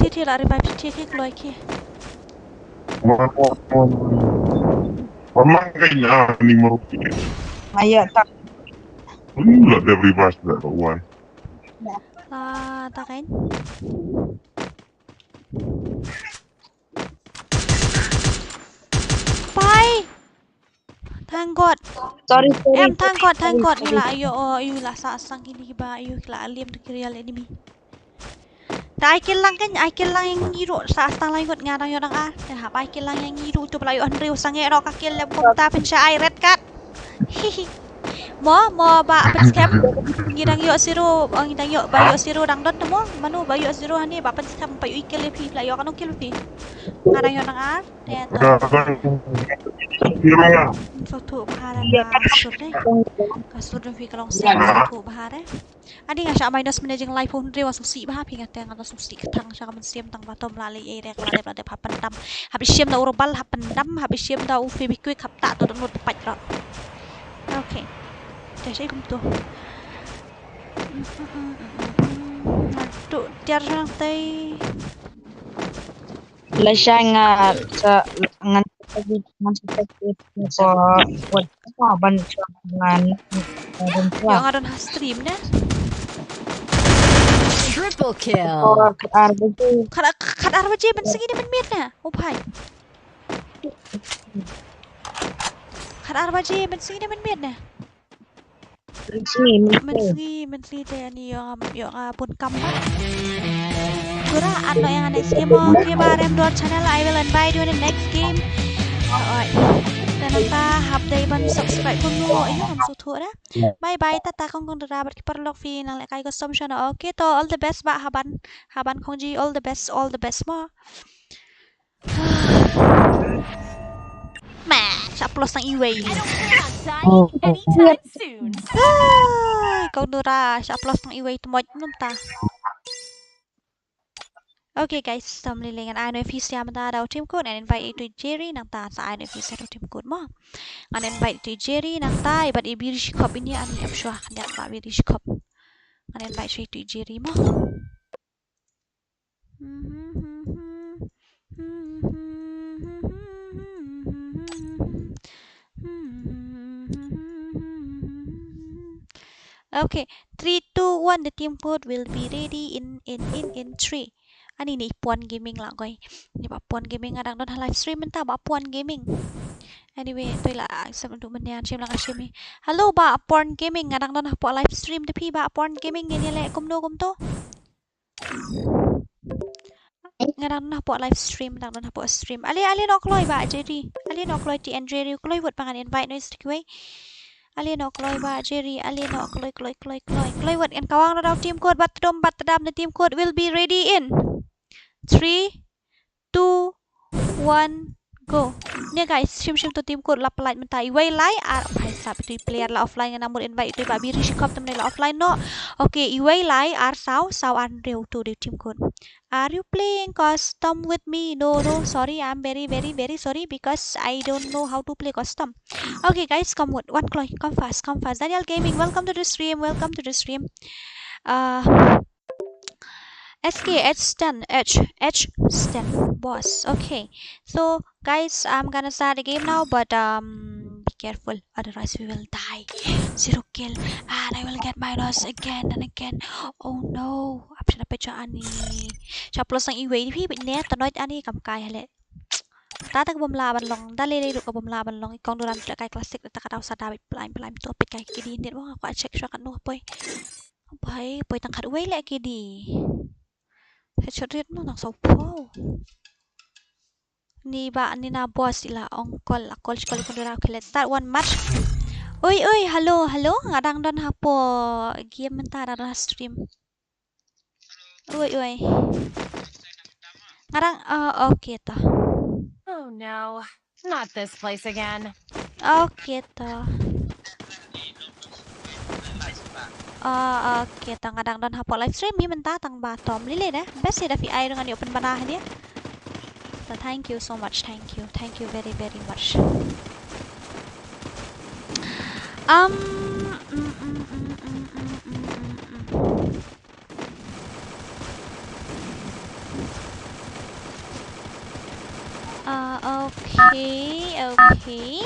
[SPEAKER 1] Ti la revive ti ke kloi ke.
[SPEAKER 7] Pernah kayaknya ini merugi.
[SPEAKER 6] Ayo tak.
[SPEAKER 7] Enggak ada reverse that one.
[SPEAKER 1] Tak kan? Bye. Thank God.
[SPEAKER 6] Sorry.
[SPEAKER 1] Thank God. Ila sang ini ba ila alim de real enemy. Ta ai kill lang yang ngiru sa astang lang ngot nga yang orang hap ai kill lang yang ngiru tu pelayu an riu sange ro ka kill lem kom ta pen sha ai red cat mo ba pen scam ngidang yo siru ngidang yo ba yo siru dang dot mo manu ba yo siru hani ba pen scam pa yo kill pi pelayu kan kill pi ngarang yo nang ya foto bahara kasur fi kalong sa foto bahara Adi nga siya minus managing life phone rewa susi ba pinga te nga susi katang siya kaman siyem tang batom lali ay rek lade hapandam habis siyem da urobal hapandam habis siyem da ufi quick hapta to dun pat ra okay te siya kumto tu tiar nang tay
[SPEAKER 6] Lesai nga sa ngan sa what ban ngan
[SPEAKER 1] yung nga doon stream na
[SPEAKER 2] Triple kill.
[SPEAKER 1] kat RBG man sige naman meet na bhai kat RBG man sige naman meet na man sige te ani yung pun kam ba Gura ano yang next game mo kibarem dot channel I will invite you in the next game alright dan ta hap day ban subscribe kun mo ayo am sutu na bye bye tata kong rabat ki parlok fi nang lekay ko som siya na okay to all the best ba haban kong ji all the best mo match upload ng iway
[SPEAKER 2] Anytime soon.
[SPEAKER 1] ikaw dura sa upload ng iway tumod nung ta Okay guys, samlilingan ano if siya mata daw team code and invite to Jerry nang ta sa ano if siya team code mo. An invite to Jerry nang ta ibat ibirish cup ini ani am sure kandak ba ibirish cup. An invite to Jerry mo. Okay, 3, 2, 1. The team code will be ready in 3. Ani ni Puan Gaming lang koy. Ni ba Puan Gaming ngadang don live stream ta ba Puan Gaming. Anyway, tôi là sắp đủ mình nha, xem là xem đi. Hello ba Puan Gaming ngadang don po live stream te pi ba Puan Gaming ni le kum no kum to. Ngadang don po live stream ngadang don po stream. Ali no kloy ba Jerry. Ali no kloy ti and Jerry kloy wot pangan invite no stikway. Ali no kloy ba Jerry. Ali no kloy wot en kawang na daw team code bat dam the team code will be ready in 3, 2, 1, go. Nih guys, shim to team code lap light mentai way lai ar bhai sab itu player la offline namun invite itu ba biri shikop temne la offline no. Okay, way lai ar sao an real to the team code. Are you playing custom with me? No, sorry, I'm very sorry because I don't know how to play custom. Okay guys, come fast. Daniel Gaming, welcome to the stream. SKH stand boss. Okay, so guys, I'm gonna start the game now, but be careful, otherwise we will die. 0 kill and I will get minus again and again. Oh no, option apa cho ani chaplos ang iwayพี่เป็นเนี้ยตอนน้อยอันนี้กำกายhele ta ta bom la ban long ta le được bom la ban long con duran cái classic ta ka daw sa david prime to pit kai kidi net mo ko check sure kan no boy tang khat way le kidi headshot rate no nang so po ni ba ni na boss ila ongkol akol sekali kon dura let's start one match. Oi hello ngadang don hapo game mentara la stream. Oi ngadang okay to.
[SPEAKER 2] Oh no, not this place again.
[SPEAKER 1] Okay to. Okay to ngadang don hapo live stream mi menta tang ba tom lile na best da fi ai dengan open banah dia. So thank you so much, thank you very much. Okay.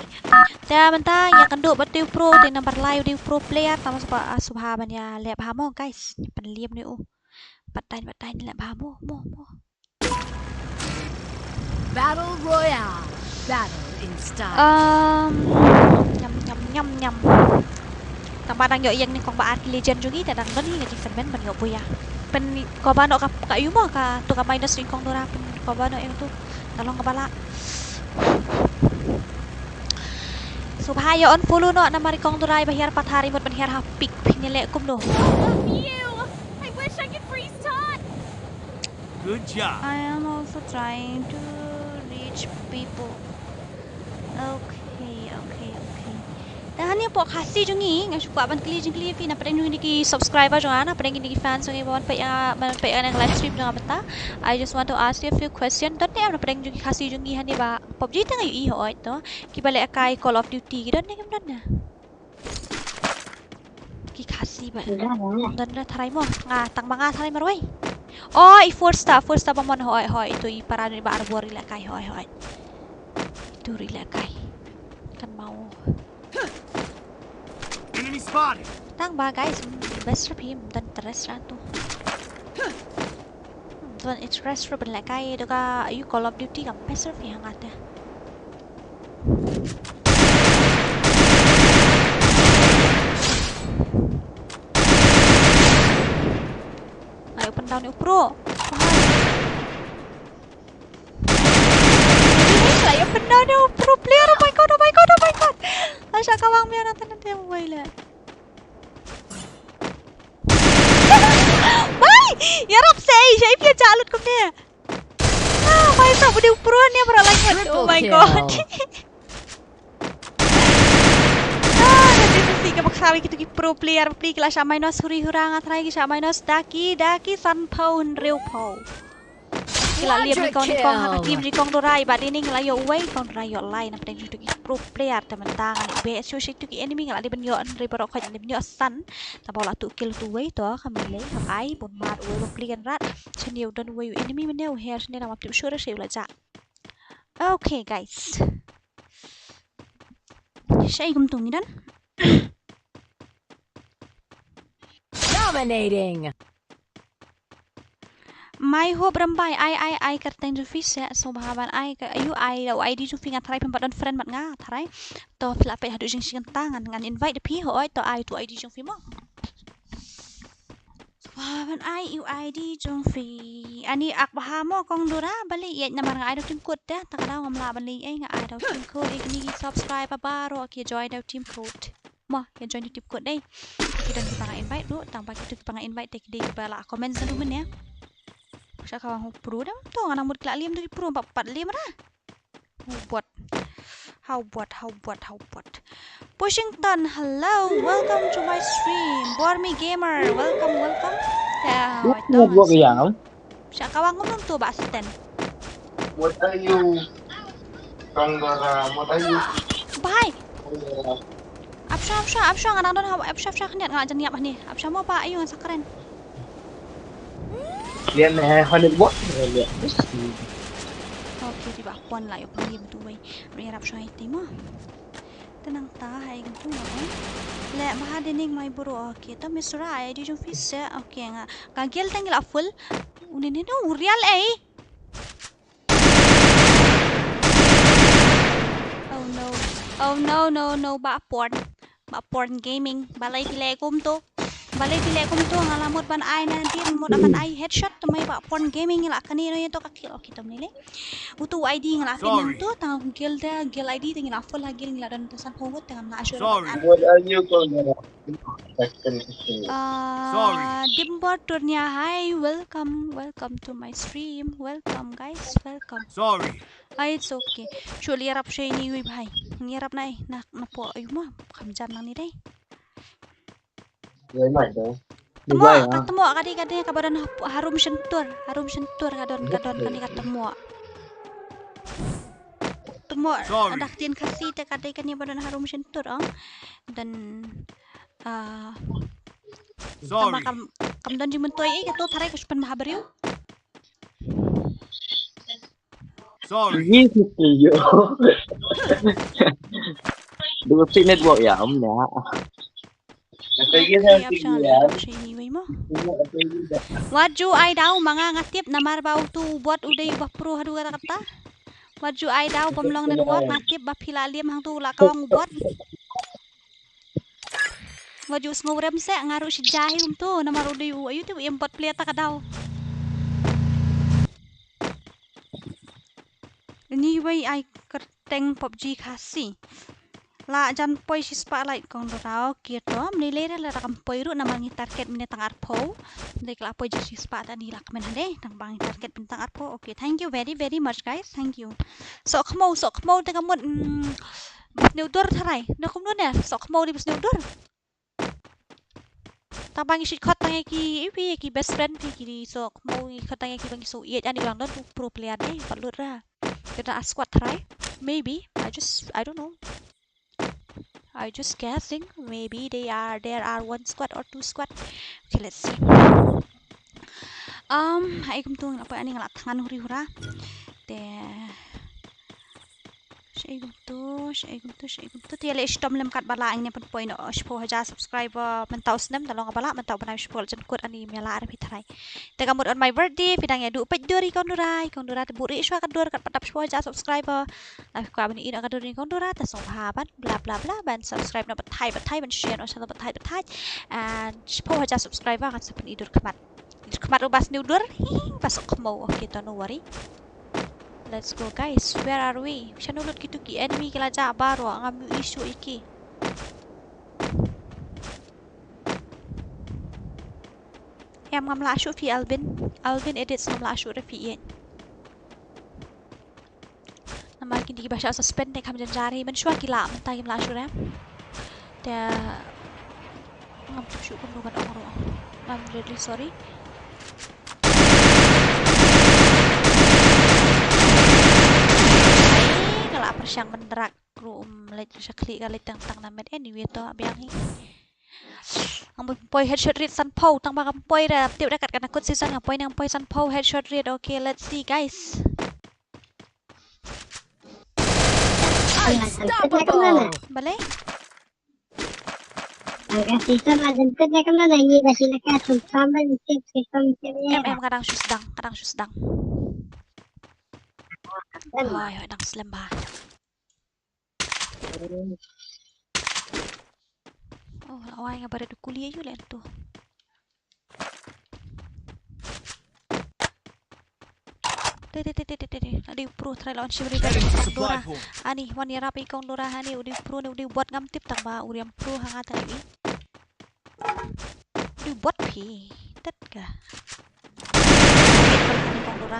[SPEAKER 1] Dah benta yang kenduk betul pro di number live di pro player tama subhaban ya lep hamo guys. Penliam ni Patain lep hamo mo.
[SPEAKER 2] Battle Royale. Battle in style.
[SPEAKER 1] Nhâm. Tang ba đang yo yang ni kong ba art legend juga ta dang don ni ngaji fan ban yo buya. Pen ko ba no ka yu mo ka to ka minus ring kong dora pen ko ba no yang tu talong ka bala. Subhaya on follow no na mari kong dora bahir 4 hari mot bahir hapik pinile kum no.
[SPEAKER 2] I wish I could freeze time.
[SPEAKER 4] Good job.
[SPEAKER 1] I am also trying to reach people. Okay. Dah ni pok kasih jungi ngai suka ban kli pi na padang jungi ki subscriber jonga na padang ni fans jungi bon pa yang live stream jonga beta. I just want to ask you a few questions. Don't na padang jungi kasih jungi hani ba PUBG tang yu i hoy to ki bale akai Call of Duty don na gamdan na. Ki kasih ba. Don na tharai mo nga tang mga tharai maroi. Oh, first star pa mon hoy itu i para ni ba arbor ila kai hoy. Itu ila kai. Kan mau
[SPEAKER 4] Enemy spotted.
[SPEAKER 1] Tang ba guys, best of him dan terus ratu. Dan it's rest ben lại cái đó ka you Call of Duty kam best of yang ada. Ayo open down yuk pro. Ayo open down yuk pro player. Oh my god. Asya kawang biar nanti yang mobile. Bye. Ya rap say, siya pia calut kum dia. Bye sa budi pro niya para like. Oh my god. Nanti mesti ka magsabi kito ki pro player play kelas siya minus huri-hurang at ray siya minus daki san pau real pau. kila liam ni kong hakakim ni kong dorai ba dini ngelayo uway kong dorai yo lai na pedeng tu ki pro player teman tangan be so shi tu ki enemy ngala di benyo ri barok kha di benyo san ta bola tu kill tu way to kamile hak ai bon mat uway bo plian rat cheniu dan uway enemy meneu hair ni na map tu sure shi la ja. Okay guys. Shay gum tung ni dan.
[SPEAKER 2] Dominating.
[SPEAKER 1] Mai ho berambai ai kerteng ju fish ya so bahaban ai ka ayu ai lau ID ju finga tharai pempat don friend mat nga tharai to pila pe hadu jing sing tangan ngan invite pi ho ai to ai tu ID jung fi mo bahaban ai yu ID jung fi ani ak bahamo kong dora bali ye namar nga ai do team code ya tak daw ngam la bali ai nga ai do team code igni subscribe baro ki join do team code mo ya join team code dai kita panga invite do tang pa kita panga invite tek di bala comment sa dumen ya. Saya kawan pro dah tu anak murid kelak liam dari pro 4 liam dah. How buat. Pushington, hello, welcome to my stream. Bormy Gamer, welcome. Ya,
[SPEAKER 6] Buat yang.
[SPEAKER 1] Saya kawan ngomong tu bak stand.
[SPEAKER 5] What are you? Kanggara, what are you?
[SPEAKER 1] Bye. Absha anak don absha kena ngajak niap ni. Absha mau apa ayu yang sakaren.
[SPEAKER 5] Lian Honey what?
[SPEAKER 1] Okay, di bawah pon lah, yuk pergi betul way. Berharap saya timo. Tenang ta, hai gitu ngapain? Le, mahal dening mai buru. Okay, tu mesra ay di jom fish. Okay, nga. Kagel tengil full. Unin ni no real ay. Oh no, ba porn gaming. Balai telekom tu ngalamot ban ai na din mo ban ai headshot to may ba porn gaming ngala kanino yeto ka kill okay tom nile utu ID ngala tin to tang kill ID tingin full hagil ngala dan tusan hugot dengan na assure
[SPEAKER 5] What are you Kanggara?
[SPEAKER 1] Dimbo turnya hi welcome to my stream welcome guys welcome
[SPEAKER 4] Sorry.
[SPEAKER 1] it's okay surely yarap shay ni wi bhai yarap nai na po ayu mo khamjan nang ni dai ketemu kadi kabaran harum sentur kadon kani ketemu ada tien kasih te kadi kani badan harum sentur dan
[SPEAKER 4] Sorry.
[SPEAKER 1] kam dan jimentoi kato tharai kuspan mahabariu
[SPEAKER 4] Sorry.
[SPEAKER 6] Yo. Dua network ya om ya.
[SPEAKER 1] Waju ai daw mga ngatip na marbaw tu buat uday bah pro hadu kata waju ai daw pamlong na duwat ngatip bah pilalim hang tu la kawang buat waju ngorem se ngaru si jahil tu na maru uday ayu tu import pleta kadaw ni wai ai kerteng PUBG kasi la jan poi si spotlight kong dorao kito mnilere la rakam poi ru na mangi target mine tang arpo dek la poi si spot ani la kamen hade tang bangi target bintang arpo okay thank you very much guys thank you sok mau te kamot neudor tharai na kum ne sok mau di bus neudor tang bangi si khot tang ki best friend ki sok mau khot tang ki bangi so ye ani lang don pro player deh palut ra kita squad tharai maybe I don't know I just guessing. Maybe there are 1 squad or 2 squad. Okay, let's see. Ay kumtung apa ani ngala tangan huri-hura. Shay gumtu tiya le stom lem kat bala ang ne pen point 10,000 subscriber mentau snem talong bala mentau banai spol jen kut ani mela ar pitrai te kamut on my birthday pidang ya du pej dori kondurai buri iswa kat dor kat patap 10,000 subscriber live ko abani ina kat dori kondurai ta sohaban bla bla bla ban subscribe na batai ban share no sala batai and 10,000 subscriber kat sepen idur kemat ubas ni udur pasok mau okay to no worry. Let's go guys, where are we? Siya gitu ki enemy kila baro ang issue iki. Em ngam la fi Alvin edits ngam la fi yen. Nama kini bahasa suspend nek ham jari men shwa kila mentai ngam la ya. Da ngam shu kun bukan orang. I'm really sorry. galit siya kli galit tang namet anyway to abiang hi ang poi headshot rate san po tang baka poi ra tiup dekat kana kut season nga poi nang poi san po headshot rate okay let's see guys
[SPEAKER 2] Unstoppable!
[SPEAKER 1] balay kadang susdang ay kadang slam ba oh away nga bare kuliah yu len tu Adi pro try lawan Shibri dari Dora. Ani wani rapi kong Dora hani udi pro ni udi buat ngam tip tang ba udi am pro hangatan ini. Udi buat pi. Tet ka. Kong Dora.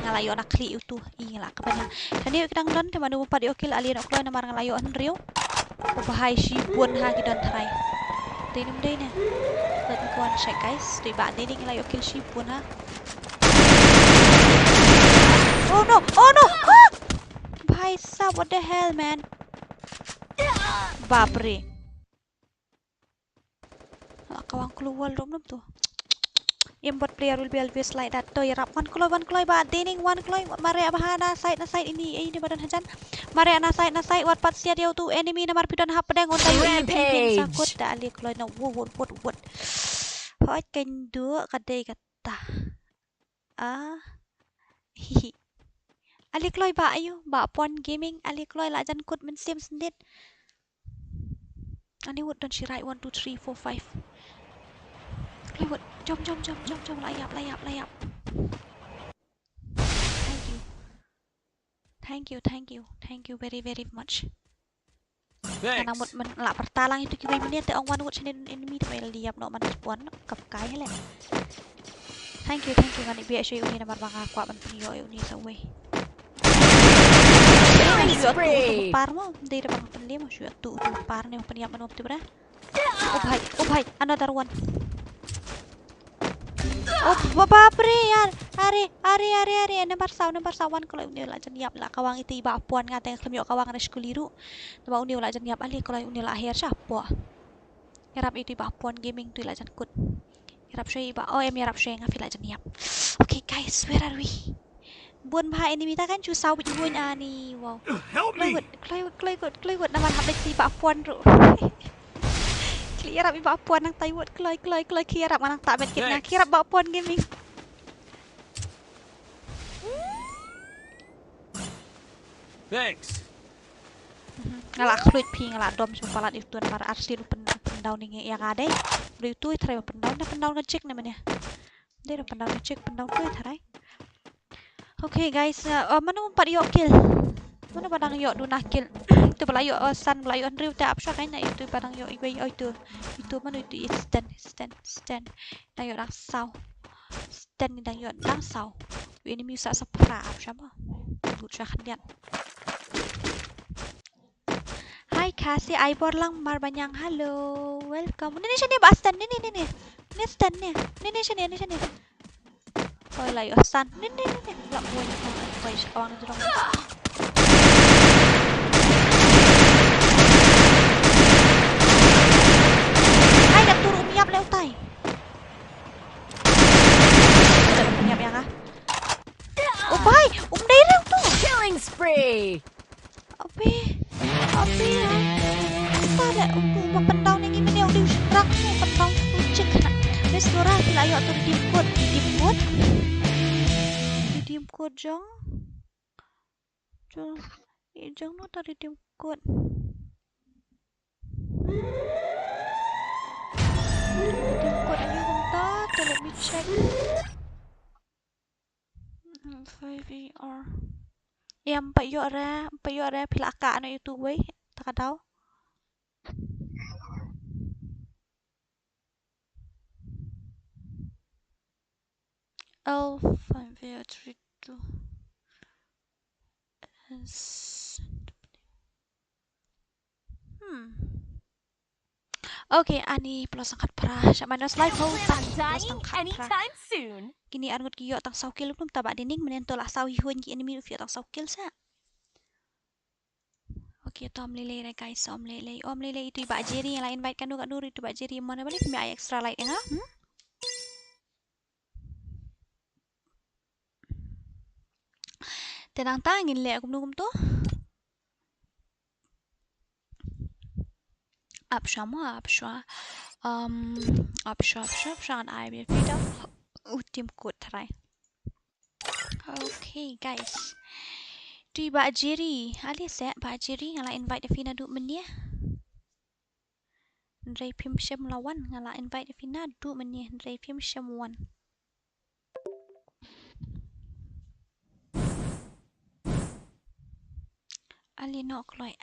[SPEAKER 1] Ngalayo nak kli itu. Ingala kapanya. Kani kadang don te manu pa di okil alien oklo na mar ngalayo an riu. Bahai Shibun ha gidan try. Tinum day na. Let me go and check guys. Di ba ni ngalayo kill Shibun ha. Oh no! Oh no! Ah! Bhai sab, what the hell, man? Babre. Kawang keluar rom tu. Import player will be always like that. To yarap one kloy ba dining one kloy mare abahana side na side ini badan hajan. Mare na side what pat sia dia tu enemy na mar pidon hap pedang on tayo
[SPEAKER 2] Rampage.
[SPEAKER 1] sakut da ali kloy na what. Hoi ken du kadai kata. Ah. Hihi. Ali kloy ba ayo ba pon gaming ali kloy la jan kut men sim sendit ani wood don shirai 1 2 3 4 5 kloy wood jom layap thank you very much karena wood men la pertalang itu kibai menit te ong one wood sini enemy te mel diap no man spawn kap kai hele thank you ngani bi shoy uni na marbanga kwa ban puniyo uni sa way
[SPEAKER 2] Spree!
[SPEAKER 1] par mo hindi na bang panli mo shoot tu par na yung paniyaman mo tibra oh bhai another one oh bababre yan are number saw one kalau unil la jan yap la kawang iti ba puan nga teng klamyo kawang na skuliru ba unil la jan yap ali kalau unil la akhir siapa yarap iti ba puan gaming tu la jan kut yarap shay ba oh em yarap shay nga fila jan yap okay guys where are we buôn ba enemy ta kan chu sau bị buôn ani wow
[SPEAKER 4] Help me!
[SPEAKER 1] klay wot naman habit si Papuan ro kirap iba Papuan ng Taiwan klay kirap manang tabet kit na kirap Papuan gaming
[SPEAKER 4] Thanks.
[SPEAKER 1] ngala fluid pi ngala dom sa palat itu na para arsi pen down ni ya kade bri tu try pen down check naman ya dai pen down check pen down tu try okay guys mana umpat yo kill mana padang yo du nak kill itu belayo san belayo andrew ta apsha kain na itu padang yo ibai itu mana itu stand na yo dang sau stand ni dang yo dang sau enemy sa sapra apsha ma gut sha khandian hai kasi aibor lang marbanyang halo welcome ni siya ni ba stand ni stand ni siya ni Oi layo san. Ni. Lak buwan ko ang koy sa kawang na drone. Ay nagturo umiyap lew tay. Umiyap ya ka. Oh bay, umday rew to.
[SPEAKER 2] Killing spree!
[SPEAKER 1] Abi. Pada mapendaw ning imene udah strak mo pendaw tucik na. Wes Dora layo to redeem code. Redeem code jong no ta redeem code. Redeem code ayo kung ta. Let me check. 5ER. Em payo ra pila ka ano itu way. Taka daw. L532 S Okay, ani plus angkat pra siya manos live ho
[SPEAKER 2] Stop
[SPEAKER 1] plus
[SPEAKER 2] dying
[SPEAKER 1] angkat pra
[SPEAKER 2] anytime soon!
[SPEAKER 1] kini angot kiyo tang saw kill nung taba dining menento la saw hihuan ki enemy ufyo tang saw kill sa Okey, Tom Lele dah guys, Om Lele. Om Lele itu Mbak Jerry yang lah invite kan Kak Nur itu Mbak Jerry mana boleh punya extra light yang Tenang tangin le aku menunggu tu. Abshwa. Abshwa an I will feed up. Tim kod try. Okay guys. Tu Mbak Jerry. Alias Mbak Jerry ngalah invite Fina duk menye. Ndrai phim shem lawan ngalah invite Fina duk menye ndrai phim shem wan. Ali nok loi.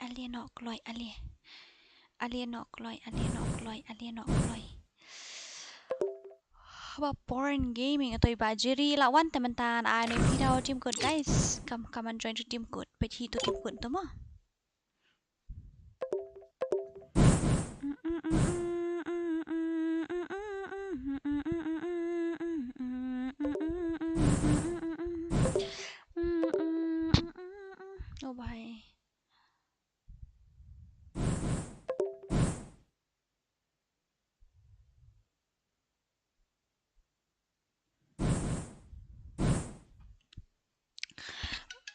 [SPEAKER 1] Apa porn gaming atau Mbak Jerry lawan teman-teman I know Fina team code guys. Come and join to team code. But he to team code tu mah. Oh bye.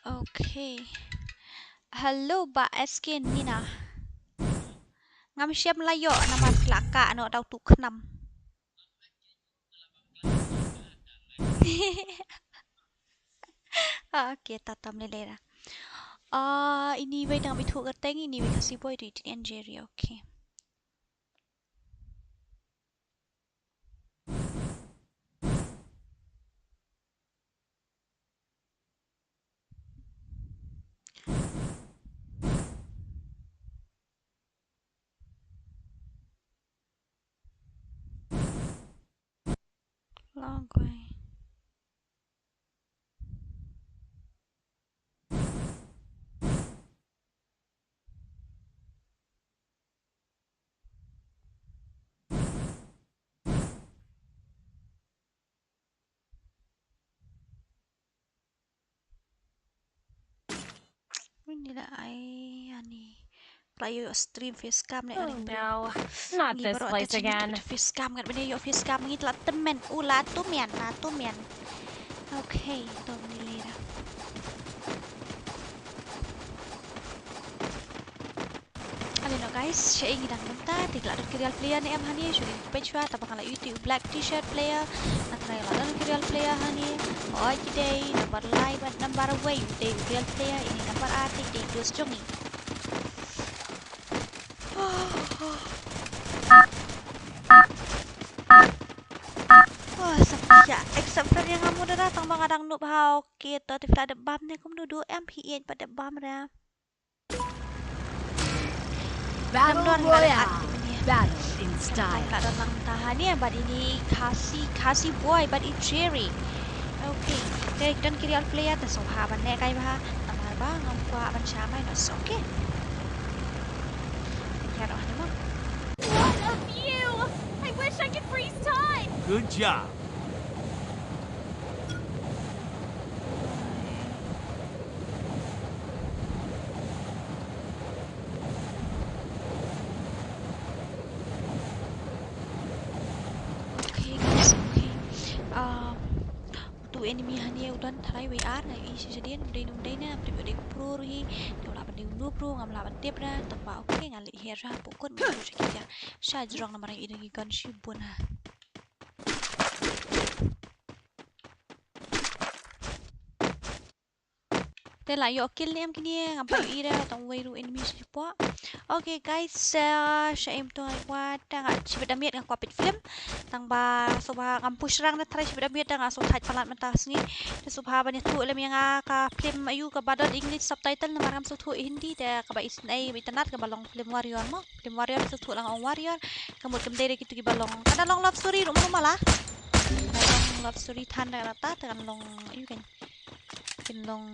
[SPEAKER 1] Okay. Hello Mbak SK Nina. Ngam siap Melayu nama kelakak nak tahu tu kenam. Okay, tatam lelera. Ini way dengan itu kerteng ini way kasih boy di Jerry. Okay. Logoi. Inilah ani. Playo stream facecam ni
[SPEAKER 2] Oh
[SPEAKER 1] ani.
[SPEAKER 2] no, not this place again.
[SPEAKER 1] Facecam kan benda yo facecam ngi telat temen. La tumian. Okay, tu ni dah. Alino guys, saya ingin dah minta tidak ada real player ni am hani sudah page wa tabang ala YouTube black t-shirt player natrai la real player hani oh today number live at number way day real player ini number artik di terus jongi ya except for yang kamu dah datang bang adang noob how kita tidak ada bam ni kamu duduk MP8 pada bam dah.
[SPEAKER 2] Battle Royale. Battle in style.
[SPEAKER 1] Tak ada lang tahan ni, but ini kasih boy, but it Jerry. Okay, dari kita kiri al player, dah sohaban ni kaya bah, namar bah, ngampa aban siamay nas, okay. Kaya ni mo.
[SPEAKER 2] What a view! I wish I could freeze time.
[SPEAKER 4] Good job.
[SPEAKER 1] Tu enemy hanya udan tharai WR na isi jadian udai na pribadi pro hi tu laban di undu pro ngam laban tip na tapa okay ngali hera pukun mi tu kita sha jrong na marai idangi kan shibun ha Tela yo kill ni am kini ngapa ira tong wairu enemy siapa. Okay guys, saya aim tu ngawat tang cibet damiat ngak kopit film tang ba soba ngam push rang na try cibet damiat tang so thaj palat mentas ni te subha ban tu lem yang ka film ayu ka badal English subtitle na maram so thu Hindi te ka ba isnai internet ka balong film warrior mo film warrior so thu lang ang warrior kamut kam dere kitu ki balong kada long love story rum malah long love story than da ta kan long ayu kan long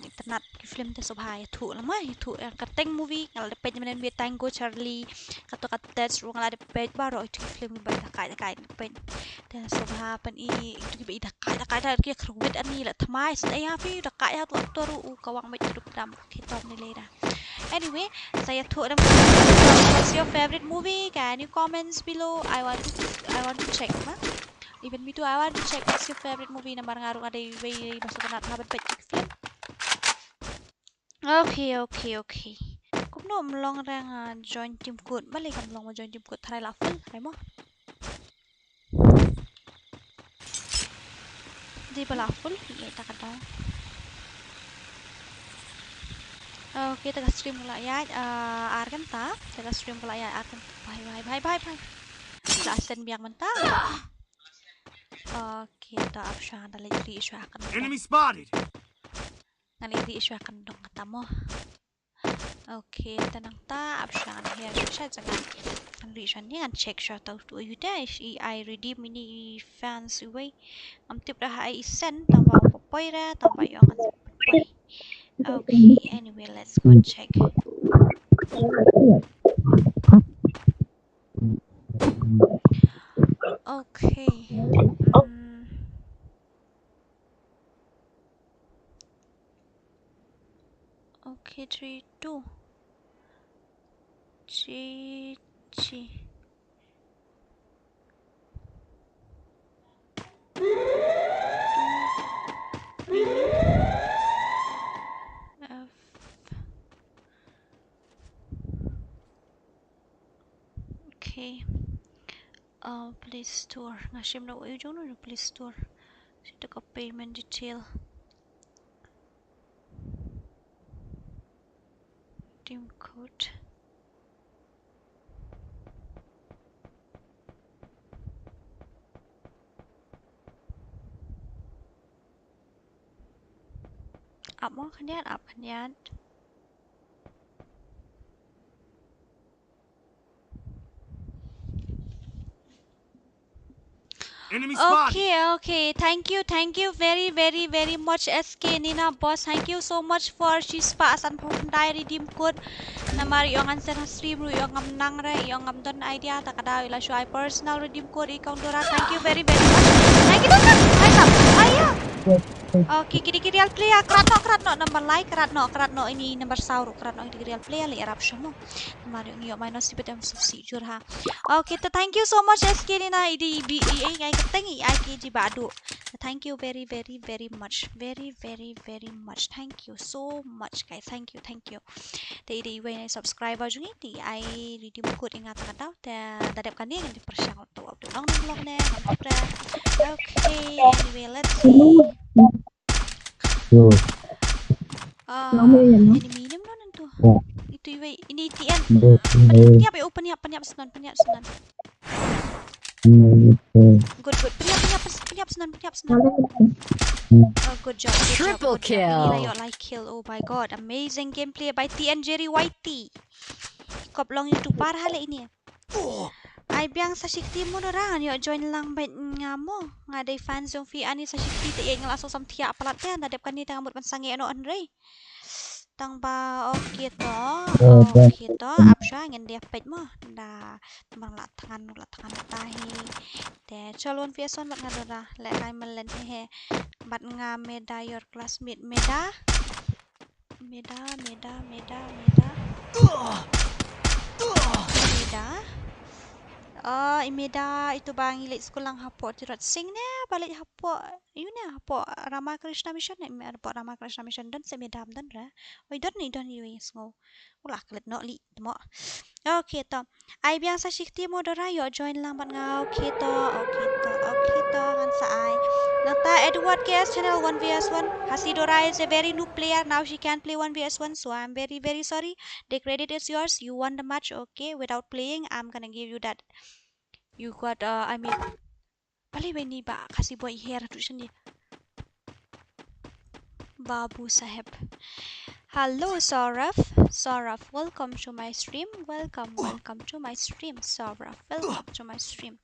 [SPEAKER 1] internet film te subhai thu lama thu kateng movie ngal de page menen bi Tango Charlie kato katet ru ngal de page baro itu film ba da kai page te subha pan i itu bi da kai da ki khruit ani la thmai sai ha pi da kai ha tu toru kawang mai tu dam khitom ni le da. Anyway, saya thought what's your favorite movie? Can you comments below? I want to check, huh? Even me too. I want to check what's your favorite movie. Nambar ngarung ada way masuk ke habat page film. Okay. Cũng nó long đang join team code, balik kan long join team code thay là full, phải không? Di bala full, iya tak ada. Oke, kita stream pula ya. Arkan ta, kita stream pula ya. Arkan, bye. Lah send biang mentah. Oke, kita option ada lagi isu akan.
[SPEAKER 4] Enemy spotted.
[SPEAKER 1] Nanti isu akan dong katamu. Oke, tenang ta option here saya jangan. Isu ni kan check shot tahu tu you dah. I redeem ini fans away. Tip dah I send tambah popoy ra, tambah yang kan. Okay, anyway, let's go check. Okay. Okay, 3, 2. G. Okay. Play Store. Ngashim na uyo dyan no Play Store. Sito ka payment detail. Team code. Up mo kanyan.
[SPEAKER 4] Enemy spotted.
[SPEAKER 1] Okay. Thank you very much SK Nina boss. Thank you so much for she's pass and pandai redeem code. Namari yung answer stream ru yung nang re yung don idea takada ila show personal redeem code account dora. Thank you very much. Thank you dokter. Ayo. Okay, kiri real play kratno number like kratno ini number sauru kratno ini real play li eruption no. Namari yung minus sibet em subsijur ha. Okay, thank you so much SK Nina idi ai ketengi ai ji badu. Thank you very much. Very much. Thank you so much guys. Thank you. Di when subscriber jungi di ai redeem code ingat kata dadap kan dia di persyang tu waktu nang vlog ne nampak. Okay, anyway let's see. Ini minum no nanti. Itu ini TN. Penyiap senan. Good. Penyiap senan. Good job.
[SPEAKER 3] Triple kill.
[SPEAKER 1] Like kill. Oh my god, amazing gameplay by TN Jerry Whitey. Koplong YouTube parah hal ini. Ay biang sa shikti mo na ran yo join lang bet nga mo nga day fans yung fi ani sa shikti te yang laso sam tia palat yan dadep kan ni tang mut pansangi ano andre tang ba okay to apsha ngin dia pet mo da mang latangan tahi te cholon fieson bat ngadora le kai melen he bat nga meda your classmate meda imeda itu bang ilit sekolah hapo tirat sing ne balik hapo yun ne hapo Rama Krishna Mission ne hapo Rama Krishna Mission dan semedam dan ra oi don ni sngo ulah klet no li mo okay to ai biang sa shikti modera yo join lang bat nga okay to kan sa ai nata Edward KS channel 1vs1 Hasidora is a very new player now she can't play 1vs1 so I'm very sorry the credit is yours you won the match okay without playing I'm gonna give you that you got bali bani ba kasi boy here tu sini Babu Sahib. Hello Saurabh, welcome to my stream. Welcome to my stream, Saurabh. Welcome to my stream.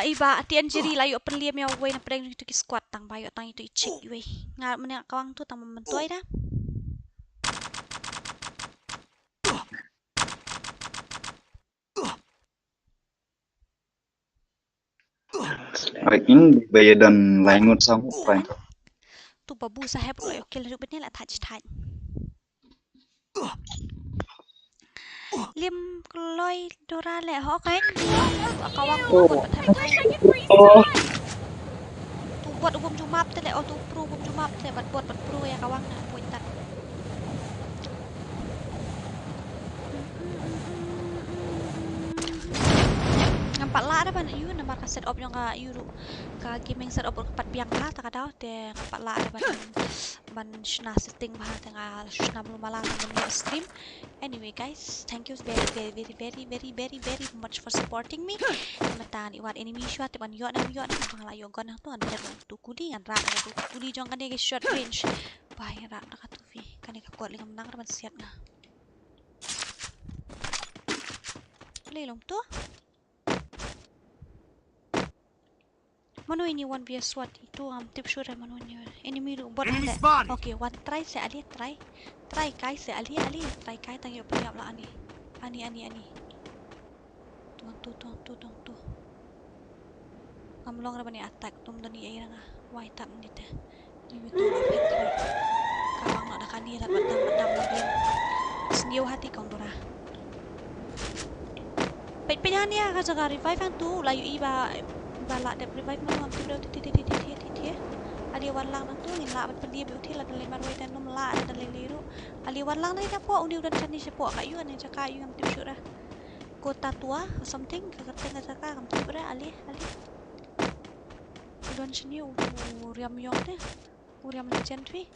[SPEAKER 1] iba tian jiri layo perliam ya wei na pedang itu ki squad tang bayo tang itu icik wei. Ngar meneng kawang tu tang mementuai dah.
[SPEAKER 8] Viking bayar dan langut sama apa?
[SPEAKER 1] Tu babu sahab layo kill rubet ni lah touch touch. Liam kloi dora le ho kan. Kawang tu buat
[SPEAKER 2] I wish I could freeze
[SPEAKER 5] Oh.
[SPEAKER 2] time.
[SPEAKER 1] tu buat ubum jumap tu le tu pro ubum jumap tu buat pro ya kawang na point tak. Nampak lah ada banyak you nampak ka set up yang ka you ka gaming set up kepat biang lah tak ada de nampak lah ada banyak ban shna setting bah tengah shna belum malam dengan stream. Anyway guys, thank you very much for supporting me. Matan iwan enemy shot ban yo na bang la yo gon tu an tu kudi an rak tu kudi jong kan dia short range. Bai rak nak tu vi kan dia kuat lingam nang ban siat na. Lelong tu Mano ini 1vs SWAT itu tip sure mano ini enemy lu bot
[SPEAKER 4] Enemy
[SPEAKER 1] ada.
[SPEAKER 4] spotted.
[SPEAKER 1] Okay, one try saya ali try kai saya ali try kai tang yo penyap lah ani. Tu. Ngamlong ra bani attack tum dani ai ranga. Wai tak ni teh. Ni tu pet try. Kawang nak dak ni lat badam dia. Seniau hati kong dora. Pet penyan ya ka jaga revive ang tu layu iba balak dep revive mo am tu ti ali wan lang nang tu ni la bat pedia bi util dan lemar wai dan nom la dan leliru ali wan lang ni dapo uni udan chani sepo kayu ani jaka yu am tu syura kota tua something ka kateng jaka am tu bra ali udan chani uriam yong de uriam legend fi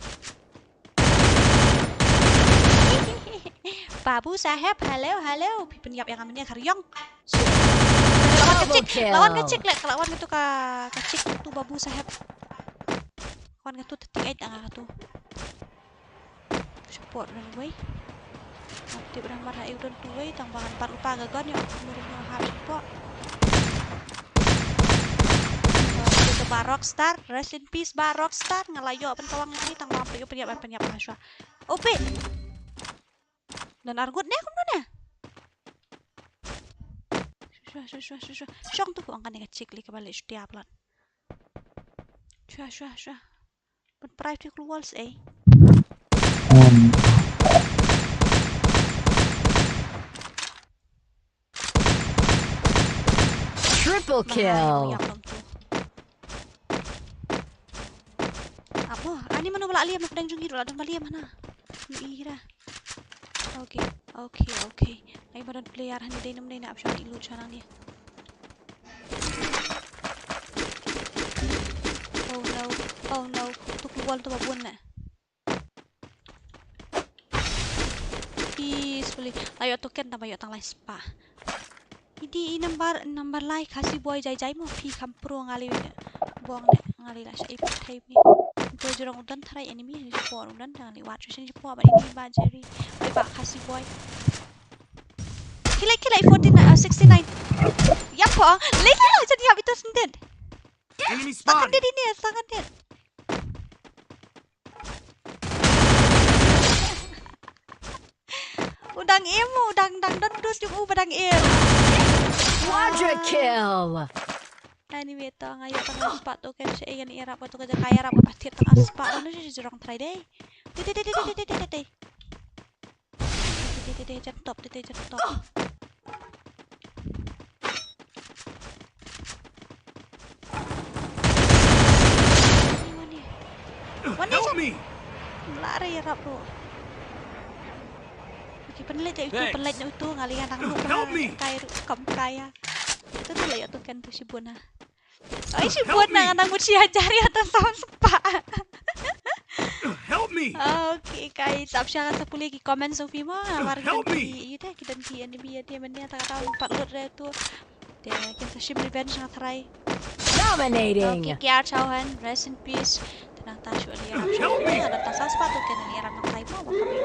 [SPEAKER 1] Babu sahab hello penyap yang amnya karyong lawan kecik lek lawan itu kecik tu babu sahab lawan itu tetik tu support dan gue nanti berang marah udah tu gue tambangan par lupa gagon ya murung harus support itu Rockstar rest in peace Rockstar ngelayo pen kawang ini tambang penyap aswa ope dan argut nih kumana Syong tu ang kanina cik li kabalik setiap lan. Syah. But private walls
[SPEAKER 3] Triple kill.
[SPEAKER 1] Apa? Ani mana pula liam pedang jung hidup dan liam mana? Ira. Okay. Ay badan player hani day nam day na option ilu chana ni. Oh no. Tu keluar tu babun na. Peacefully. Ayo tu ken tambah yo tang lai spa. Idi number like kasih boy jai mo pi kampro ngali buang ne ngali la sa ipot type ni. Tu jorong udan tharai enemy ni support udan ngali watch sini support ba ini ba Jerry. Ay ba kasih boy. Kila 69. Ya po. Lagi lah jadi habis itu sendiri.
[SPEAKER 4] Enemy
[SPEAKER 1] Sangat
[SPEAKER 4] spotted.
[SPEAKER 1] dead ini, sangat dead. Udang emo, udang terus yung udang emo.
[SPEAKER 3] Quadra kill.
[SPEAKER 1] Anyway, ito ngayon tang spot to kan siya yan irap to kaja kaya rap pasti tang spot ano siya jorong try day. Jantop.
[SPEAKER 4] Help me.
[SPEAKER 1] Lari rap bro. Oke, penelit ya itu,
[SPEAKER 4] Thanks.
[SPEAKER 1] penelit itu ngalian tang
[SPEAKER 4] Help me.
[SPEAKER 1] kaya. Itu tuh lah ya tuh kan tuh si Bona. Ay, si
[SPEAKER 4] Help
[SPEAKER 1] Bona
[SPEAKER 4] me.
[SPEAKER 1] nga nang jari atas tahun sepa.
[SPEAKER 4] Help me.
[SPEAKER 1] Okay, guys, up siya sa puli ki comment sa mo.
[SPEAKER 4] Help me.
[SPEAKER 1] Ite kidan ki enemy dia man niya taga patlut re tu. Dia kin sa shim revenge nga try.
[SPEAKER 3] Dominating.
[SPEAKER 1] Okay, kiar chawhan, rest in peace. Tenang tasyo ali up siya.
[SPEAKER 4] Help me.
[SPEAKER 1] Ada tasas pa tu kan ni irap ng try mo baka bi.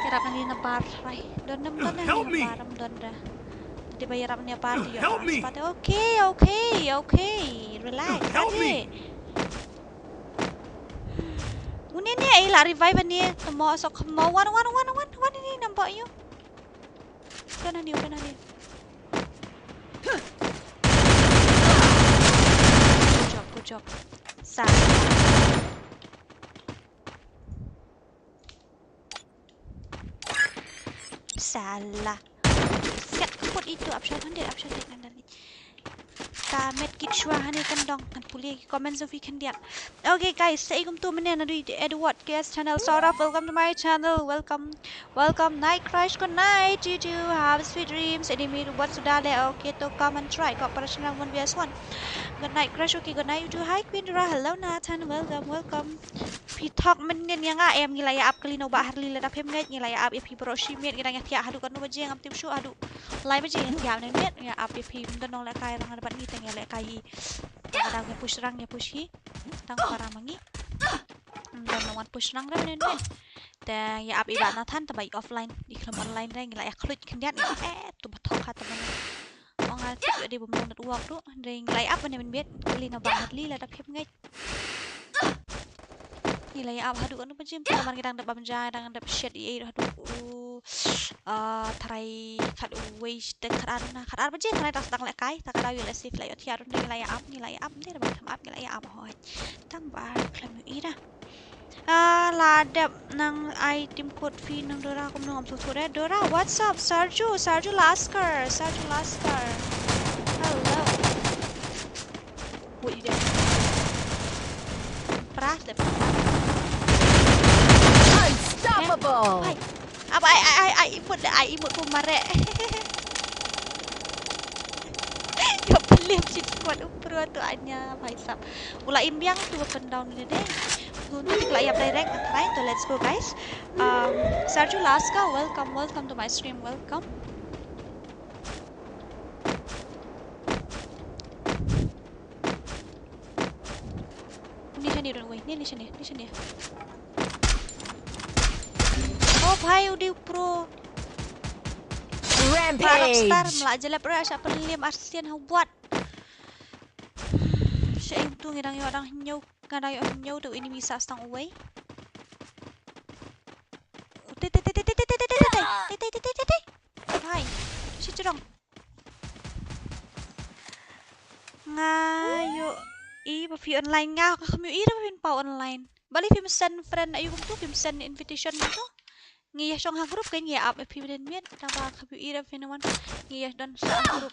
[SPEAKER 1] Irap na ni na bar ray. Don na
[SPEAKER 4] Help me.
[SPEAKER 1] baram don da.
[SPEAKER 3] dibayar apnya party ya.
[SPEAKER 4] Help me.
[SPEAKER 3] Okay. Relax.
[SPEAKER 4] Help me.
[SPEAKER 3] Ini ni lah revive ni. Temo sok mau wan ini nampak you. Kanan dia. Good job. Salah. Siap put itu option dia nanti. Med kit shua hani kan dong kan pulih comment Sophie kan dia. Okay guys, saya ingin tu mana nadi Edward guest channel Sora. Welcome to my channel. Welcome Night Crush. Good night Juju. Have sweet dreams. Enemy buat sudah le. Okay to come and try. Cooperation round 1vs1. Good night Crush. Okay, good night Juju. Hi Queen Dora. Hello Nathan. Welcome.พี่ทอกมันเนี่ยยังแอมงี้ไรอัพกลีโนบะฮาร์ลีเลยนะเพิ่มเงี้ยงี้ไรอัพพี่โปรชิเมียงี้ไรเงี้ยที่หาดูกันโนบะเจียงอัพติมชูหาดูไลฟ์บะเจียงยาวในเมียงี้อัพพี่มันน้องละกายรังadaบัดนี้แต่งี้ละกายkadang nya push rang nya push hi tang para mangi dan lawan push rang dah nen dan ya up ibat Nathan tabai offline di kelam online dahงี้ไรคลุดขึ้นยัดtu batok kataมันมองหาที่ดีบ่มองนัดวอกดูเร่งไลอัพมันเนี่ยมันเบ็ดกลีโนบะฮาร์ลีเลยนะเพิ่มเงี้ยNilai up hadu kan pun teman kita dapat menjadi dengan dapat share di hadu try kat waste dekat apa je karena tak sedang lekai tak ada yang lesif lah ya tiada nilai up ni dapat up nilai up hoy tambah klaim ira ladap nang item code fee nang Dora aku menunggu tutur Dora what's up Sarju Lasker hello wait deh pras deh
[SPEAKER 2] Unstoppable.
[SPEAKER 3] Apa I imut pemare. Ya pelim sih squad upro tu anya Faisal. Ula imbiang tu open down ni deh. Untuk layap direct try to let's go guys. Sarju Laska welcome to my stream welcome. Ni sini. Oh भाई उड़ी pro Rockstar melak jelap rak siapa pelim arsian hau buat saya itu ngirang orang nyau tu ini bisa stang away hai si curang ngayo papi online nga kami pin pau online balik film send friend ayu tu film send invitation tu ngiyah song ha group kan ngiyah up fi den miet taba khabu ira fenawan ngiyah dan sa group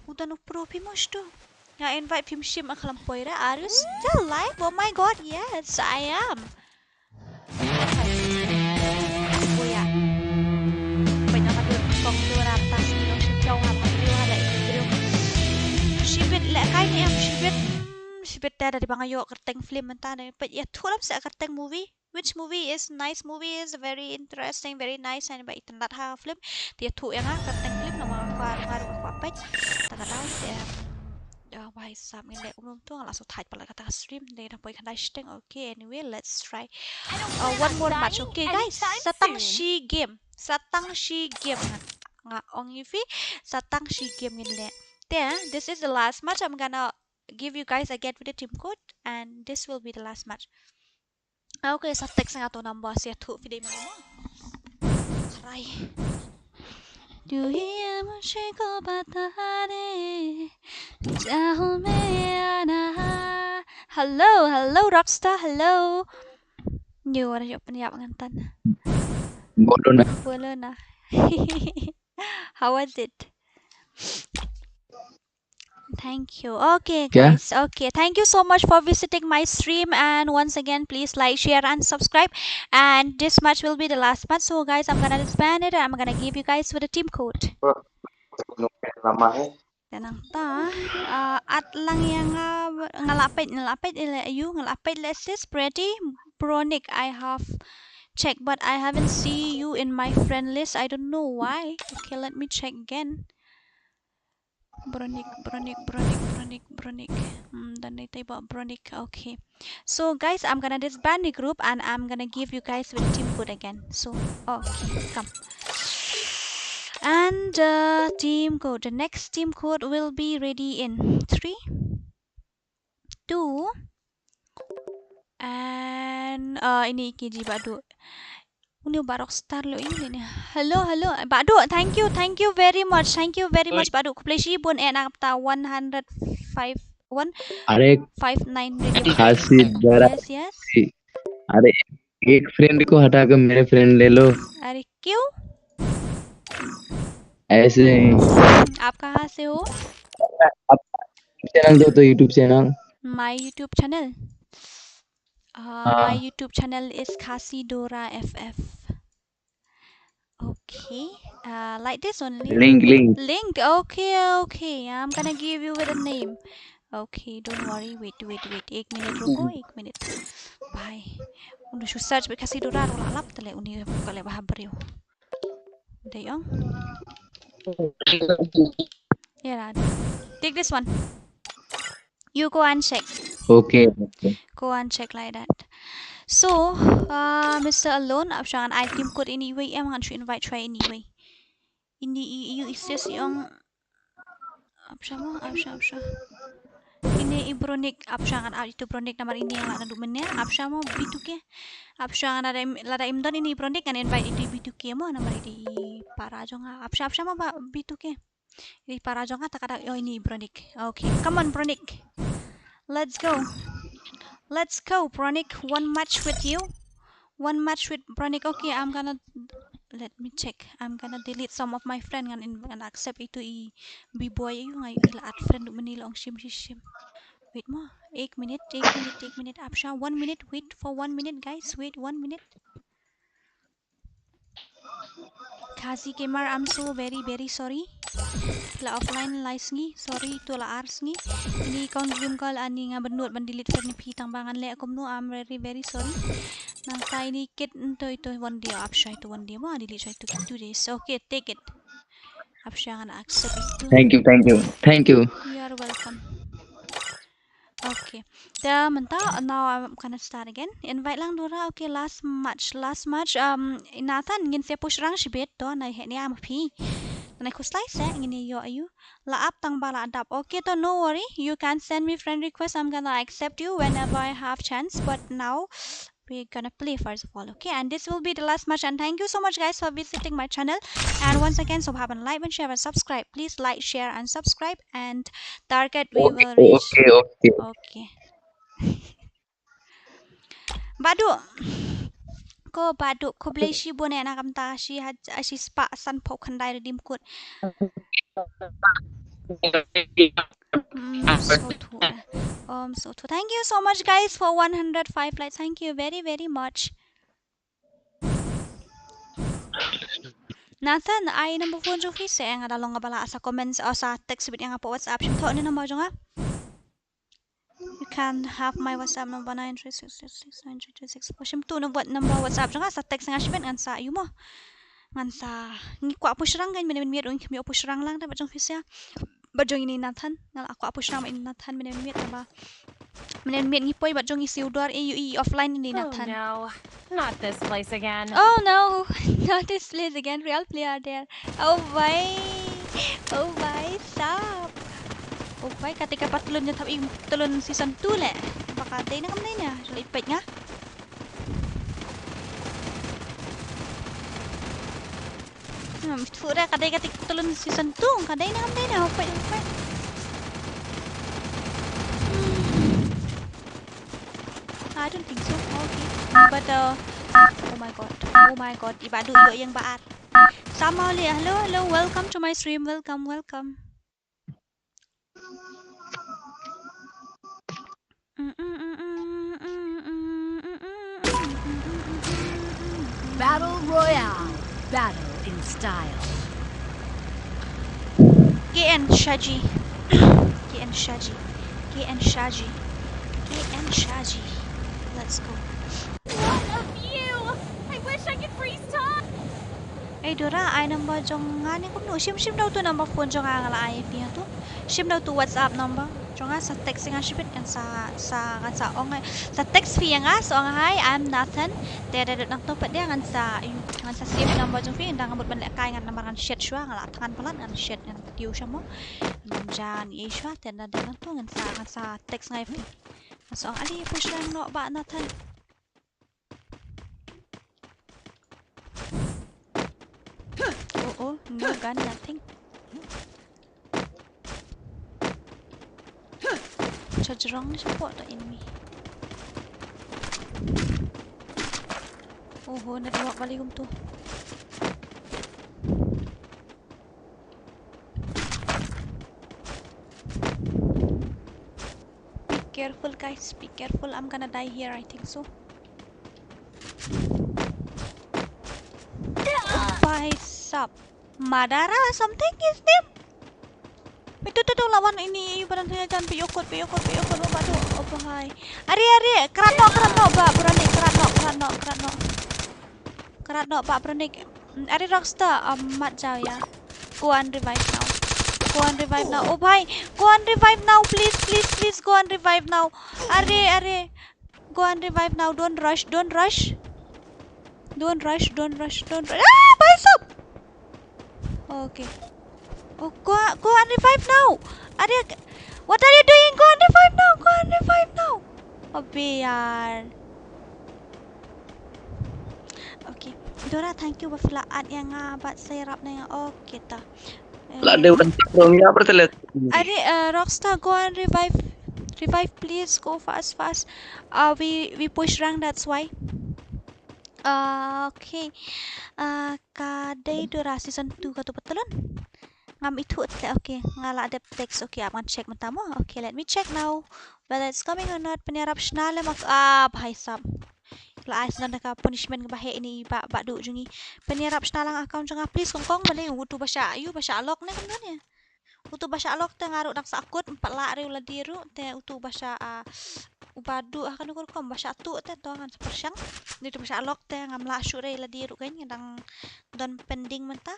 [SPEAKER 3] udan pro fi mosto ya invite film shim akalam poira are you still live oh my god yes I am boya banyak ada kong 200 kilo sejauh apa video ada video shibet le kai ni am shibet dari bangayo kerteng film mentana but ya thulam sa kerteng movie. Which movie is nice? Movie is very interesting, very nice, and by internet ha film. Dia tu yang kerteng film nama ngaru apa? Tak tahu dia. Wah, sam ini tu langsung type pada kata stream. Dia nak boleh kena share. Okay, anyway, let's try one more match. Okay, guys. Satang shi game. Nga ongifi satang shi game ini. Then this is the last match. I'm gonna give you guys again with the team code, and this will be the last match. Okay, sa text nga to nambah siya tu video mo. Karay. Do you mushi ko batare? Jaho me ana. Hello Rockstar, hello. New orang jawab peniap ngantan. Bodoh na. How was it? Thank you. Okay, guys. Yeah. Okay. Thank you so much for visiting my stream. And once again, please like, share, and subscribe. And this match will be the last match. So, guys, I'm gonna disband it. And I'm gonna give you guys with a team code. Tenang ta. At lang yang ngalapit let's this pretty Bronic. I have checked, but I haven't seen you in my friend list. I don't know why. Okay, let me check again. Bronic. Dan itu about Bronic. Okay. So guys, I'm gonna disband the group and I'm gonna give you guys with team code again. So okay, come.
[SPEAKER 1] And the team code. The next team code will be ready in 3, 2, and ini KG Badu. Uni barok star lo ini nih. Hello Badu, thank you very much Badu. Kupleshi bun enak ta 159
[SPEAKER 9] अरे
[SPEAKER 1] 159
[SPEAKER 9] खांसी जरा
[SPEAKER 1] yes
[SPEAKER 9] अरे एक फ्रेंड को हटा कर मेरे फ्रेंड ले लो
[SPEAKER 1] अरे क्यों
[SPEAKER 9] ऐसे ही
[SPEAKER 1] आप कहाँ से हो
[SPEAKER 9] चैनल दो तो YouTube channel
[SPEAKER 1] my YouTube channel my YouTube channel is Khasi Dora FF. Okay, like this only. Linked. Okay. I'm gonna give you with a name. Okay, don't worry. Wait. 1 minute. Ruko, 1 minute. Bye. Udah search Khasi Dora rola lap tele uni kale bahabriu. Dayong. Yeah, take this one. You go and check.
[SPEAKER 9] Okay.
[SPEAKER 1] Go and check like that. So, Mr. Alone, abshangan item code anyway. Em han should invite try anyway. Ini you is just yung abshamo. Ini ibronik abshangan itu bronik nomor ini yang lada dumennya. Abshamo B2K. Abshangan lada imdon ini bronik kan invite itu B2K mo nomor di para jonga. Abshamo ba B2K. Di para jonga takada oh ini bronik. Okay, come on bronik. Let's go, Bronik. One match with you. One match with Bronik. Okay, I'm gonna let me check. I'm gonna delete some of my friend and accept itu B-boy yung ay add friend manila ang shim. Wait mo. 8 minute. Absha 1 minute. Wait for 1 minute, guys. Wait 1 minute. Kazi Gamer, I'm so very sorry. La offline live ngi, sorry to la ars ngi. Ini kong game call ani nga benut bandilit fer ni pitang bangan le akom no, I'm very sorry. Nang sa ini kit ito one day Absha ito one day mo delete ito 2 days. Okay, take it. Absha nga na accept ito.
[SPEAKER 9] Thank you.
[SPEAKER 1] You are welcome. Okay. Now I'm gonna start again. Invite lang Dora. Okay, last match. Nathan ngin se push rang shibet to na ni am pi. Na ko slice ngini yo ayu. La up tang bala adap. Okay, to no worry. You can send me friend request. I'm gonna accept you whenever I have chance. But now we're gonna play first of all. Okay, and this will be the last match. And thank you so much guys for visiting my channel. And once again, so have a like and share and subscribe. Please like, share and subscribe. And target we will reach. Okay. Badu ko bleshi bone na kamta shi spa san po khandai redim kut. So thank you so much guys for 105 likes. Thank you very much. Nathan, ay number phone jo fi se nga dalong bala sa comments o sa text bit nga po WhatsApp shim to ni number jo nga. You can have my WhatsApp number 936669336. Shim to no number WhatsApp jo nga sa text nga shim ngan sa mo. Ngan sa ngi ko apo shrang gan men mi apo shrang lang da ba jong fi se. Ba jong ini Nathan, ngal ako apo shrang in Nathan men mi ba. Men mi ngi poy ba jong isi udor e offline ini Nathan.
[SPEAKER 2] Oh no, not this place again.
[SPEAKER 1] Oh no, not this place again. Real player there. Oh bye, stop. Oh bye, ketika patulun niya tapi tulun season 2 le. Baka day na kamay niya. Lipit nga. Fura kaday tulun season 2. Kaday na kamay niya. Hopay. I don't think so. Okay. But oh my god. Iba do yung baat. Sama ulit. Hello. Welcome to my stream. Welcome.
[SPEAKER 2] Battle Royale. Battle in style.
[SPEAKER 1] KN Shaji. Let's go.
[SPEAKER 2] What a view! I wish I could freeze time.
[SPEAKER 1] Eh Dora, ay number jong nga ni kum no. Shim daw to number phone jong nga ngala ay piya to. Shim daw to WhatsApp number. Jonga sa text nga shipit kan sa ong sa text fi nga so ang hi I'm Nathan. Te ada nang topet dia ngan sa save number jong fi ndang ngambut banlek kai ngan nomor ngan shit shwa ngala tangan pelan ngan shit ngan tiu syamo. Jan ye shwa te ada nang tu ngan sa text ngai fi. So ang ali push lang no ba Nathan. Oh, no gun, nothing. Charge wrong siya po the enemy. Oh, nadiwa balik to. Be careful guys, be careful. I'm gonna die here, I think so. Up. Madara something is name. Itu tuh lawan ini badan saya jangan piyokot bapak tuh. Oh bahai. Ari keratno ba berani keratno pak berani. Ari rockstar mat jauh ya. Go and revive now. Oh bahai, go and revive now please go and revive now. Ari go and revive now. Don't rush. Ah, bicep. Okay. Oh, go and revive now. What are you doing? Go and revive now. Abbe yaar. Okay. Dora, thank you bafilaan yang bat saya rap na yang okay ta.
[SPEAKER 9] Lah dia udah prong ya pertelet.
[SPEAKER 1] Rockstar, go and revive please. Go fast. We push rank, that's why. Okay. Kadai Dora season 2 katu betulan. Ngam itu okay. Ngala ada text. Okay, I'm gonna check pertama. Okay, let me check now whether it's coming or not. Penyerap snale mak bhai sab. La ais nanda ka punishment bahe ini ba du jungi. Penyerap snalang account janga please kongkong balik utu basha alok ne kan ya. Utu basha alok te ngaru dak sakut 4 la riu la diru te utu basha ubadu akan ukur kom basha tu te to kan sepersyang ni tu basha alok te ngamla syure la diru kan yang don pending mentah.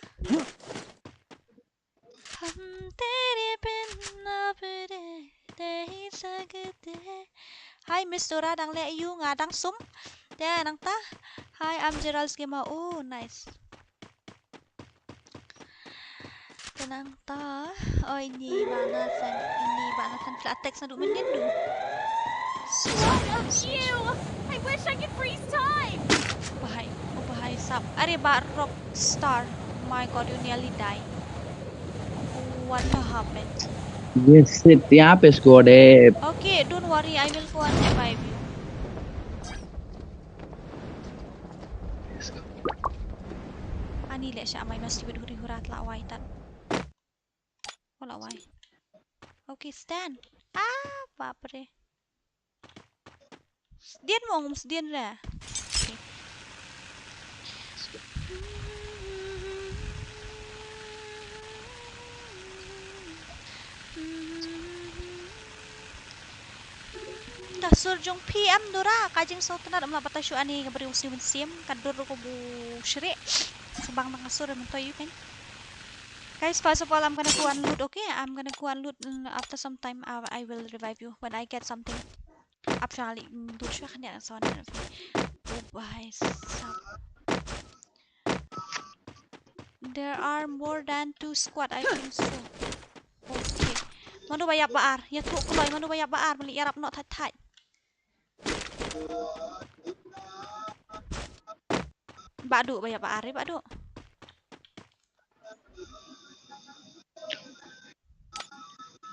[SPEAKER 1] हम तेरे बिन अब रह सकते. Hi Miss Dora dang le you ngadang sum. Ya nang ta. Hi I'm Gerald's Gamer. Oh nice. Tenang ta. Oh ini banasan flatex na dumen din du.
[SPEAKER 2] What of you? I wish I could freeze time.
[SPEAKER 1] Bahai sap. Are ba Rockstar. My god, you nearly die. What happened?
[SPEAKER 9] Yes, यहाँ पे squad है.
[SPEAKER 1] Okay, don't worry. I will go and revive you. Ani le siya may mas huri-hurat la away tan. Wala away. Okay, stand. Bapre. Diyan mo, diyan na. Okay. Dasur jong PM Dora kajing sautan ada melapata syu ani ngabari usim kadur ko bu syri sebang nang asur mentoy you kan. Guys, first of all I'm gonna go and loot, okay? I'm gonna go and loot after some time. I will revive you when I get something. Actually, loot syu kan ya son. Oh guys. There are more than 2 squad, I think so. Okay. Manu bayak baar, ya tu kulai manu bayak baar beli Arab not thai. Badu bayak baar, badu.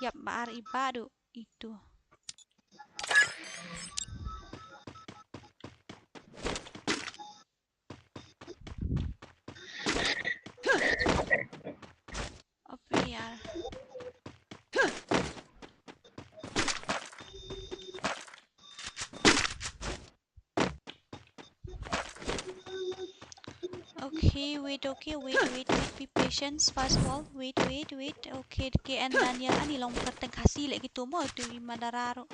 [SPEAKER 1] Yap baar ibadu itu. Apa ya? Okay, wait, be patient. First of all, wait. Okay, and then ya ani long kerteng kasi lagi tu mo tu madararo.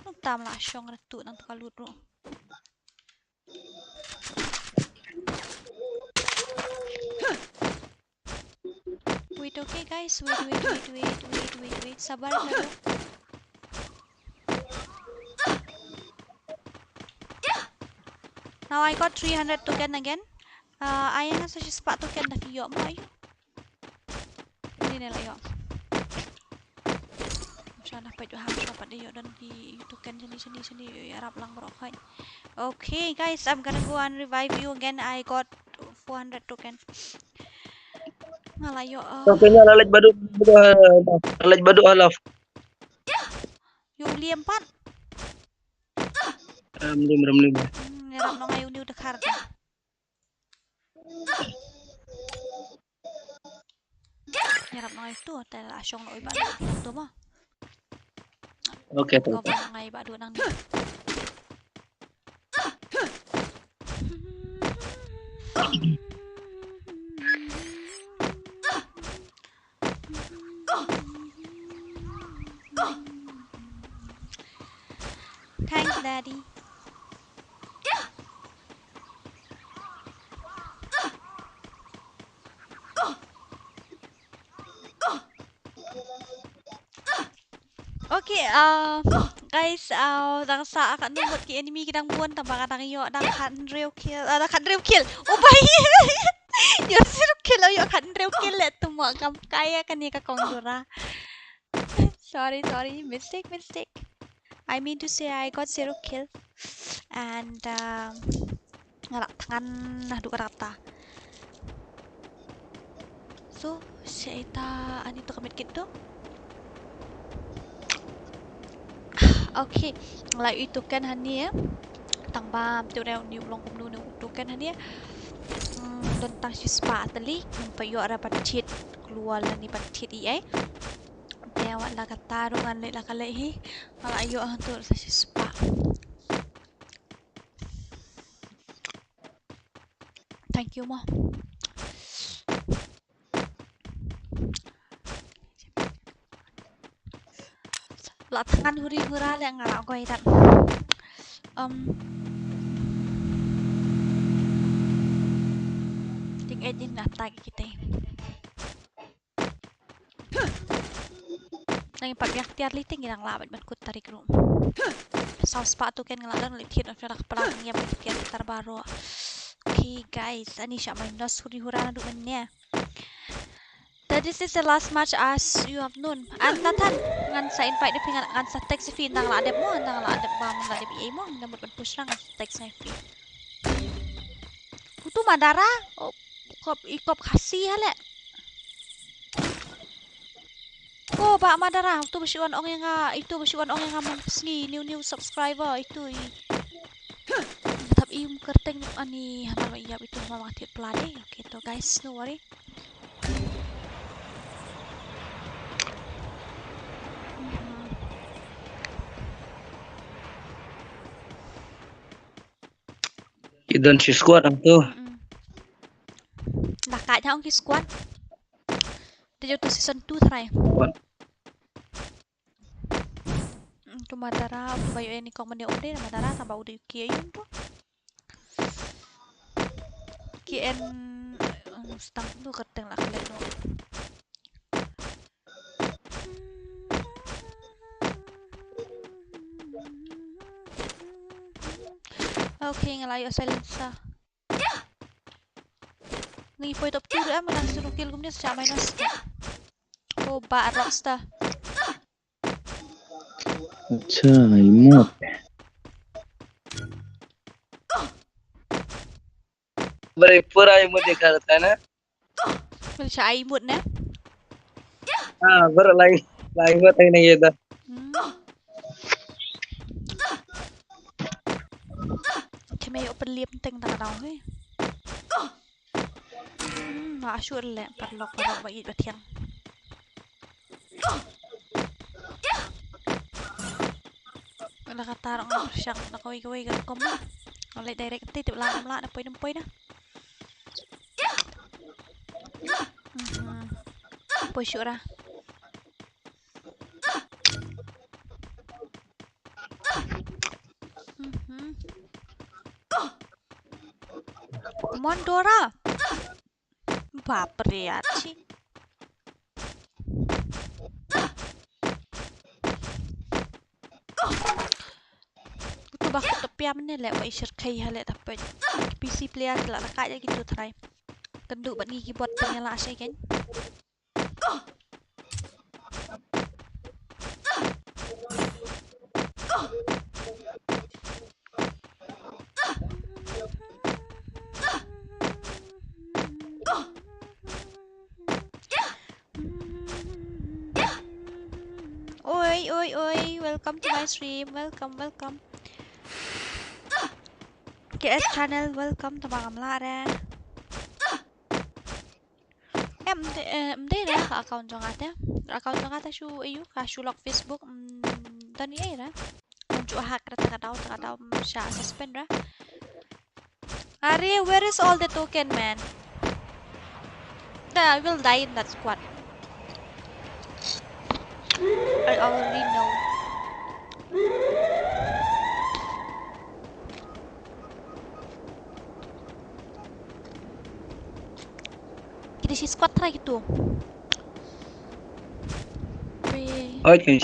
[SPEAKER 1] Nung tam la syong retu nang kaluro. Wait, okay guys, wait. Sabar dulu. Now I got 300 token again. I yang sa spot token na fiyo mo ay. Hindi nila yo. Sana pa juga harus dapat dia dan di token sini Arab lang bro kai. Okay guys, I'm gonna go and revive you again. I got 400 token. Ngalayo.
[SPEAKER 5] Tokennya lalat badu alaf.
[SPEAKER 1] Yung liam pat.
[SPEAKER 5] Ram.
[SPEAKER 1] Nirap na ngayon yung dekarga. Nirap na ngayon ito. Dahil asyong na iba ito mo.
[SPEAKER 5] Oke.
[SPEAKER 1] Cover na ngayon iba doon ang dito. Thanks, Daddy. Okay, guys, dang sa akan numot ki enemy kidang buon tamba kadang yo dang 100 kill. Oh bai. Yo 0 kill yo 100 kill let tumo kam kaya kani ka kongdura. Sorry, mistake. I mean to say I got 0 kill and ngalak tangan nah duk rata. So, saya ani to kamit gitu. Okay, lại itu kan hania tang bam tu reo niu long kum nu tu kan hania tentang si spa tali payo ara pancit keluar lah ni pancit ai dia wala katarungan le la kalehi malayo ang tu sa si spa. Thank you mo. Lạ tangan hura le ngala ko itan. Ting edin na tag kita. Nang pagyak tiar liting ilang labat man kut tarik room. Sa sepatu ken ngaladan litit na fira perang ya tiar terbaru. Okay guys, ani siya minus hura na duman niya. That this is the last match as you have known. And natan ngan sa invite ni pingan ngan sa text fee nang ladep mo nang ladep ba mo ladep EA mo namut ban push nang text na fee. Kutu madara ikop kasih hale. Oh ba madara tu basiwan ong yang itu basiwan ong yang sni new subscriber itu tapi kerteng ani hamal iya itu hamal mati pelade. Okay to guys, no worry.
[SPEAKER 5] Idan si squad ang to.
[SPEAKER 1] Nakanya ang squad. Dia tu season 2 try. Tu madara bayo ini kong mani update madara tambah udah kia yun tu. Kien stang tu kerteng lah kalian tu. Okay, ngalayo silensa. Ngi point of 2 dah menang suruh kill gumnya sa minus. Oh, ba rocksta.
[SPEAKER 9] अच्छा emote
[SPEAKER 5] Beri pura imut dekha रहता है ना.
[SPEAKER 1] Well, siya ay mood na.
[SPEAKER 5] बर live imut ay नहीं था.
[SPEAKER 1] May open liam ting tang daw eh. Ma-assure le parlok ba it batiang. Wala ka tarong ng siyang nakaway-kaway gan ko mo. Wala direct tip lang na poy na. Poy sure. Mondora. Bapre yachi. Itu bakit pia menit lek buat share kai halek dapat PC player kelak lekak je gitu try kenduk buat gigi keyboard penyala asyik kan oi welcome to my stream welcome KS channel welcome teman kamera em đây ra account cho ngata shu ayu ka shu lock Facebook tani ai ra unjuk hack ra tengah sha suspend ra Ari where is all the token man I will die in that squad I already know kita si squad try gitu
[SPEAKER 9] Okay.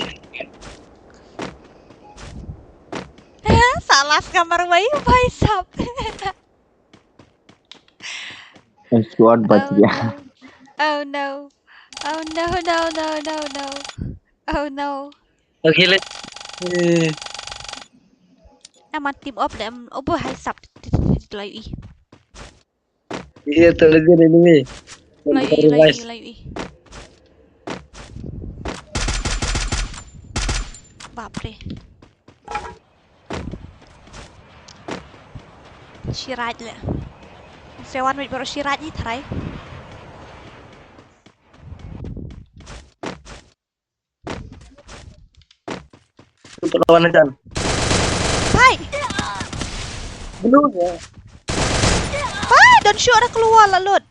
[SPEAKER 1] salah kamar bayi bhai sab
[SPEAKER 9] Squad बच गया
[SPEAKER 1] oh no oh no
[SPEAKER 9] अकेले
[SPEAKER 1] em ăn team up để em ốp hay sập lại
[SPEAKER 9] ये तो लगे नहीं
[SPEAKER 1] lại बापरे Shiraj le Sewan mit baru Shiraj ni try
[SPEAKER 9] untuk lawan Jan
[SPEAKER 1] Hai
[SPEAKER 9] belum ya
[SPEAKER 1] Hai don't shoot dah keluar lah Lut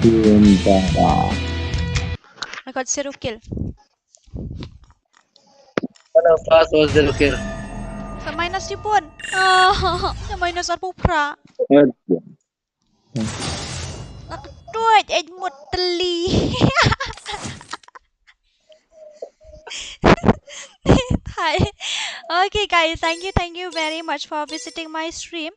[SPEAKER 1] Oh I got 0 kill
[SPEAKER 9] mana fast was the kill
[SPEAKER 1] Sa minus ni pun Sa minus ar pupra Duit edmut teli Hi Okay guys thank you very much for visiting my stream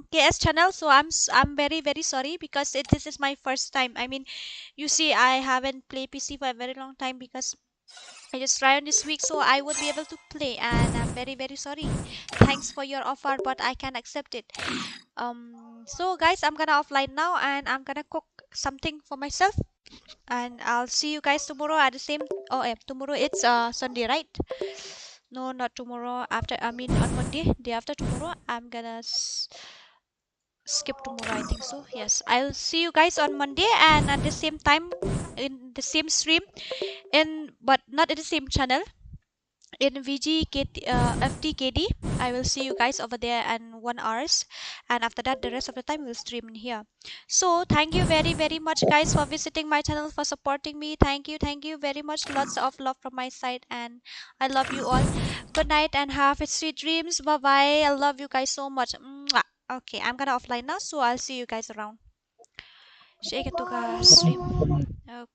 [SPEAKER 1] KS channel so I'm very sorry because this is my first time I mean you see I haven't played PC for a very long time because I just tried on this week so I would be able to play and I'm very sorry thanks for your offer but I can't accept it so guys I'm gonna offline now and I'm gonna cook something for myself and I'll see you guys tomorrow at the same tomorrow it's Sunday right no not tomorrow after I mean on Monday day after tomorrow I'm gonna skip tomorrow I think so yes I'll see you guys on Monday and at the same time in the same stream but not in the same channel in FTKD I will see you guys over there in 1 hours and after that the rest of the time we'll stream in here so thank you very much guys for visiting my channel for supporting me thank you very much lots of love from my side and I love you all good night and have sweet dreams bye bye I love you guys so much Mwah. Okay I'm gonna offline now so I'll see you guys around Shake it to stream okay